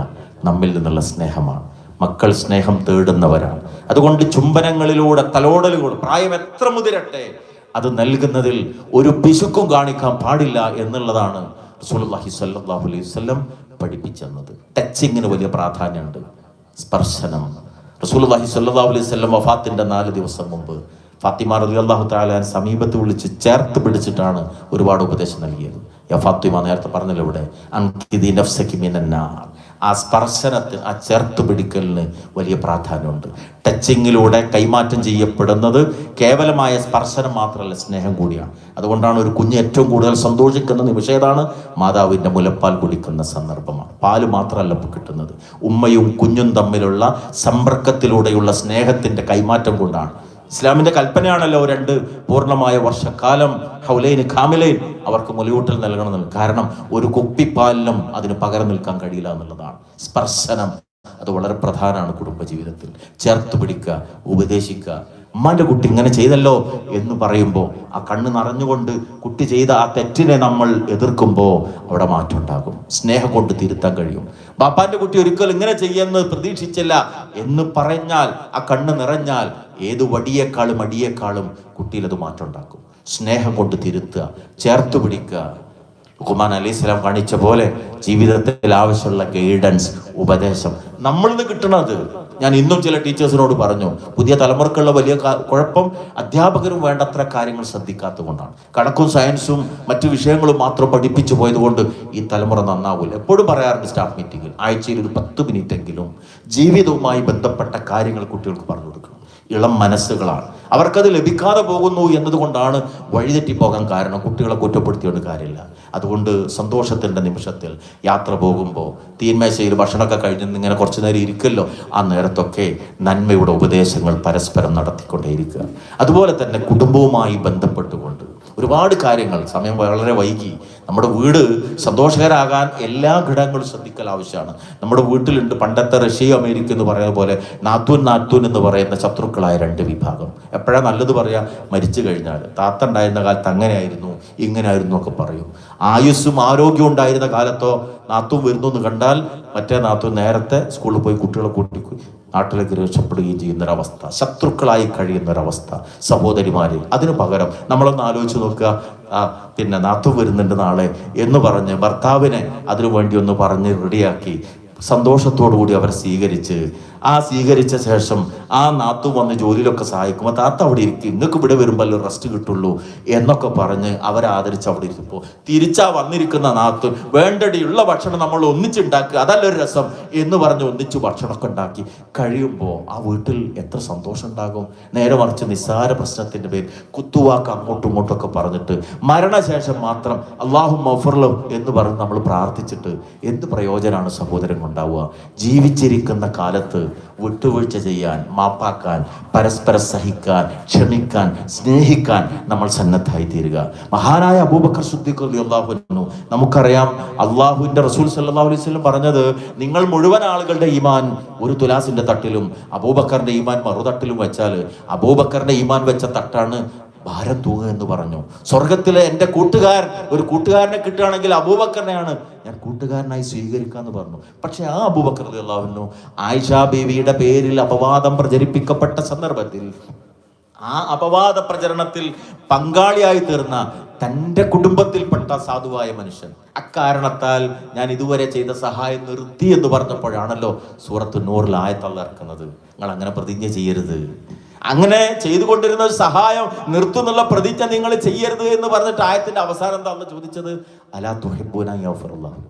നമ്മിൽ നിന്നുള്ള സ്നേഹമാണ്. മക്കൾ സ്നേഹം തേടുന്നവരാണ്. അതുകൊണ്ട് ചുംബനങ്ങളിലൂടെ, തലോടലുകൾ, പ്രായം എത്ര മുതിരട്ടെ, അത് നൽകുന്നതിൽ ഒരു പിശുക്കും കാണിക്കാൻ പാടില്ല എന്നുള്ളതാണ് റസൂലുള്ളാഹി സ്വല്ലല്ലാഹു അലൈഹി വസല്ലം പഠിപ്പിച്ചെന്നത്. ടച്ചിങ്ങിന് വലിയ പ്രാധാന്യമുണ്ട്. സ്പർശനം. റസൂലുള്ളാഹി സ്വല്ലല്ലാഹു അലൈഹി വസല്ലം വഫാത്തിന്റെ 4 ദിവസം മുമ്പ് ഫാത്തിമ റളിയല്ലാഹു തആല സമീപത്ത് വിളിച്ച് ചേർത്ത് പിടിച്ചിട്ടാണ് ഒരുപാട് ഉപദേശം നൽകിയത്. യാ ഫാത്തിമ, നേരത്തെ പറഞ്ഞല്ലോ ഇവിടെ, അൻകിദി നഫ്സകി മിനന്നാർ. ആ സ്പർശനത്തിന്, ആ ചേർത്ത് പിടിക്കലിന് വലിയ പ്രാധാന്യമുണ്ട്. ടച്ചിങ്ങിലൂടെ കൈമാറ്റം ചെയ്യപ്പെടുന്നത് കേവലമായ സ്പർശനം മാത്രമല്ല, സ്നേഹം കൂടിയാണ്. അതുകൊണ്ടാണ് ഒരു കുഞ്ഞ് ഏറ്റവും കൂടുതൽ സന്തോഷിക്കുന്ന നിമിഷം ഏതാണ്? മാതാവിൻ്റെ മുലപ്പാൽ കുടിക്കുന്ന സന്ദർഭമാണ്. പാല് മാത്രമല്ല ഇപ്പോൾ കിട്ടുന്നത്, ഉമ്മയും കുഞ്ഞും തമ്മിലുള്ള സമ്പർക്കത്തിലൂടെയുള്ള സ്നേഹത്തിൻ്റെ കൈമാറ്റം കൊണ്ടാണ്. ഇസ്ലാമിൻ്റെ കൽപ്പനയാണല്ലോ 2 പൂർണ്ണമായ വർഷക്കാലം ഹൗലൈൻ കാമിലൈൻ അവർക്ക് മുലയൂട്ടൽ നൽകണമെന്ന്. കാരണം ഒരു കുപ്പിപ്പാലിനും അതിന് പകരം നിൽക്കാൻ കഴിയില്ല എന്നുള്ളതാണ്. സ്പർശനം അത് വളരെ പ്രധാനമാണ് കുടുംബജീവിതത്തിൽ. ചേർത്ത് പിടിക്കുക, ഉപദേശിക്കുക. ഉമ്മാൻ്റെ കുട്ടി ഇങ്ങനെ ചെയ്തല്ലോ എന്ന് പറയുമ്പോൾ ആ കണ്ണ് നിറഞ്ഞുകൊണ്ട് കുട്ടി ചെയ്ത ആ തെറ്റിനെ നമ്മൾ എതിർക്കുമ്പോൾ അവിടെ മാറ്റം ഉണ്ടാകും. സ്നേഹം കൊണ്ട് തിരുത്താൻ കഴിയും. ബാപ്പാന്റെ കുട്ടി ഒരിക്കലും ഇങ്ങനെ ചെയ്യുമെന്ന് പ്രതീക്ഷിച്ചില്ല എന്ന് പറഞ്ഞാൽ, ആ കണ്ണ് നിറഞ്ഞാൽ ഏത് വടിയേക്കാളും അടിയേക്കാളും കുട്ടിയിൽ അത് മാറ്റം ഉണ്ടാക്കും. സ്നേഹം കൊണ്ട് തിരുത്തുക, ചേർത്ത് പിടിക്കുക. ലുഖ്മാൻ അലൈഹിസ്സലാം കാണിച്ച പോലെ ജീവിതത്തിൽ ആവശ്യമുള്ള ഗൈഡൻസ്, ഉപദേശം നമ്മളിൽ നിന്ന് കിട്ടണത്. ഞാൻ ഇന്നും ചില ടീച്ചേഴ്സിനോട് പറഞ്ഞു, പുതിയ തലമുറക്കുള്ള വലിയ കുഴപ്പം അധ്യാപകരും വേണ്ടത്ര കാര്യങ്ങൾ ശ്രദ്ധിക്കാത്തത് കൊണ്ടാണ്. കണക്കും സയൻസും മറ്റു വിഷയങ്ങളും മാത്രം പഠിപ്പിച്ചു പോയത് കൊണ്ട് ഈ തലമുറ നന്നാവില്ല. എപ്പോഴും പറയാറുണ്ട് സ്റ്റാഫ് മീറ്റിങ്ങിൽ, ആഴ്ചയിൽ ഒരു 10 മിനിറ്റെങ്കിലും ജീവിതവുമായി ബന്ധപ്പെട്ട കാര്യങ്ങൾ കുട്ടികൾക്ക് പറഞ്ഞു കൊടുക്കണം. ഇളം മനസ്സുകളാണ്, അവർക്കത് ലഭിക്കാതെ പോകുന്നു എന്നതുകൊണ്ടാണ് വഴിതെറ്റിപ്പോകാൻ കാരണം. കുട്ടികളെ കുറ്റപ്പെടുത്തിയോണ്ട് കാര്യമില്ല. അതുകൊണ്ട് സന്തോഷത്തിൻ്റെ നിമിഷത്തിൽ യാത്ര പോകുമ്പോൾ, തീന്മേശയിൽ ഭക്ഷണമൊക്കെ കഴിഞ്ഞ് ഇങ്ങനെ കുറച്ചു നേരം ഇരിക്കല്ലോ, ആ നേരത്തൊക്കെ നന്മയുടെ ഉപദേശങ്ങൾ പരസ്പരം നടത്തിക്കൊണ്ടേയിരിക്കുക. അതുപോലെ തന്നെ കുടുംബവുമായി ബന്ധപ്പെട്ടുകൊണ്ട് ഒരുപാട് കാര്യങ്ങൾ. സമയം വളരെ വൈകി. നമ്മുടെ വീട് സന്തോഷകരാകാൻ എല്ലാ ഘടകങ്ങളും ശ്രദ്ധിക്കൽ ആവശ്യമാണ്. നമ്മുടെ വീട്ടിലുണ്ട് പണ്ടത്തെ റഷ്യ അമേരിക്ക എന്ന് പറയുന്ന പോലെ നാത്തൂൻ എന്ന് പറയുന്ന ശത്രുക്കളായ രണ്ട് വിഭാഗം. എപ്പോഴാണ് നല്ലത് പറയാ? മരിച്ചു കഴിഞ്ഞാൽ. താത്ത ഉണ്ടായിരുന്ന കാലത്ത് അങ്ങനെയായിരുന്നു ഇങ്ങനെയായിരുന്നു ഒക്കെ പറയും. ആയുസ്സും ആരോഗ്യവും ഉണ്ടായിരുന്ന കാലത്തോ നാത്തൂൻ വരുന്നു എന്ന് കണ്ടാൽ മറ്റേ നാത്തൂൻ നേരത്തെ സ്കൂളിൽ പോയി കുട്ടികളെ കൂട്ടി നാട്ടിലേക്ക് രക്ഷപ്പെടുകയും ചെയ്യുന്നൊരവസ്ഥ, ശത്രുക്കളായി കഴിയുന്നൊരവസ്ഥ സഹോദരിമാര്. അതിനു പകരം നമ്മളൊന്ന് ആലോചിച്ച് നോക്കുക, പിന്നെ നാത്തൂൻ വരുന്നുണ്ട് നാളെ എന്ന് പറഞ്ഞ് ഭർത്താവിനെ അതിനു വേണ്ടി ഒന്ന് പറഞ്ഞ് റെഡിയാക്കി സന്തോഷത്തോടു കൂടി അവർ സ്വീകരിച്ച ശേഷം ആ നാത്തു വന്ന് ജോലിയിലൊക്കെ സഹായിക്കുമ്പോൾ താത്ത അവിടെ ഇരിക്കും, നിങ്ങൾക്ക് ഇവിടെ വരുമ്പോൾ റെസ്റ്റ് കിട്ടുള്ളൂ എന്നൊക്കെ പറഞ്ഞ് അവരെ ആദരിച്ച് അവിടെ ഇരിക്കുമ്പോൾ തിരിച്ചാ വന്നിരിക്കുന്ന നാത്തു വേണ്ടടിയുള്ള ഭക്ഷണം നമ്മൾ ഒന്നിച്ചുണ്ടാക്കുക, അതല്ലൊരു രസം എന്ന് പറഞ്ഞ് ഒന്നിച്ച് ഭക്ഷണമൊക്കെ ഉണ്ടാക്കി കഴിയുമ്പോൾ ആ വീട്ടിൽ എത്ര സന്തോഷം ഉണ്ടാകും. നേരെ മറിച്ച് നിസ്സാര പ്രശ്നത്തിൻ്റെ പേര് കുത്തുവാക്ക് അങ്ങോട്ടും ഇങ്ങോട്ടൊക്കെ പറഞ്ഞിട്ട് മരണശേഷം മാത്രം അല്ലാഹു മഗ്ഫിർലഹു എന്ന് പറഞ്ഞ് നമ്മൾ പ്രാർത്ഥിച്ചിട്ട് എന്ത് പ്രയോജനമാണ് സഹോദരൻ ഉണ്ടാവുക? ജീവിച്ചിരിക്കുന്ന കാലത്ത് വിട്ടുവീഴ്ച ചെയ്യാൻ, മാപ്പാക്കാൻ, പരസ്പരം സഹിക്കാൻ, ക്ഷമിക്കാൻ, സ്നേഹിക്കാൻ നമ്മൾ സന്നദ്ധായി തീരുക. മഹാനായ അബൂബക്കർ സിദ്ദീഖ് റളിയല്ലാഹു അൻഹു, നമുക്കറിയാം അള്ളാഹുവിന്റെ റസൂൽ സല്ലല്ലാഹു അലൈഹി വസല്ലം പറഞ്ഞത്, നിങ്ങൾ മുഴുവൻ ആളുകളുടെ ഈമാൻ ഒരു തുലാസിന്റെ തട്ടിലും അബൂബക്കറിന്റെ ഈമാൻ മറുതട്ടിലും വെച്ചാൽ അബൂബക്കറിന്റെ ഈമാൻ വെച്ച തട്ടാണ് ഭാരം തൂങ്ങുക എന്ന് പറഞ്ഞു. സ്വർഗത്തിലെ എൻ്റെ ഒരു കൂട്ടുകാരനെ കിട്ടുകയാണെങ്കിൽ അബൂബക്കറിനെയാണ് ഞാൻ കൂട്ടുകാരനായി സ്വീകരിക്കാന്ന് പറഞ്ഞു. പക്ഷെ ആ അബൂബക്കർ റളിയല്ലാഹു അൻഹു ആയിഷ ബീവിയുടെ പേരിൽ അപവാദം പ്രചരിപ്പിക്കപ്പെട്ട സന്ദർഭത്തിൽ ആ അപവാദ പ്രചരണത്തിൽ പങ്കാളിയായി തീർന്ന തൻ്റെ കുടുംബത്തിൽപ്പെട്ട സാധുവായ മനുഷ്യൻ അക്കാരണത്താൽ ഞാൻ ഇതുവരെ ചെയ്ത സഹായം നിർത്തി എന്ന് പറഞ്ഞപ്പോഴാണല്ലോ സൂറത്ത് നൂറിൽ ആയത്ത് അല്ലാഹ് ഇറക്കുന്നത്, നിങ്ങൾ അങ്ങനെ പ്രതിജ്ഞ ചെയ്യരുത്, അങ്ങനെ ചെയ്തുകൊണ്ടിരുന്ന ഒരു സഹായം നിർത്തുന്നുള്ള പ്രതിജ്ഞ നിങ്ങൾ ചെയ്യരുത് എന്ന് പറഞ്ഞിട്ട് ആയത്തിന്റെ അവസാനം എന്താ അല്ലാഹ് ചോദിച്ചത്? അലാ തുഹിബ്ബൂന യഗ്ഫിറുല്ലാഹു,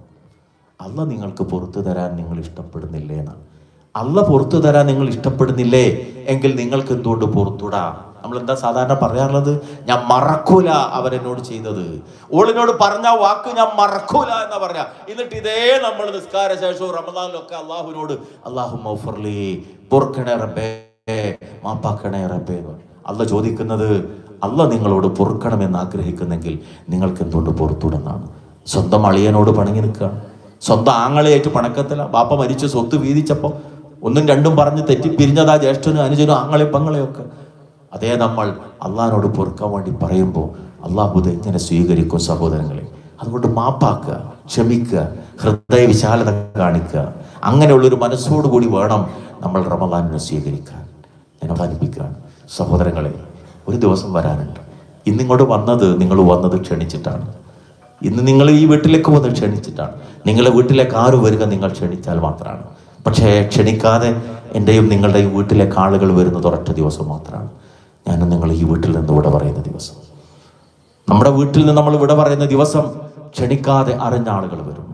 അല്ലാഹ് നിങ്ങൾക്ക് പുറത്തു തരാൻ നിങ്ങൾ ഇഷ്ടപ്പെടുന്നില്ലേ എന്നാണ്. അല്ലാഹ് പുറത്തു തരാൻ നിങ്ങൾ ഇഷ്ടപ്പെടുന്നില്ലേ എങ്കിൽ നിങ്ങൾക്ക് എന്തുകൊണ്ട് പുറത്തുടാ? നമ്മൾ എന്താ സാധാരണ പറയാറുള്ളത്? ഞാൻ മറക്കൂല അവരെന്നോട് ചെയ്തത്, ഓളിനോട് പറഞ്ഞ വാക്ക് ഞാൻ മറക്കൂല എന്നാ പറയാ. എന്നിട്ട് ഇതേ നമ്മൾ നിസ്കാര ശേഷവും റമദാനിലൊക്കെ അള്ളാഹുവിനോട് അല്ലാഹുമ്മ ഗ്ഫിർലി, പൊറുക്കണേ റബ്ബേ, മാപ്പാക്കണേ റബ്ബേ. അല്ലാഹ് ചോദിക്കുന്നത്, അല്ലാഹ് നിങ്ങളോട് പൊറുക്കണമെന്ന് ആഗ്രഹിക്കുന്നെങ്കിൽ നിങ്ങൾക്ക് എന്തുകൊണ്ട് പുറത്തുവിടുന്നതാണ്? സ്വന്തം അളിയനോട് പണങ്ങി നിൽക്കുകയാണ്, സ്വന്തം ആങ്ങളെയായിട്ട് പണക്കത്തില. ബാപ്പ മരിച്ച് സ്വത്ത് വീതിച്ചപ്പോൾ ഒന്നും രണ്ടും പറഞ്ഞ് തെറ്റിപ്പിരിഞ്ഞതാ ജ്യേഷ്ഠനും അനുജനും ആങ്ങളെയും പങ്ങളെയൊക്കെ. അതേ നമ്മൾ അള്ളാഹിനോട് പൊറുക്കാൻ വേണ്ടി പറയുമ്പോൾ അള്ളാഹു എങ്ങനെ സ്വീകരിക്കും സഹോദരങ്ങളെ? അതുകൊണ്ട് മാപ്പാക്കുക, ക്ഷമിക്കുക, ഹൃദയ വിശാലത കാണിക്കുക. അങ്ങനെയുള്ളൊരു മനസ്സോടുകൂടി വേണം നമ്മൾ റമദാനിനെ സ്വീകരിക്കാൻ. ഞാൻ അവസാനിപ്പിക്കുകയാണ് സഹോദരങ്ങളെ. ഒരു ദിവസം വരാനുണ്ട്. ഇന്നിങ്ങോട്ട് നിങ്ങൾ വന്നത് ക്ഷണിച്ചിട്ടാണ്. ഇന്ന് നിങ്ങൾ ഈ വീട്ടിലേക്ക് വന്ന് ക്ഷണിച്ചിട്ടാണ്. നിങ്ങളുടെ വീട്ടിലേക്ക് ആരും വരിക നിങ്ങൾ ക്ഷണിച്ചാൽ മാത്രമാണ്. പക്ഷേ ക്ഷണിക്കാതെ എൻ്റെയും നിങ്ങളുടെയും വീട്ടിലേക്ക് ആളുകൾ വരുന്നത് ഒരൊറ്റ ദിവസം മാത്രമാണ്. ഞാനും നിങ്ങൾ ഈ വീട്ടിൽ നിന്ന് വിട പറയുന്ന ദിവസം. നമ്മുടെ വീട്ടിൽ നിന്ന് നമ്മൾ വിട പറയുന്ന ദിവസം ക്ഷണിക്കാതെ അറിഞ്ഞ ആളുകൾ വരും.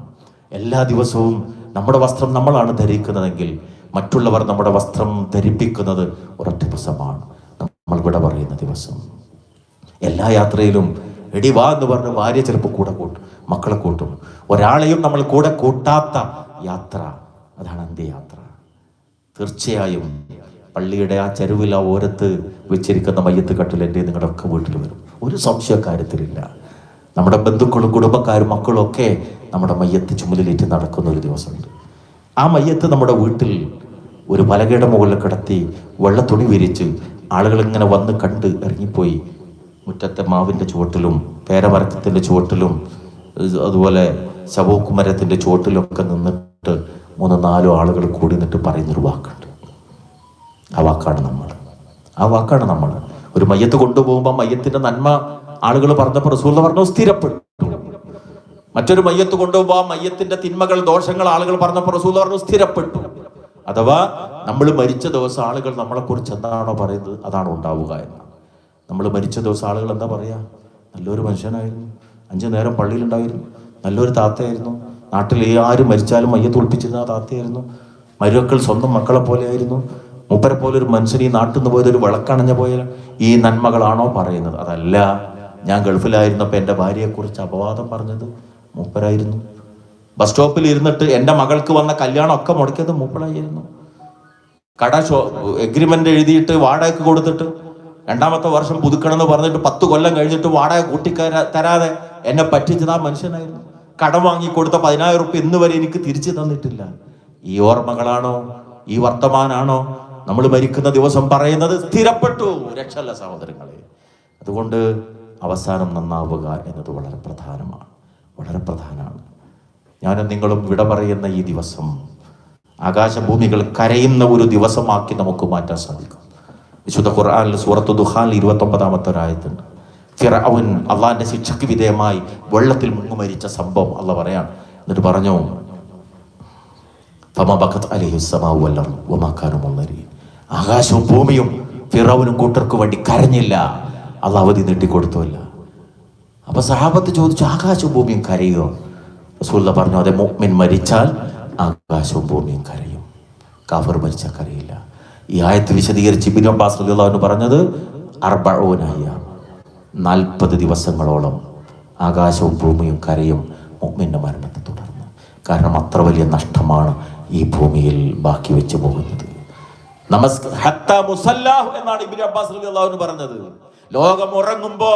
എല്ലാ ദിവസവും നമ്മുടെ വസ്ത്രം നമ്മളാണ് ധരിക്കുന്നതെങ്കിൽ മറ്റുള്ളവർ നമ്മുടെ വസ്ത്രം ധരിപ്പിക്കുന്നത് ഒരൊറ്റ ദിവസമാണ്, നമ്മൾ വിട പറയുന്ന ദിവസം. എല്ലാ യാത്രയിലും എടി വാ എന്ന് പറഞ്ഞ് ഭാര്യ ചിലപ്പോൾ കൂടെ കൂട്ടും, മക്കളെ കൂട്ടും. ഒരാളെയും നമ്മൾ കൂടെ കൂട്ടാത്ത യാത്ര, അതാണ് അന്ത്യയാത്ര. തീർച്ചയായും പള്ളിയുടെ ആ ചെരുവിൽ ആ ഓരത്ത് വെച്ചിരിക്കുന്ന മയ്യത്ത് കട്ടിൽ എൻ്റെ നിങ്ങളുടെ ഒക്കെ വീട്ടിൽ വരും, ഒരു സംശയ കാര്യത്തിലില്ല. നമ്മുടെ ബന്ധുക്കളും കുടുംബക്കാരും മക്കളും ഒക്കെ നമ്മുടെ മയ്യത്ത് ചുമലിലേറ്റ് നടക്കുന്ന ഒരു ദിവസമുണ്ട്. ആ മയ്യത്ത് നമ്മുടെ വീട്ടിൽ ഒരു പലകയുടെ മുകളിൽ കിടത്തി വെള്ള തുണി വിരിച്ച് ആളുകൾ ഇങ്ങനെ വന്ന് കണ്ട് ഇറങ്ങിപ്പോയി. മുറ്റത്തെ മാവിൻ്റെ ചുവട്ടിലും പേരമരത്തിൻ്റെ ചുവട്ടിലും അതുപോലെ ശവോക്കുമരത്തിൻ്റെ ചുവട്ടിലൊക്കെ നിന്നിട്ട് 3-4 ആളുകൾ കൂടി നിന്നിട്ട് പറയുന്നൊരു വാക്കുണ്ട്. ആ വാക്കാണ് നമ്മൾ. ഒരു മയ്യത്ത് കൊണ്ടുപോകുമ്പോൾ മയ്യത്തിൻ്റെ നന്മ ആളുകൾ പറഞ്ഞപ്പോൾ റസൂൽ പറഞ്ഞു സ്ഥിരപ്പെട്ടു. മറ്റൊരു മയ്യത്ത് കൊണ്ടുപോകുമ്പോൾ മയ്യത്തിന്റെ തിന്മകൾ ദോഷങ്ങൾ ആളുകൾ പറഞ്ഞപ്പോൾ റസൂൽ പറഞ്ഞു സ്ഥിരപ്പെട്ടു. അഥവാ നമ്മൾ മരിച്ച ദിവസം ആളുകൾ നമ്മളെക്കുറിച്ച് എന്താണോ പറയുന്നത് അതാണ് ഉണ്ടാവുക എന്ന്. നമ്മൾ മരിച്ച ദിവസം ആളുകൾ എന്താ പറയുക? നല്ലൊരു മനുഷ്യനായിരുന്നു, 5 നേരം പള്ളിയിലുണ്ടായിരുന്നു, നല്ലൊരു താത്തയായിരുന്നു, നാട്ടിൽ ആരും മരിച്ചാലും മയ്യത്ത് ഒളിപ്പിച്ചിരുന്ന ആ താത്തയായിരുന്നു, മരുമക്കൾ സ്വന്തം മക്കളെ പോലെയായിരുന്നു, മൂപ്പരെ പോലെ ഒരു മനുഷ്യൻ ഈ നാട്ടിൽ നിന്ന് പോയത് ഒരു വിളക്കണഞ്ഞ പോയ ഈ നന്മകളാണോ പറയുന്നത്? അതല്ല. ഞാൻ ഗൾഫിലായിരുന്നപ്പോൾ എൻ്റെ ഭാര്യയെക്കുറിച്ച് അപവാദം പറഞ്ഞത് മൂപ്പരായിരുന്നു. ബസ് സ്റ്റോപ്പിൽ ഇരുന്നിട്ട് എൻ്റെ മകൾക്ക് വന്ന കല്യാണം ഒക്കെ മുടക്കിയത് മൂപ്പരായിരുന്നു. എഗ്രിമെന്റ് എഴുതിയിട്ട് വാടകയ്ക്ക് കൊടുത്തിട്ട് രണ്ടാമത്തെ വർഷം പുതുക്കണം എന്ന് പറഞ്ഞിട്ട് 10 കൊല്ലം കഴിഞ്ഞിട്ട് വാടക തരാതെ എന്നെ പറ്റിച്ചത് ആ മനുഷ്യനായിരുന്നു. കടം വാങ്ങിക്കൊടുത്ത 10,000 റുപ്യ ഇന്ന് വരെ എനിക്ക് തിരിച്ചു തന്നിട്ടില്ല. ഈ ഓർമ്മകളാണോ, ഈ വർത്തമാനാണോ നമ്മൾ മരിക്കുന്ന ദിവസം പറയുന്നത്? സ്ഥിരപ്പെട്ടു, രക്ഷല്ല സഹോദരങ്ങളെ. അതുകൊണ്ട് അവസാനം നന്നാവുക എന്നത് വളരെ പ്രധാനമാണ്, വളരെ പ്രധാനമാണ്. ഞാനും നിങ്ങളും വിട പറയുന്ന ഈ ദിവസം ആകാശഭൂമികൾ കരയുന്ന ഒരു ദിവസമാക്കി നമുക്ക് മാറ്റാൻ സാധിക്കും. വിശുദ്ധ ഖുർആനിൽ സൂറത്ത് ദുഖാനിൽ 29-ാമത്തെ ഒരായത്തുണ്ട്. ഫിർഔൻ അള്ളാഹിന്റെ ശിക്ഷയ്ക്ക് വിധേയമായി വെള്ളത്തിൽ മുങ്ങി മരിച്ച സംഭവം അള്ളാഹ് പറയാണ്. എന്നിട്ട് പറഞ്ഞു, ആകാശവും ഭൂമിയും ഫിർഔനും കൂട്ടർക്ക് വേണ്ടി കരഞ്ഞില്ല, അള്ളാഹ് അവധി നീട്ടിക്കൊടുത്തുമില്ല. അപ്പൊ സഹാബത്ത് ചോദിച്ചു, ആകാശവും ഭൂമിയും കരയോ? റസൂലുള്ളാഹി പറഞ്ഞു, അതെ, മുഅ്മിൻ മരിച്ചാൽ ആകാശവും ഭൂമിയും കരയും, കാഫിർ മരിച്ചാൽ കരയില്ല. ഈ ആയത്ത് വിശദീകരിച്ച് ഇബ്നു അബ്ബാസ് റളിയല്ലാഹു അൻഹു പറഞ്ഞത് 40 ദിവസങ്ങളോളം ആകാശവും ഭൂമിയും കരയും മുഅ്മിന്റെ മരണത്തെ തുടർന്ന്. കാരണം അത്ര വലിയ നഷ്ടമാണ് ഈ ഭൂമിയിൽ ബാക്കി വെച്ചു പോകുന്നത്. എന്നാണ് ഇബ്നു അബ്ബാസ് റളിയല്ലാഹു അൻഹു പറഞ്ഞത്. ലോകം ഉറങ്ങുമ്പോ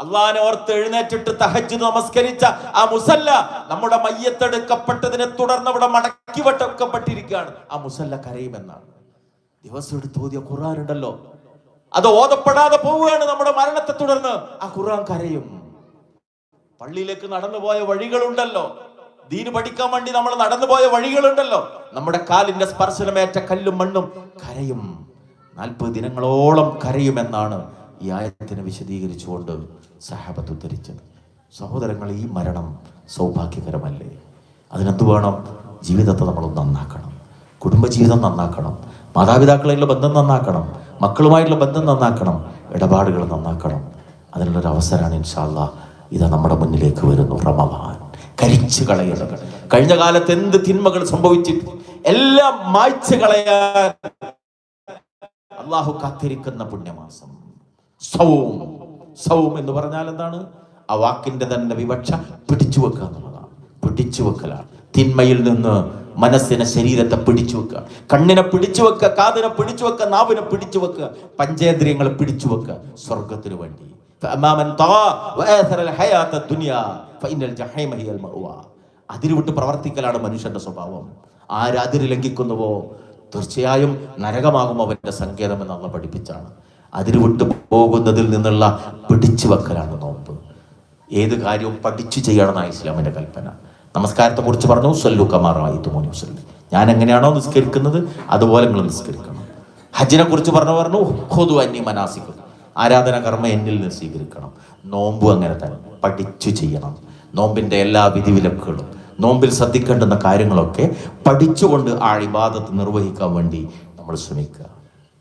അള്ളാഹിനെ ഓർത്ത് എഴുന്നേറ്റിട്ട് തഹജ്ജുദ് നമസ്കരിച്ച ആ മുസല്ല നമ്മുടെ മയ്യത്തെടുക്കപ്പെട്ടതിനെ തുടർന്ന് അവിടെ മടക്കി വെക്കപ്പെട്ടിരിക്കുകയാണ്. ആ മുസല്ല കരയുമെന്നാണ്. ദിവസം എടുത്ത് ഓതിയ ഖുർആൻ ഉണ്ടല്ലോ, അത് ഓതപ്പെടാതെ പോവുകയാണ് നമ്മുടെ മരണത്തെ തുടർന്ന്. ആ ഖുർആൻ കരയും. പള്ളിയിലേക്ക് നടന്നുപോയ വഴികളുണ്ടല്ലോ, ദീന് പഠിക്കാൻ വേണ്ടി നമ്മൾ നടന്നുപോയ വഴികളുണ്ടല്ലോ, നമ്മുടെ കാലിന്റെ സ്പർശനമേറ്റ കല്ലും മണ്ണും കരയും. 40 ദിനങ്ങളോളം കരയുമെന്നാണ് ഈ ആയത്തിനെ വിശദീകരിച്ചുകൊണ്ട് സഹാബത്ത് ഉദ്ധരിച്ചത്. സഹോദരങ്ങൾ, ഈ മരണം സൗഭാഗ്യകരമല്ലേ? അതിനെന്ത് വേണം? ജീവിതത്തെ നമ്മൾ നന്നാക്കണം, കുടുംബജീവിതം നന്നാക്കണം, മാതാപിതാക്കളായിട്ടുള്ള ബന്ധം നന്നാക്കണം, മക്കളുമായിട്ടുള്ള ബന്ധം നന്നാക്കണം, ഇടപാടുകൾ നന്നാക്കണം. അതിനുള്ളൊരു അവസരമാണ് ഇൻഷാ അല്ലാഹ് ഇതാ നമ്മുടെ മുന്നിലേക്ക് വരുന്നു. റമളാൻ കരിച്ചു കളയുന്നത്, കഴിഞ്ഞ കാലത്ത് എന്ത് തിന്മകൾ സംഭവിച്ചിട്ട് എല്ലാം മായ്ച്ചു കളയാൻ അള്ളാഹു കാത്തിരിക്കുന്ന പുണ്യമാസം. സൗം എന്ന് പറഞ്ഞാൽ എന്താണ്? ആ വാക്കിന്റെ തന്നെ വിവക്ഷ പിടിച്ചു വെക്കുക എന്നുള്ളതാണ്. പിടിച്ചു വെക്കലാണ്. തിന്മയിൽ നിന്ന് മനസ്സിനെ, ശരീരത്തെ പിടിച്ചു വെക്കുക, കണ്ണിനെ പിടിച്ചു വെക്കുക, കാതിനെ പിടിച്ചു വെക്കുക, നാവിനെ പിടിച്ചു വെക്കുക, പഞ്ചേന്ദ്രിയങ്ങളെ പിടിച്ചു വെക്കുക സ്വർഗത്തിന് വേണ്ടി. അതിരുവിട്ട് പ്രവർത്തിക്കലാണ് മനുഷ്യന്റെ സ്വഭാവം. ആരതിര് ലംഘിക്കുന്നുവോ തീർച്ചയായും നരകമാകും അവന്റെ സങ്കേതം എന്ന് അള്ളാഹ് പഠിപ്പിച്ചാണ്. അതിരുവിട്ട് പോകുന്നതിൽ നിന്നുള്ള പിടിച്ചു വെക്കലാണ് നോമ്പ്. ഏത് കാര്യവും പഠിച്ചു ചെയ്യണമെന്നാണ് ഇസ്ലാമിന്റെ കൽപ്പന. നമസ്കാരത്തെ കുറിച്ച് പറഞ്ഞു, സല്ലു കമാ റഅയ്തുമൂനി ഉസല്ലി, ഞാൻ എങ്ങനെയാണോ നിസ്കരിക്കുന്നത് അതുപോലെ നിങ്ങൾ നിസ്കരിക്കണം. ഹജ്ജിനെ കുറിച്ച് പറഞ്ഞു ഖുദു അന്നി മനാസിക്കും, ആരാധന കർമ്മ എന്നിൽ നിന്ന് സ്വീകരിക്കണം. നോമ്പ് അങ്ങനെ തന്നെ പഠിച്ചു ചെയ്യണം. നോമ്പിന്റെ എല്ലാ വിധിവിലക്കുകളും, നോമ്പിൽ ശ്രദ്ധിക്കേണ്ടുന്ന കാര്യങ്ങളൊക്കെ പഠിച്ചുകൊണ്ട് ആ ഇബാദത്ത് നിർവഹിക്കാൻ വേണ്ടി നമ്മൾ ശ്രമിക്കുക.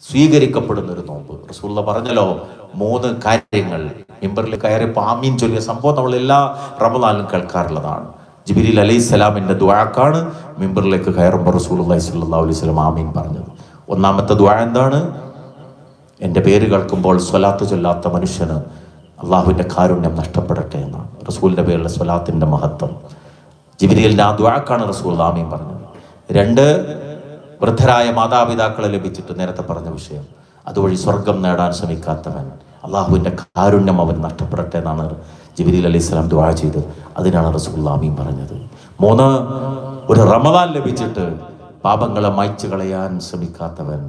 സ്വീകരിക്കപ്പെടുന്ന ഒരു നോമ്പ്. റസൂലുള്ളാഹി പറഞ്ഞല്ലോ 3 കാര്യങ്ങൾ. മിമ്പറിൽ കയറി ആമീൻ ചൊല്ലിയ സംഭവം നമ്മൾ എല്ലാ റമളാനിലും കേൾക്കാറുള്ളതാണ്. ജിബ്രീൽ അലൈഹിസ്സലാമിന്റെ ദുആക്കാണ് മിമ്പറിലേക്ക് കയറുമ്പോൾ റസൂലുള്ളാഹി സ്വല്ലല്ലാഹു അലൈഹി വസല്ലം ആമീൻ പറഞ്ഞത്. ഒന്നാമത്തെ ദുആ എന്താണ്? എൻ്റെ പേര് കേൾക്കുമ്പോൾ സ്വലാത്ത് ചൊല്ലാത്ത മനുഷ്യന് അള്ളാഹുവിൻ്റെ കാരുണ്യം നഷ്ടപ്പെടട്ടെ എന്നാണ്. റസൂലിൻ്റെ പേരിലെ സ്വലാത്തിൻ്റെ മഹത്വം. ജിബ്രീലിന്റെ ആ ദുആക്കാണ് റസൂൽ ആമീൻ പറഞ്ഞത്. 2, വൃദ്ധരായ മാതാപിതാക്കളെ ലഭിച്ചിട്ട് നേരത്തെ പറഞ്ഞ വിഷയം, അതുവഴി സ്വർഗം നേടാൻ ശ്രമിക്കാത്തവൻ അള്ളാഹുവിൻ്റെ കാരുണ്യം അവൻ നഷ്ടപ്പെടട്ടെ എന്നാണ് ജിബ്രീൽ അലൈഹിസ്സലാം ദുആ ചെയ്തത്. അതിനാണ് റസൂൽ ആമീൻ പറഞ്ഞത്. 3, ഒരു റമളാൻ ലഭിച്ചിട്ട് പാപങ്ങളെ മായ്ച്ചു കളയാൻ ശ്രമിക്കാത്തവൻ,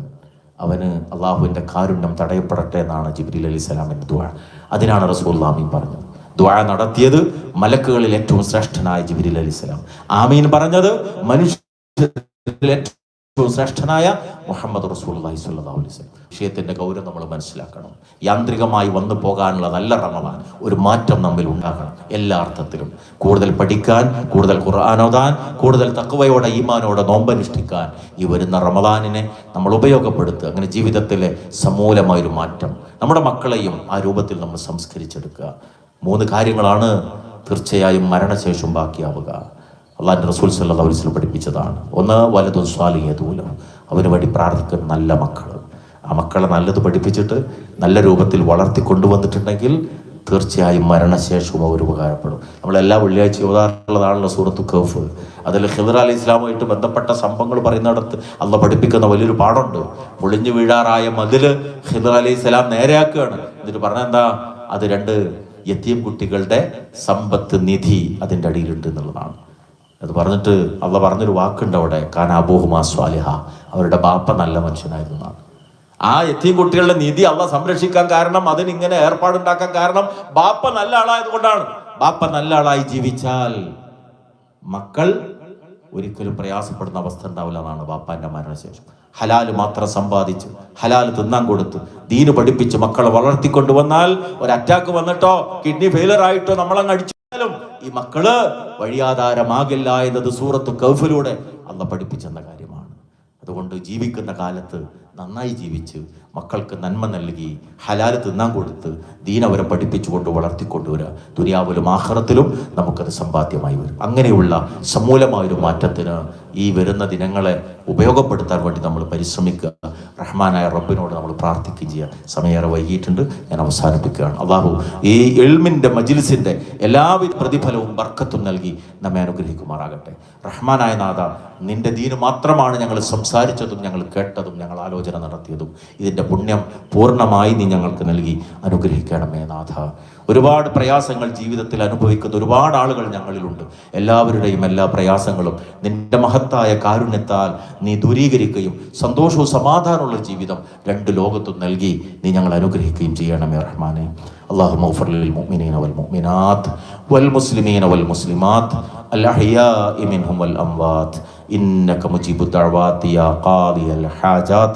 അവന് അള്ളാഹുവിൻ്റെ കാരുണ്യം തടയപ്പെടട്ടെ എന്നാണ് ജിബ്രീൽ അലൈഹിസ്സലാമിൻ്റെ ദുആ. അതിനാണ് റസൂൽ ആമീൻ പറഞ്ഞത്. ദുആ നടത്തിയത് മലക്കുകളിൽ ഏറ്റവും ശ്രേഷ്ഠനായ ജിബ്രീൽ അലൈഹിസ്സലാം. ആമീൻ പറഞ്ഞത് മനുഷ്യരിൽ ഏറ്റവും ശ്രേഷ്ഠനായ മുഹമ്മദ് റസൂലുള്ളാഹി സ്വല്ലല്ലാഹു അലൈഹി വസല്ലം. വിഷയത്തിന്റെ ഗൗരവം നമ്മൾ മനസ്സിലാക്കണം. യാന്ത്രികമായി വന്നു പോകാനുള്ളതല്ല റമളാൻ. ഒരു മാറ്റം നമ്മിൽ ഉണ്ടാകണം എല്ലാ അർത്ഥത്തിലും. കൂടുതൽ പഠിക്കാൻ, കൂടുതൽ ഖുർആൻ ഓതാൻ, കൂടുതൽ തഖ്വയോടെ ഈമാനോടെ നോമ്പനുഷ്ഠിക്കാൻ ഈ വരുന്ന റമളാനിനെ നമ്മൾ ഉപയോഗപ്പെടുത്തുക. അങ്ങനെ ജീവിതത്തിലെ സമൂലമായൊരു മാറ്റം, നമ്മുടെ മക്കളെയും ആ രൂപത്തിൽ നമ്മൾ സംസ്കരിച്ചെടുക്കുക. 3 കാര്യങ്ങളാണ് തീർച്ചയായും മരണശേഷം ബാക്കിയാവുക. അള്ളാഹുവിൻ്റെ റസൂൽ സല്ലല്ലാഹു അലൈഹി വസല്ലം പഠിപ്പിച്ചതാണ്. 1, വലദുൻ സ്വാലിഹ്യതൂല, അവന് വേണ്ടി പ്രാർത്ഥിക്കുന്ന നല്ല മക്കൾ. ആ മക്കളെ നല്ലത് പഠിപ്പിച്ചിട്ട് നല്ല രൂപത്തിൽ വളർത്തി കൊണ്ടുവന്നിട്ടുണ്ടെങ്കിൽ തീർച്ചയായും മരണശേഷവും അവർ ഉപകാരപ്പെടും. നമ്മളെല്ലാ വെള്ളിയാഴ്ച ഓതാറുള്ളതാണല്ലോ സൂറത്തു കഹ്ഫ്. അതിൽ ഖിദ്ർ അലൈഹി ഇസ്ലാമുമായിട്ട് ബന്ധപ്പെട്ട സംഭവങ്ങൾ പറയുന്നിടത്ത് അള്ള പഠിപ്പിക്കുന്ന വലിയൊരു പാഠമുണ്ട്. പൊളിഞ്ഞു വീഴാറായ മതില് ഖിദ്ർ അലൈഹി ഇസ്ലാം നേരെയാക്കുകയാണ്. എന്നിട്ട് പറഞ്ഞെന്താ, അത് 2 യതീം കുട്ടികളുടെ സമ്പത്ത് നിധി അതിൻ്റെ അടിയിലുണ്ട് എന്നുള്ളതാണ്. അത് പറഞ്ഞിട്ട് അള്ള പറഞ്ഞൊരു വാക്കുണ്ട് അവിടെ, കാന അബൂഹുമാ സ്വാലിഹ, അവരുടെ ബാപ്പ നല്ല മനുഷ്യനായിരുന്നു. ആ യതീം കുട്ടികളുടെ നിധി അള്ള സംരക്ഷിക്കാൻ കാരണം, അതിനിങ്ങനെ ഏർപ്പാടുണ്ടാക്കാൻ കാരണം ബാപ്പ നല്ല ആളായത് കൊണ്ടാണ്. ബാപ്പ നല്ല ആളായി ജീവിച്ചാൽ മക്കൾ ഒരിക്കലും പ്രയാസപ്പെടുന്ന അവസ്ഥ ഉണ്ടാവില്ല എന്നാണ് ബാപ്പാന്റെ മരണശേഷം. ഹലാല് മാത്രം സമ്പാദിച്ചു, ഹലാല് തിന്നാൻ കൊടുത്തു, ദീന് പഠിപ്പിച്ച് മക്കളെ വളർത്തിക്കൊണ്ടുവന്നാൽ ഒരു അറ്റാക്ക് വന്നിട്ടോ കിഡ്നി ഫെയിലർ ആയിട്ടോ നമ്മളങ്ങ് അടിച്ചാലും ഈ മക്കള് വഴിയാധാരമാകില്ല എന്നത് സൂറത്തു കഹ്ഫിലൂടെ അള്ള പഠിപ്പിച്ചെന്ന കാര്യമാണ്. അതുകൊണ്ട് ജീവിക്കുന്ന കാലത്ത് നന്നായി ജീവിച്ച് മക്കൾക്ക് നന്മ നൽകി ഹലാല് തിന്നാൻ കൊടുത്ത് ദീൻ അവരെ പഠിപ്പിച്ചുകൊണ്ട് വളർത്തിക്കൊണ്ടുവരിക. ദുനിയാവിലും ആഖിറത്തിലും നമുക്കത് സമ്പാദ്യമായി വരും. അങ്ങനെയുള്ള സമൂലമായൊരു മാറ്റത്തിന് ഈ വരുന്ന ദിനങ്ങളെ ഉപയോഗപ്പെടുത്താൻ വേണ്ടി നമ്മൾ പരിശ്രമിക്കുക. റഹ്മാനായ റബ്ബിനോട് നമ്മൾ പ്രാർത്ഥിക്കുകയും ചെയ്യുക. സമയേറെ വൈകിയിട്ടുണ്ട്, ഞാൻ അവസാനിപ്പിക്കുകയാണ്. അള്ളാഹു ഈ ഇൽമിൻ്റെ മജ്ലിസിൻ്റെ എല്ലാവിധ പ്രതിഫലവും ബർക്കത്തും നൽകി നമ്മെ അനുഗ്രഹിക്കുമാറാകട്ടെ. റഹ്മാനായ നാഥ, നിന്റെ ദീന് മാത്രമാണ് ഞങ്ങൾ സംസാരിച്ചതും ഞങ്ങൾ കേട്ടതും ഞങ്ങൾ ആലോചന നടത്തിയതും. ഇതിൻ്റെ പുണ്യം പൂർണ്ണമായി നീ ഞങ്ങൾക്ക് നൽകി അനുഗ്രഹിക്കണമേ നാഥ. ഒരുപാട് പ്രയാസങ്ങൾ ജീവിതത്തിൽ അനുഭവിക്കുന്ന ഒരുപാട് ആളുകൾ ഞങ്ങളിലുണ്ട്. എല്ലാവരുടെയും എല്ലാ പ്രയാസങ്ങളും നിന്റെ മഹത്തായ കാരുണ്യത്താൽ നീ ദൂരീകരിക്കുകയും സന്തോഷവും സമാധാനമുള്ള ജീവിതം 2 ലോകത്തും നൽകി നീ ഞങ്ങൾ അനുഗ്രഹിക്കുകയും ചെയ്യണമേ റഹ്മാനെ. اللهم اغفر للمؤمنين والمؤمنات والمسلمين والمسلمات الأحياء منهم والأموات إنك مجيب الدعوات يا قاضي الحاجات.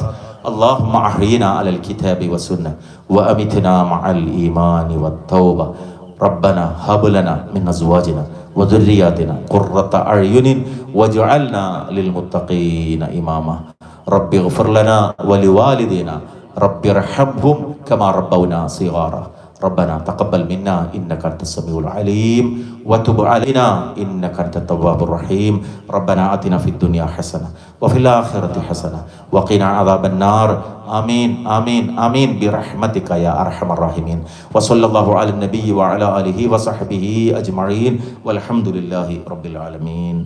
اللهم أحينا على الكتاب والسنة وأمتنا مع الإيمان والتوبة. ربنا هب لنا من أزواجنا وذرياتنا قرة أعين واجعلنا للمتقين إماما. رب اغفر لنا ولوالدينا رب ارحمهم كما ربونا صغارا. ربنا تقبل منا إنك أنت السميع العليم وتب علينا إنك أنت التواب الرحيم. ربنا آتنا في الدنيا حسنة وفي الآخرة حسنة وقنا عذاب النار. آمين آمين آمين برحمتك يا أرحم الراحمين. وصلى الله على النبي وعلى آله وصحبه أجمعين والحمد لله رب العالمين.